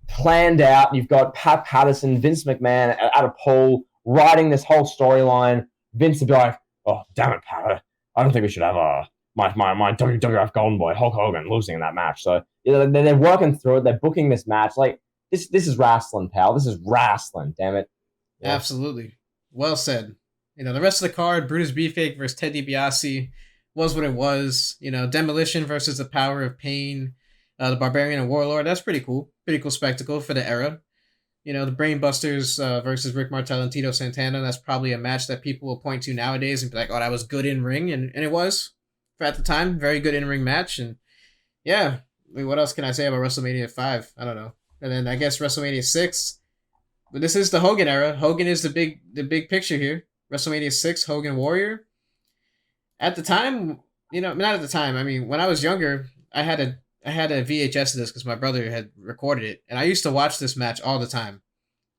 planned out. You've got Pat Patterson, Vince McMahon at a pool writing this whole storyline. Vince would be like, oh, damn it, Pat. I don't think we should have my WWF Golden Boy Hulk Hogan losing in that match. So they're working through it. They're booking this match like this is wrestling, pal. This is wrestling. Damn it. Yeah. Absolutely. Well said. The rest of the card, Brutus Beefcake versus Ted DiBiase, was what it was. Demolition versus the Power of Pain, the Barbarian and Warlord. That's pretty cool. Pretty cool spectacle for the era. The Brainbusters versus Rick Martel and Tito Santana. That's probably a match that people will point to nowadays and be like, oh, that was good in ring. And it was, for at the time, very good in ring match. And yeah, what else can I say about WrestleMania 5? I don't know. And then I guess WrestleMania 6. But this is the Hogan era. Hogan is the big picture here. WrestleMania 6, Hogan Warrior. At the time, not at the time. I mean, when I was younger, I had a VHS of this because my brother had recorded it, and I used to watch this match all the time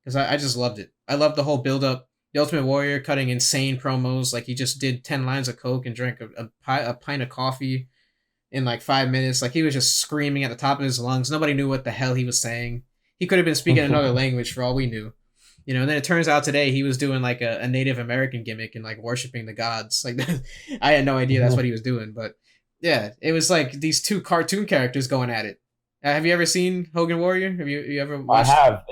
because I just loved it. I loved the whole build up. The Ultimate Warrior cutting insane promos, like he just did 10 lines of coke and drank a pint of coffee in like 5 minutes. Like he was just screaming at the top of his lungs. Nobody knew what the hell he was saying. He could have been speaking another language for all we knew. And then it turns out today he was doing like a Native American gimmick and like worshiping the gods. Like I had no idea that's what he was doing, but yeah, it was like these two cartoon characters going at it. Have you ever seen Hogan Warrior? Have you ever watched? I have.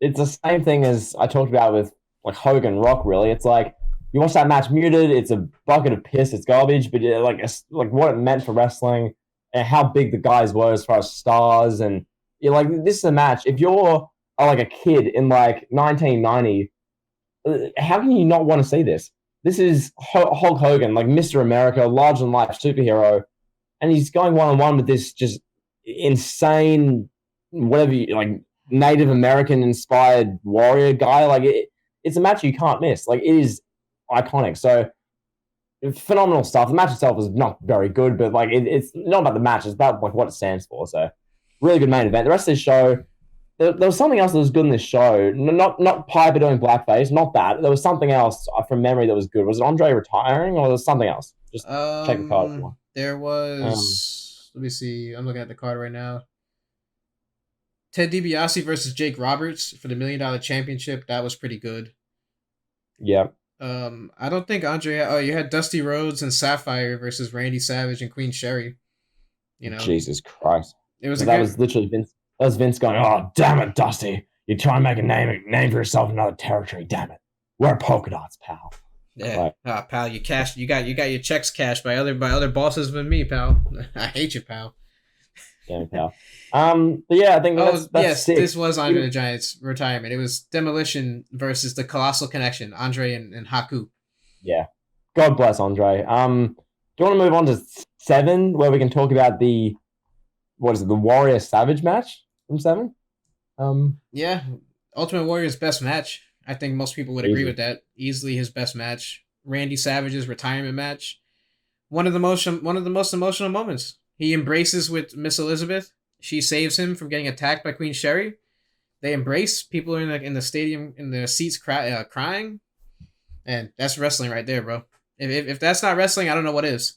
It's the same thing as I talked about with like Hogan Rock. Really, it's like you watch that match muted. It's a bucket of piss. It's garbage. But like what it meant for wrestling and how big the guys were as far as stars, and you're like, this is a match. If you're like a kid in like 1990, how can you not want to see this? This is Hulk Hogan, like Mr. America, larger than life superhero, and he's going one on one with this just insane, whatever, like Native American inspired warrior guy. Like it's a match you can't miss. Like it is iconic. So phenomenal stuff. The match itself is not very good, but like it's not about the match. It's about like what it stands for. So really good main event. The rest of this show. There was something else that was good in this show. Not Piper doing blackface. Not that. There was something else from memory that was good. Was it Andre retiring or was it something else? Just check the card. There was. Let me see. I'm looking at the card right now. Ted DiBiase versus Jake Roberts for the $1 Million Championship. That was pretty good. Yeah. I don't think Andre. Oh, you had Dusty Rhodes and Sapphire versus Randy Savage and Queen Sherry. Jesus Christ. It was. That was literally Vince. That was Vince going, "Oh, damn it, Dusty! You try and make a name for yourself in another territory. Damn it, wear polka dots, pal." Yeah, pal, you got your checks cashed by other bosses than me, pal. I hate you, pal. Damn it, pal. But yeah, I think that's yes, sick. This was Andre the Giant's retirement. It was Demolition versus the Colossal Connection, Andre and Haku. Yeah, God bless Andre. Do you want to move on to 7, where we can talk about the Warrior Savage match from 7? Yeah, Ultimate Warrior's best match. I think most people would agree with that. Easily his best match. Randy Savage's retirement match. One of the most emotional moments. He embraces with Miss Elizabeth. She saves him from getting attacked by Queen Sherry. They embrace. People are in the stadium in their seats crying. And that's wrestling right there, bro. If that's not wrestling, I don't know what is.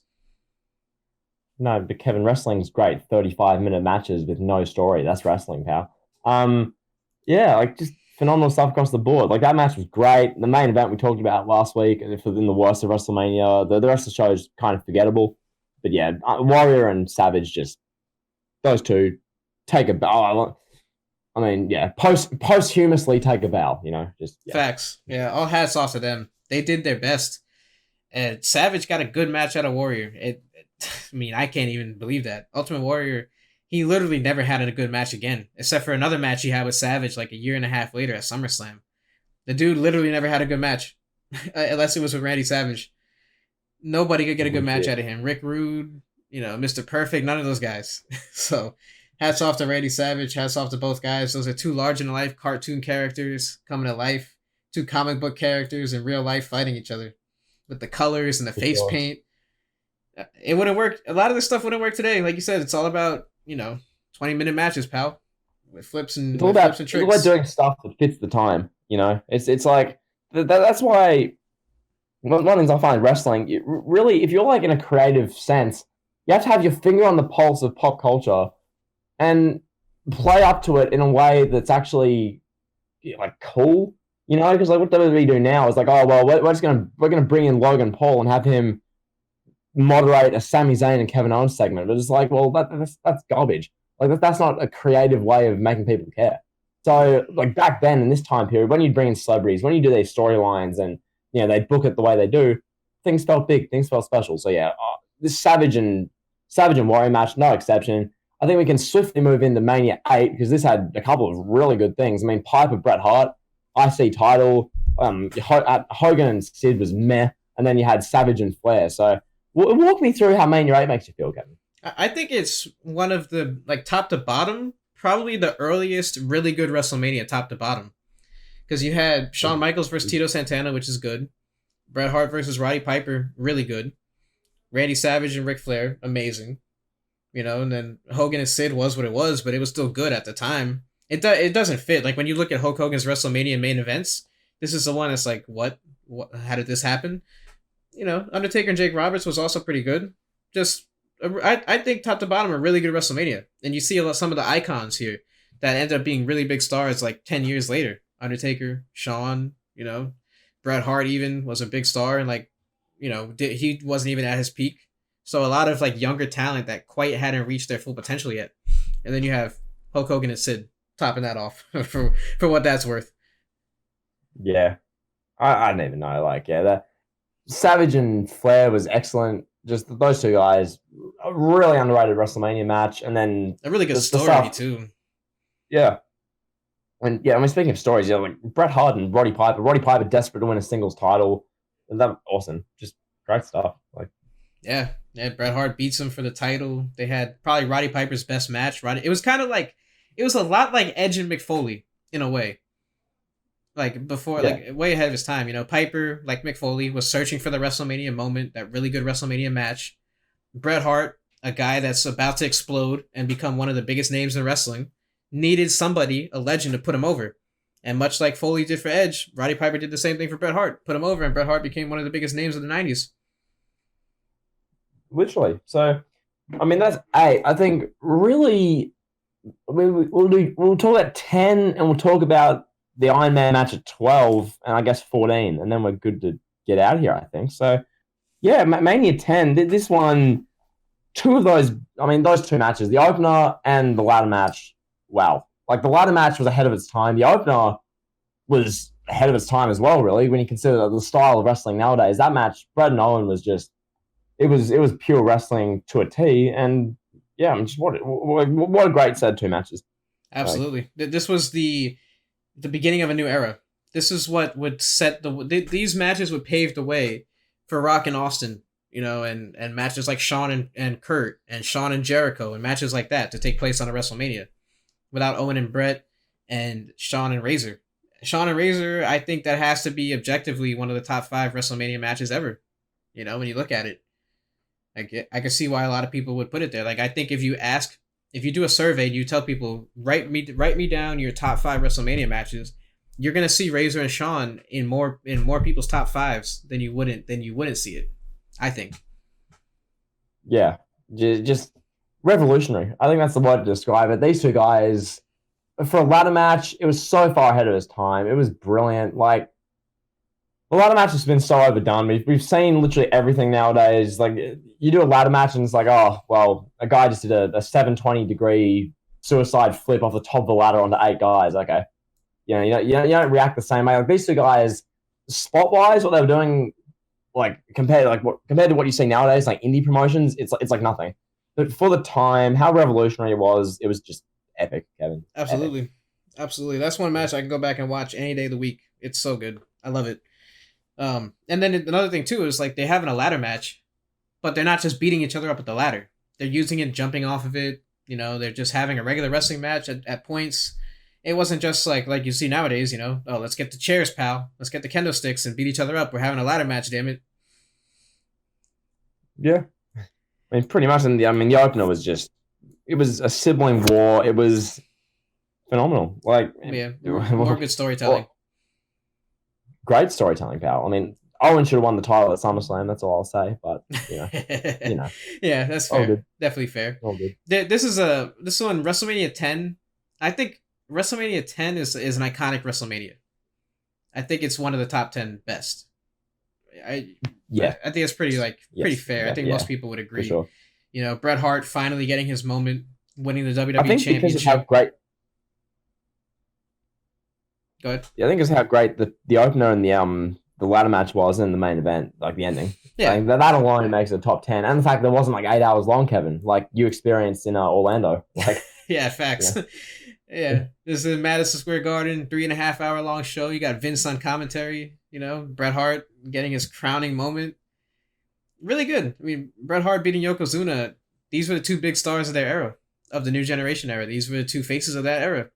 No, but Kevin, wrestling's great. 35-minute matches with no story. That's wrestling, pal. Yeah, like just phenomenal stuff across the board. Like that match was great. The main event we talked about last week, and in the worst of WrestleMania, the rest of the show is kind of forgettable. But yeah, Warrior and Savage, just those two take a bow. I mean, yeah, posthumously take a bow. Just yeah. Facts. Yeah, all hats off to them. They did their best, and Savage got a good match out of Warrior. I mean, I can't even believe that. Ultimate Warrior, he literally never had a good match again, except for another match he had with Savage like a year and a half later at SummerSlam. The dude literally never had a good match, unless it was with Randy Savage. Nobody could get a good match out of him. Rick Rude, Mr. Perfect, none of those guys. So, hats off to Randy Savage, hats off to both guys. Those are two large-in-life cartoon characters coming to life, two comic book characters in real life fighting each other with the colors and the face paint. It wouldn't work. A lot of this stuff wouldn't work today. Like you said, it's all about 20-minute matches, pal, with flips and it's all about tricks. It's about doing stuff that fits the time. It's like that's why one of the things I find wrestling really, if you're like in a creative sense, you have to have your finger on the pulse of pop culture and play up to it in a way that's actually like cool. Because like what WWE do now is like, oh well, we're gonna bring in Logan Paul and have him moderate a Sami Zayn and Kevin Owens segment. But it's like, well, that's garbage. Like that's not a creative way of making people care. So like back then in this time period, when you bring in celebrities, when you do these storylines, and they book it the way they do, things felt big, things felt special. So yeah, this Savage and Warrior match, no exception. I think we can swiftly move into Mania 8 because this had a couple of really good things. I mean, Piper, Bret Hart, IC title. Hogan and Sid was meh, and then you had Savage and Flair. So walk me through how Mania 8 makes you feel, Kevin. I think it's one of the, like, top to bottom, probably the earliest really good WrestleMania top to bottom. Because you had Shawn Michaels versus Tito Santana, which is good. Bret Hart versus Roddy Piper, really good. Randy Savage and Ric Flair, amazing. And then Hogan and Sid was what it was, but it was still good at the time. It doesn't fit. Like, when you look at Hulk Hogan's WrestleMania main events, this is the one that's like, what? How did this happen? Undertaker and Jake Roberts was also pretty good. Just, I think top to bottom, a really good WrestleMania. And you see some of the icons here that end up being really big stars like 10 years later. Undertaker, Shawn, Bret Hart even was a big star, and like, he wasn't even at his peak. So a lot of like younger talent that quite hadn't reached their full potential yet. And then you have Hulk Hogan and Sid topping that off for what that's worth. Yeah. I don't even know. Like, yeah, the Savage and Flair was excellent. Just those two guys, a really underrated WrestleMania match, and then a really good story too. Yeah. And yeah, I mean, speaking of stories, like Bret Hart and Roddy Piper. Roddy Piper desperate to win a singles title. And that awesome. Just great stuff. Like, yeah, Bret Hart beats him for the title. They had probably Roddy Piper's best match. It was kind of like, it was a lot like Edge and Mick Foley in a way. Like before, like way ahead of his time. Piper, like Mick Foley, was searching for the WrestleMania moment, that really good WrestleMania match. Bret Hart, a guy that's about to explode and become one of the biggest names in wrestling, needed somebody, a legend, to put him over. And much like Foley did for Edge, Roddy Piper did the same thing for Bret Hart, put him over, and Bret Hart became one of the biggest names of the 90s. Literally. So, I mean, that's 8. I think really, we'll talk about 10, and we'll talk about the Iron Man match at 12, and I guess 14, and then we're good to get out of here, I think. So, yeah, Mania 10, this one, two of those, I mean, those two matches, the opener and the ladder match, wow. Like, the ladder match was ahead of its time. The opener was ahead of its time as well, really, when you consider the style of wrestling nowadays. That match, Bret and Owen, was just, it was pure wrestling to a T, and yeah, just what a great set of two matches. Absolutely. This was the beginning of a new era. This is what would set these matches would pave the way for Rock and Austin, and matches like Shawn and Kurt, and Shawn and Jericho, and matches like that to take place on a WrestleMania. Without Owen and Bret, and Shawn and Razor. Shawn and Razor, I think that has to be objectively one of the top 5 WrestleMania matches ever. When you look at it. I can see why a lot of people would put it there. Like, I think if you do a survey and you tell people, write me down your top 5 WrestleMania matches, you're gonna see Razor and Shawn in more people's top 5s than you wouldn't see it. I think. Yeah, just revolutionary. I think that's the word to describe it. These two guys, for a ladder match, it was so far ahead of its time. It was brilliant. Like, a ladder match has been so overdone. We've seen literally everything nowadays. Like, you do a ladder match and it's like, oh, well, a guy just did a 720-degree suicide flip off the top of the ladder onto 8 guys. Okay. You don't react the same way. Like, these two guys, spot-wise, what they were doing, like, compared to what you see nowadays, like indie promotions, it's like nothing. But for the time, how revolutionary it was just epic, Kevin. Absolutely. Epic. Absolutely. That's one match I can go back and watch any day of the week. It's so good. I love it. And then another thing, too, is like they having a ladder match, but they're not just beating each other up at the ladder. They're using it, jumping off of it. They're just having a regular wrestling match at points. It wasn't just like you see nowadays, oh, let's get the chairs, pal. Let's get the kendo sticks and beat each other up. We're having a ladder match, damn it. Yeah. I mean, pretty much. The opener was it was a sibling war. It was phenomenal. Like, yeah, more good storytelling. Great storytelling, pal. I mean, Owen should have won the title at SummerSlam. That's all I'll say. But yeah, that's fair. Definitely fair. All good. This one, WrestleMania 10. I think WrestleMania 10 is an iconic WrestleMania. I think it's one of the top 10 best. Yeah, I think it's pretty pretty fair. I think most people would for agree. sure. You know, Bret Hart finally getting his moment, winning the I WWE think because of how Championship. great. Go ahead. Yeah, I think it's how great the opener and the ladder match was in the main event, like the ending. I Yeah. think that alone makes it a top 10, and the fact that it wasn't like 8 hours long, Kevin, like you experienced in Orlando. Like, Yeah, facts. yeah, Yeah, this is Madison Square Garden, 3.5 hour long show. You got Vince on commentary. You know, Bret Hart getting his crowning moment. Really good. I mean, Bret Hart beating Yokozuna. These were the two big stars of their era, of the new generation era. These were the two faces of that era,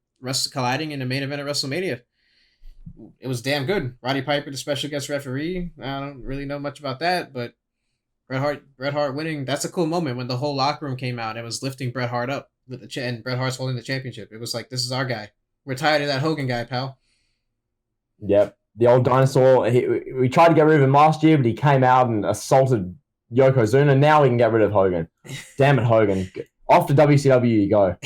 colliding in the main event of WrestleMania. It was damn good. Roddy Piper, the special guest referee. I don't really know much about that, but Bret Hart winning. That's a cool moment when the whole locker room came out and was lifting Bret Hart up with and Bret Hart's holding the championship. It was like, this is our guy. We're tired of that Hogan guy, pal. yep. The old dinosaur. We tried to get rid of him last year, but he came out and assaulted Yokozuna. Now we can get rid of Hogan. Damn it, Hogan! Off to WCW you go.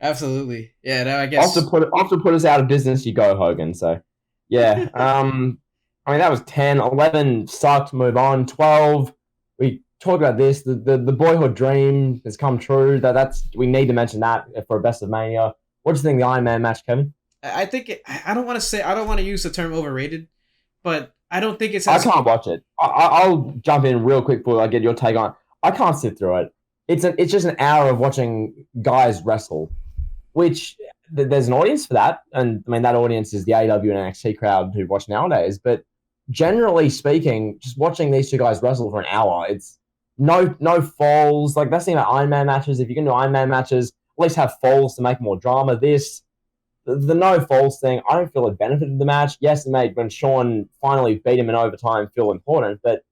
Absolutely. Yeah. No, I guess. Off to put us out of business you go, Hogan. So, yeah. I mean, that was 10. 11 sucked. Move on. 12. We talked about this. The boyhood dream has come true. We need to mention that for a Best of Mania. What do you think of the Iron Man match, Kevin? I think I don't want to use the term overrated, but I don't think it's. I can't watch it. I'll jump in real quick before I get your take on it. I can't sit through it. It's just an hour of watching guys wrestle, which there's an audience for that, and I mean that audience is the AEW and NXT crowd who watch nowadays. But generally speaking, just watching these two guys wrestle for an hour, it's no falls. Like that's the thing about Iron Man matches. If you can do Iron Man matches, at least have falls to make more drama. The no falls thing, I don't feel it benefited the match. Yes, it made when Sean finally beat him in overtime feel important, but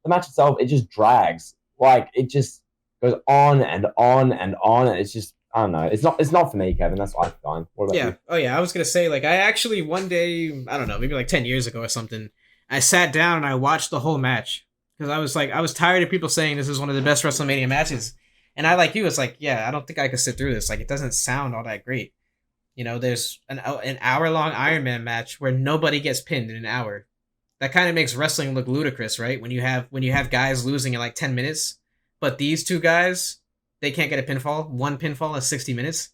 the match itself, it just drags. Like it just goes on and on and on, and it's just I don't know. It's not for me, Kevin. That's what I find. What about you? Oh yeah. I was gonna say I actually one day, I don't know, maybe 10 years ago or something, I sat down and I watched the whole match because I was tired of people saying this is one of the best WrestleMania matches, and I like you. It's like, yeah, I don't think I could sit through this. Like it doesn't sound all that great. You know, there's an hour long Iron Man match where nobody gets pinned in an hour. That kind of makes wrestling look ludicrous, right? When you have guys losing in 10 minutes, but these two guys, they can't get a pinfall. One pinfall in 60 minutes.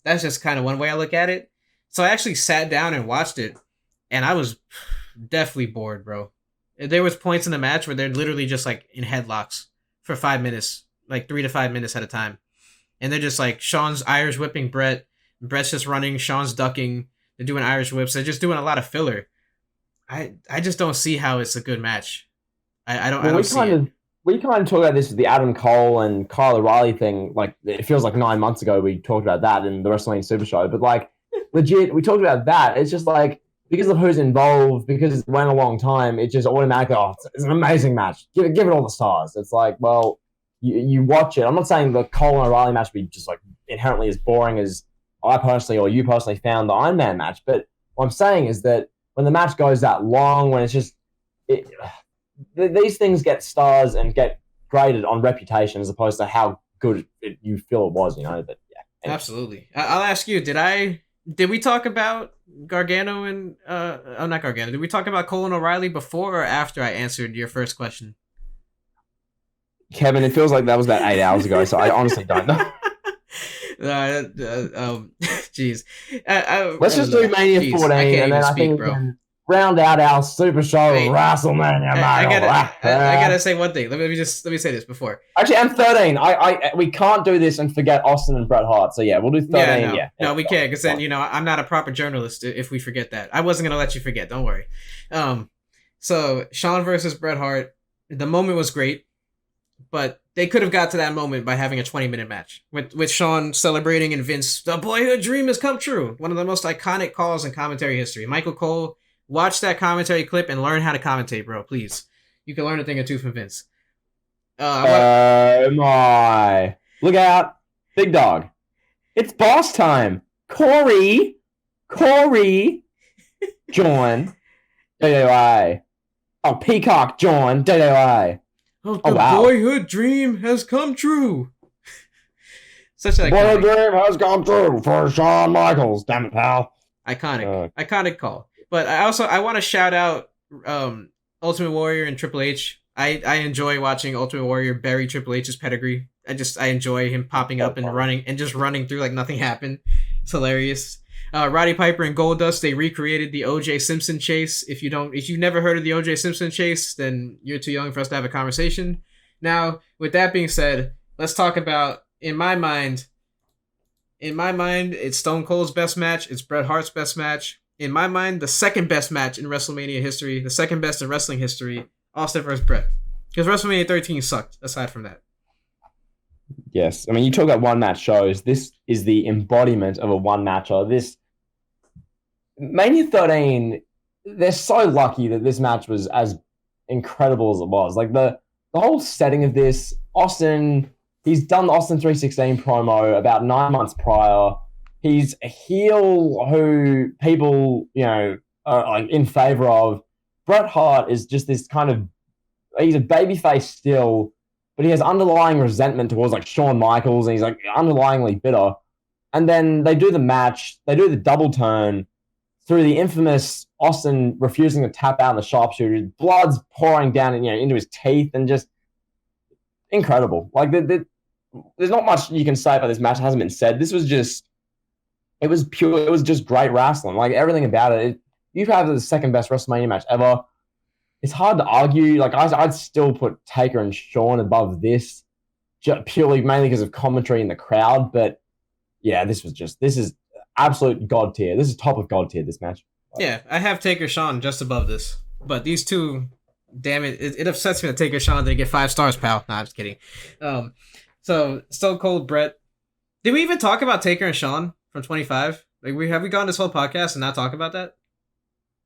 That's just kind of one way I look at it. So I actually sat down and watched it, and I was definitely bored, bro. There was points in the match where they're literally just in headlocks for 5 minutes, 3 to 5 minutes at a time, and they're just Sean's Irish whipping Bret. Brett's just running, Sean's ducking, they're doing Irish whips, they're just doing a lot of filler. I just don't see how it's a good match. I don't see it. We kind of talked about this with the Adam Cole and Kyle O'Reilly thing. Like it feels like 9 months ago we talked about that in the WrestleMania Super Show. But legit, we talked about that. It's just because of who's involved, because it went a long time, it just automatically, it's an amazing match. Give it all the stars. It's well, you watch it. I'm not saying the Cole and O'Reilly match would be just inherently as boring as I personally or you personally found the Iron Man match. But what I'm saying is that when the match goes that long, when it's just these things get stars and get graded on reputation as opposed to how good you feel it was, But yeah, anyway. Absolutely. I'll ask you: Did we talk about Gargano and not Gargano? Did we talk about Cole and O'Reilly before or after I answered your first question? Kevin, it feels like that was about 8 hours ago, so I honestly don't know. Jeez. Let's just do Mania 14, and then I think we can round out our Super Show WrestleMania. I gotta say one thing. Let me say this before. Actually, I'm 13. We can't do this and forget Austin and Bret Hart. So yeah, we'll do 13. No, we can't, because then I'm not a proper journalist if we forget that. I wasn't gonna let you forget. Don't worry. So Shawn versus Bret Hart. The moment was great, but they could have got to that moment by having a 20-minute match with Shawn celebrating and Vince. The boyhood dream has come true. One of the most iconic calls in commentary history. Michael Cole, watch that commentary clip and learn how to commentate, bro. Please, you can learn a thing or two from Vince. My look out, big dog! It's boss time. Corey, John, DWI. Oh, Peacock, John, DWI. Oh, the boyhood dream has come true. Such an boyhood dream has come true for Shawn Michaels. Damn it, pal. Iconic call. But I want to shout out Ultimate Warrior and Triple H. I enjoy watching Ultimate Warrior bury Triple H's pedigree. I enjoy him popping up and running through like nothing happened. It's hilarious. Roddy Piper and Goldust, they recreated the O.J. Simpson chase. If you've never heard of the O.J. Simpson chase, then you're too young for us to have a conversation. Now, with that being said, let's talk about in my mind, it's Stone Cold's best match. It's Bret Hart's best match. In my mind, the second best match in WrestleMania history, the second best in wrestling history, Austin versus Bret. Because WrestleMania 13 sucked, aside from that. Yes. I mean, you talk about one-match shows. This is the embodiment of a one-matcher. This Mania 13, they're so lucky that this match was as incredible as it was. Like, the whole setting of this, Austin, he's done the Austin 316 promo about 9 months prior. He's a heel who people, are like in favor of. Bret Hart is just this kind of, he's a babyface still, but he has underlying resentment towards like Shawn Michaels, and he's like underlyingly bitter. And then they do the match, they do the double turn through the infamous Austin refusing to tap out in the sharpshooter. Blood's pouring down into his teeth, and just incredible. Like there's not much you can say about this match that hasn't been said. This was just, it was just great wrestling. Like everything about it. You have the second best WrestleMania match ever. It's hard to argue. Like I'd still put Taker and Shawn above this, purely mainly because of commentary in the crowd. But yeah, this is absolute god tier. This is top of god tier. This match. Yeah, I have Taker Shawn just above this, but these two, damn it, it upsets me that Taker Shawn didn't get 5 stars, pal. Nah, I'm just kidding. So Stone Cold Bret. Did we even talk about Taker and Shawn from 25? Like have we gone this whole podcast and not talk about that?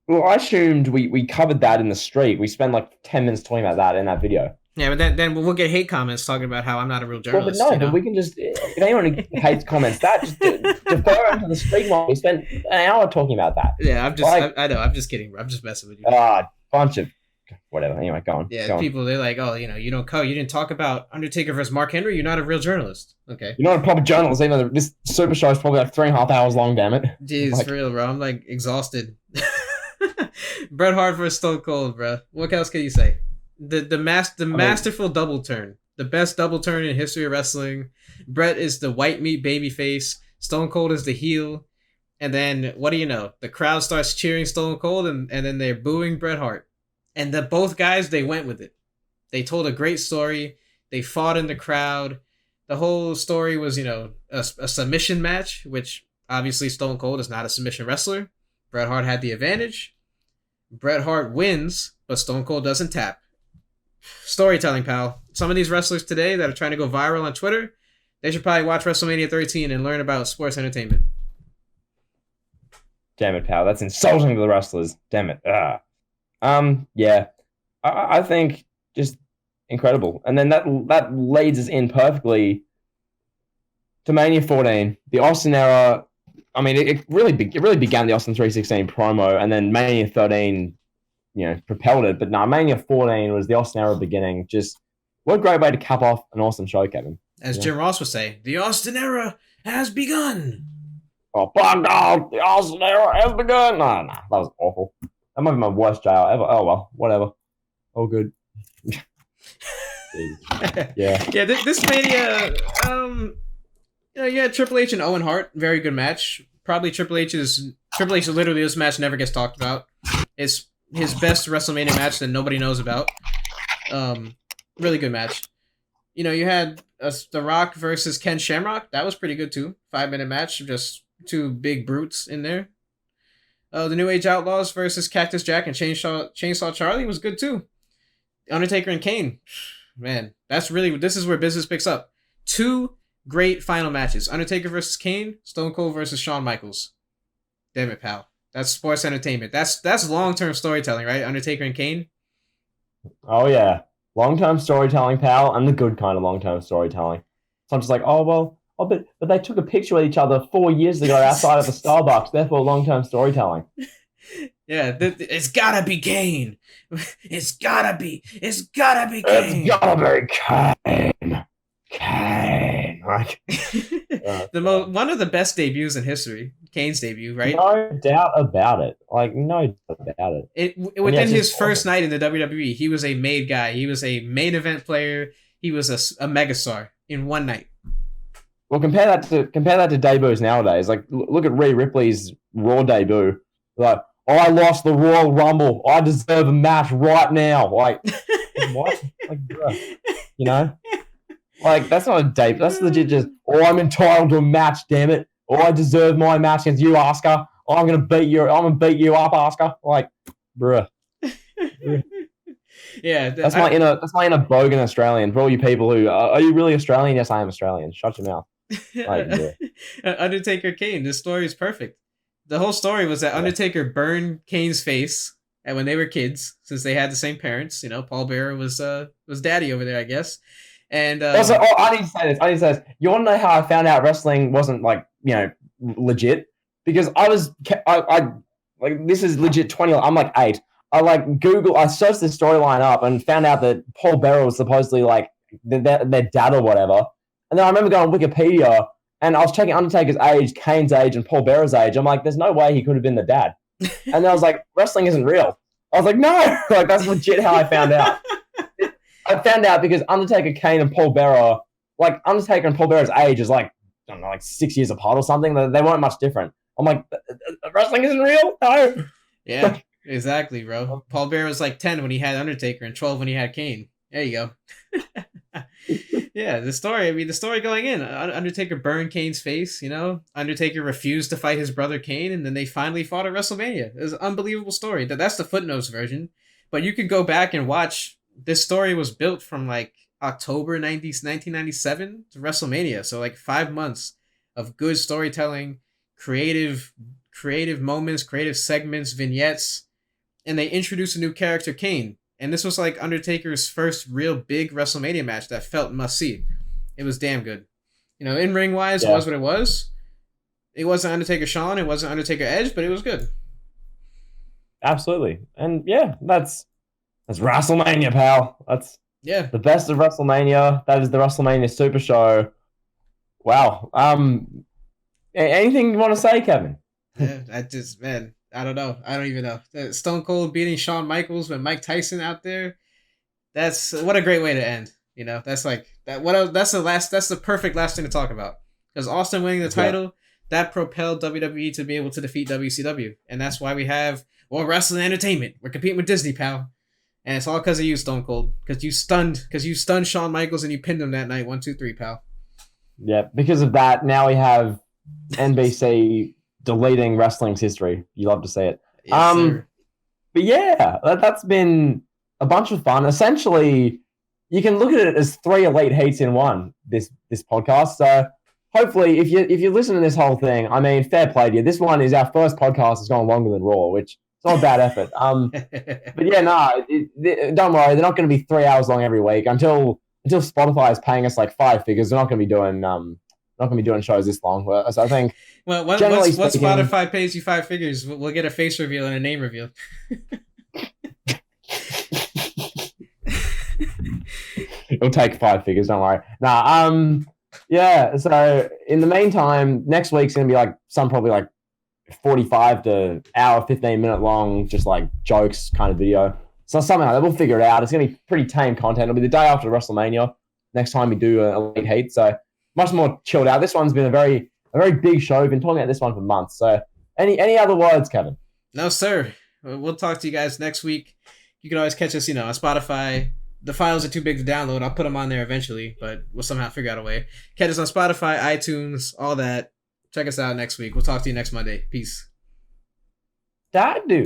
Well, I assumed we covered that in the streak. We spent like 10 minutes talking about that in that video. Yeah, but then we'll get hate comments talking about how I'm not a real journalist. Well, but but we can just, if anyone hates comments, that just defer into the streak one. We spent an hour talking about that. Yeah, I know, I'm just kidding. I'm just messing with you. Bunch of whatever. Anyway, go on. Yeah, go people, they're like, oh, you didn't talk about Undertaker versus Mark Henry. You're not a real journalist. Okay. You're not a proper journalist, even though this super show is probably like 3.5 hours long, damn it. Jeez, for real, bro. I'm like exhausted. Bret Hart versus Stone Cold, bro. What else can you say? The masterful double turn. The best double turn in history of wrestling. Bret is the white meat babyface. Stone Cold is the heel. And then, what do you know? The crowd starts cheering Stone Cold, and then they're booing Bret Hart. And both guys, they went with it. They told a great story. They fought in the crowd. The whole story was, a submission match, which obviously Stone Cold is not a submission wrestler. Bret Hart had the advantage. Bret Hart wins, but Stone Cold doesn't tap. Storytelling, pal. Some of these wrestlers today that are trying to go viral on Twitter, they should probably watch WrestleMania 13 and learn about sports entertainment. Damn it, pal. That's insulting to the wrestlers. Damn it. Yeah. I think just incredible. And then that leads us in perfectly to Mania 14. The Austin era. I mean, it really began the Austin 316 promo, and then Mania 13, propelled it. But no, Mania 14 was the Austin era beginning. Just what a great way to cap off an awesome show, Kevin. As Jim Ross would say, the Austin era has begun. Oh, fuck off! The Austin era has begun. No, that was awful. That might be my worst JR ever. Oh well, whatever. All good. Yeah. Yeah. This Mania, you had Triple H and Owen Hart, very good match. Probably Triple H literally this match never gets talked about. It's his best WrestleMania match that nobody knows about. Really good match. You had The Rock versus Ken Shamrock. That was pretty good too. 5-minute match, just two big brutes in there. The New Age Outlaws versus Cactus Jack and Chainsaw Charlie was good too. Undertaker and Kane. Man, this is where business picks up. 2 great final matches. Undertaker versus Kane, Stone Cold versus Shawn Michaels. Damn it, pal. That's sports entertainment. That's long-term storytelling, right? Undertaker and Kane. Oh, yeah. Long-term storytelling, pal, and the good kind of long-term storytelling. So I'm just like, but they took a picture with each other 4 years ago outside of the Starbucks, therefore long-term storytelling. Yeah, it's gotta be Kane. It's gotta be Kane. It's gotta be Kane. Kane. Like, one of the best debuts in history, Kane's debut, right? No doubt about it. Like, no doubt about it. Within his first night in the WWE, he was a made guy. He was a main event player. He was a megastar in one night. Well, compare that to debuts nowadays. Like, look at Rhea Ripley's Raw debut. Like, I lost the Royal Rumble. I deserve a match right now. Like, what? Like, you know? Like, that's not a debut. That's legit just, I'm entitled to a match, damn it. I deserve my match against you, Asuka. I'm gonna beat you up, Asuka. Like, bruh. Yeah, that's my inner bogan Australian. For all you people who are you really Australian? Yes, I am Australian. Shut your mouth. Like, Undertaker Kane. This story is perfect. The whole story was that Undertaker burned Kane's face, and when they were kids, since they had the same parents, Paul Bearer was daddy over there, I guess. And also, I need to say this. You want to know how I found out wrestling wasn't legit? Because I like, this is legit 20. I'm like 8. I searched this storyline up and found out that Paul Bearer was supposedly like their dad or whatever. And then I remember going on Wikipedia and I was checking Undertaker's age, Kane's age, and Paul Bearer's age. I'm like, there's no way he could have been the dad. And then I was like, wrestling isn't real. I was like, no, like that's legit how I found out. I found out because Undertaker, Kane, and Paul Bearer, like Undertaker and Paul Bearer's age is like, I don't know, like 6 years apart or something. They weren't much different. I'm like, wrestling isn't real? No. Yeah, exactly, bro. Paul Bearer was like 10 when he had Undertaker and 12 when he had Kane. There you go. Yeah, the story going in, Undertaker burned Kane's face, Undertaker refused to fight his brother Kane, and then they finally fought at WrestleMania. It was an unbelievable story. That's the footnotes version. But you could go back and watch. This story was built from like October 1997 to WrestleMania. So like 5 months of good storytelling, creative moments, creative segments, vignettes. And they introduced a new character, Kane. And this was like Undertaker's first real big WrestleMania match that felt must see. It was damn good. In ring wise, It was what it was. It wasn't Undertaker Shawn, it wasn't Undertaker Edge, but it was good. Absolutely. And yeah, that's WrestleMania, pal. That's the best of WrestleMania. That is the WrestleMania Super Show. Wow. Anything you want to say, Kevin? Yeah, I don't know. I don't even know. Stone Cold beating Shawn Michaels with Mike Tyson out there. That's what a great way to end. That's like that. That's the perfect last thing to talk about. Because Austin winning the title, that propelled WWE to be able to defeat WCW, and that's why we have wrestling entertainment. We're competing with Disney, pal. And it's all because of you, Stone Cold. Because you stunned Shawn Michaels and you pinned him that night. 1, 2, 3, pal. Yeah, because of that, now we have NBC deleting wrestling's history. You love to see it. Yes, sir. But yeah, that's been a bunch of fun. Essentially, you can look at it as 3 elite heats in one. This podcast. So hopefully, if you listen to this whole thing, I mean, fair play to you. This one is our first podcast that's gone longer than Raw, which. It's not a bad effort. But yeah, don't worry. They're not going to be 3 hours long every week until Spotify is paying us like 5 figures. They're not going to be doing shows this long. So I think. Well, once Spotify pays you 5 figures, we'll get a face reveal and a name reveal. It'll take 5 figures. Don't worry. Yeah. So in the meantime, next week's going to be like probably like 45 to hour, 15-minute long, just like jokes kind of video. So somehow like we'll figure it out. It's going to be pretty tame content. It'll be the day after WrestleMania. Next time we do a late heat. So much more chilled out. This one's been a very big show. We've been talking about this one for months. So any other words, Kevin? No, sir. We'll talk to you guys next week. You can always catch us, on Spotify. The files are too big to download. I'll put them on there eventually, but we'll somehow figure out a way. Catch us on Spotify, iTunes, all that. Check us out next week. We'll talk to you next Monday. Peace. That dude.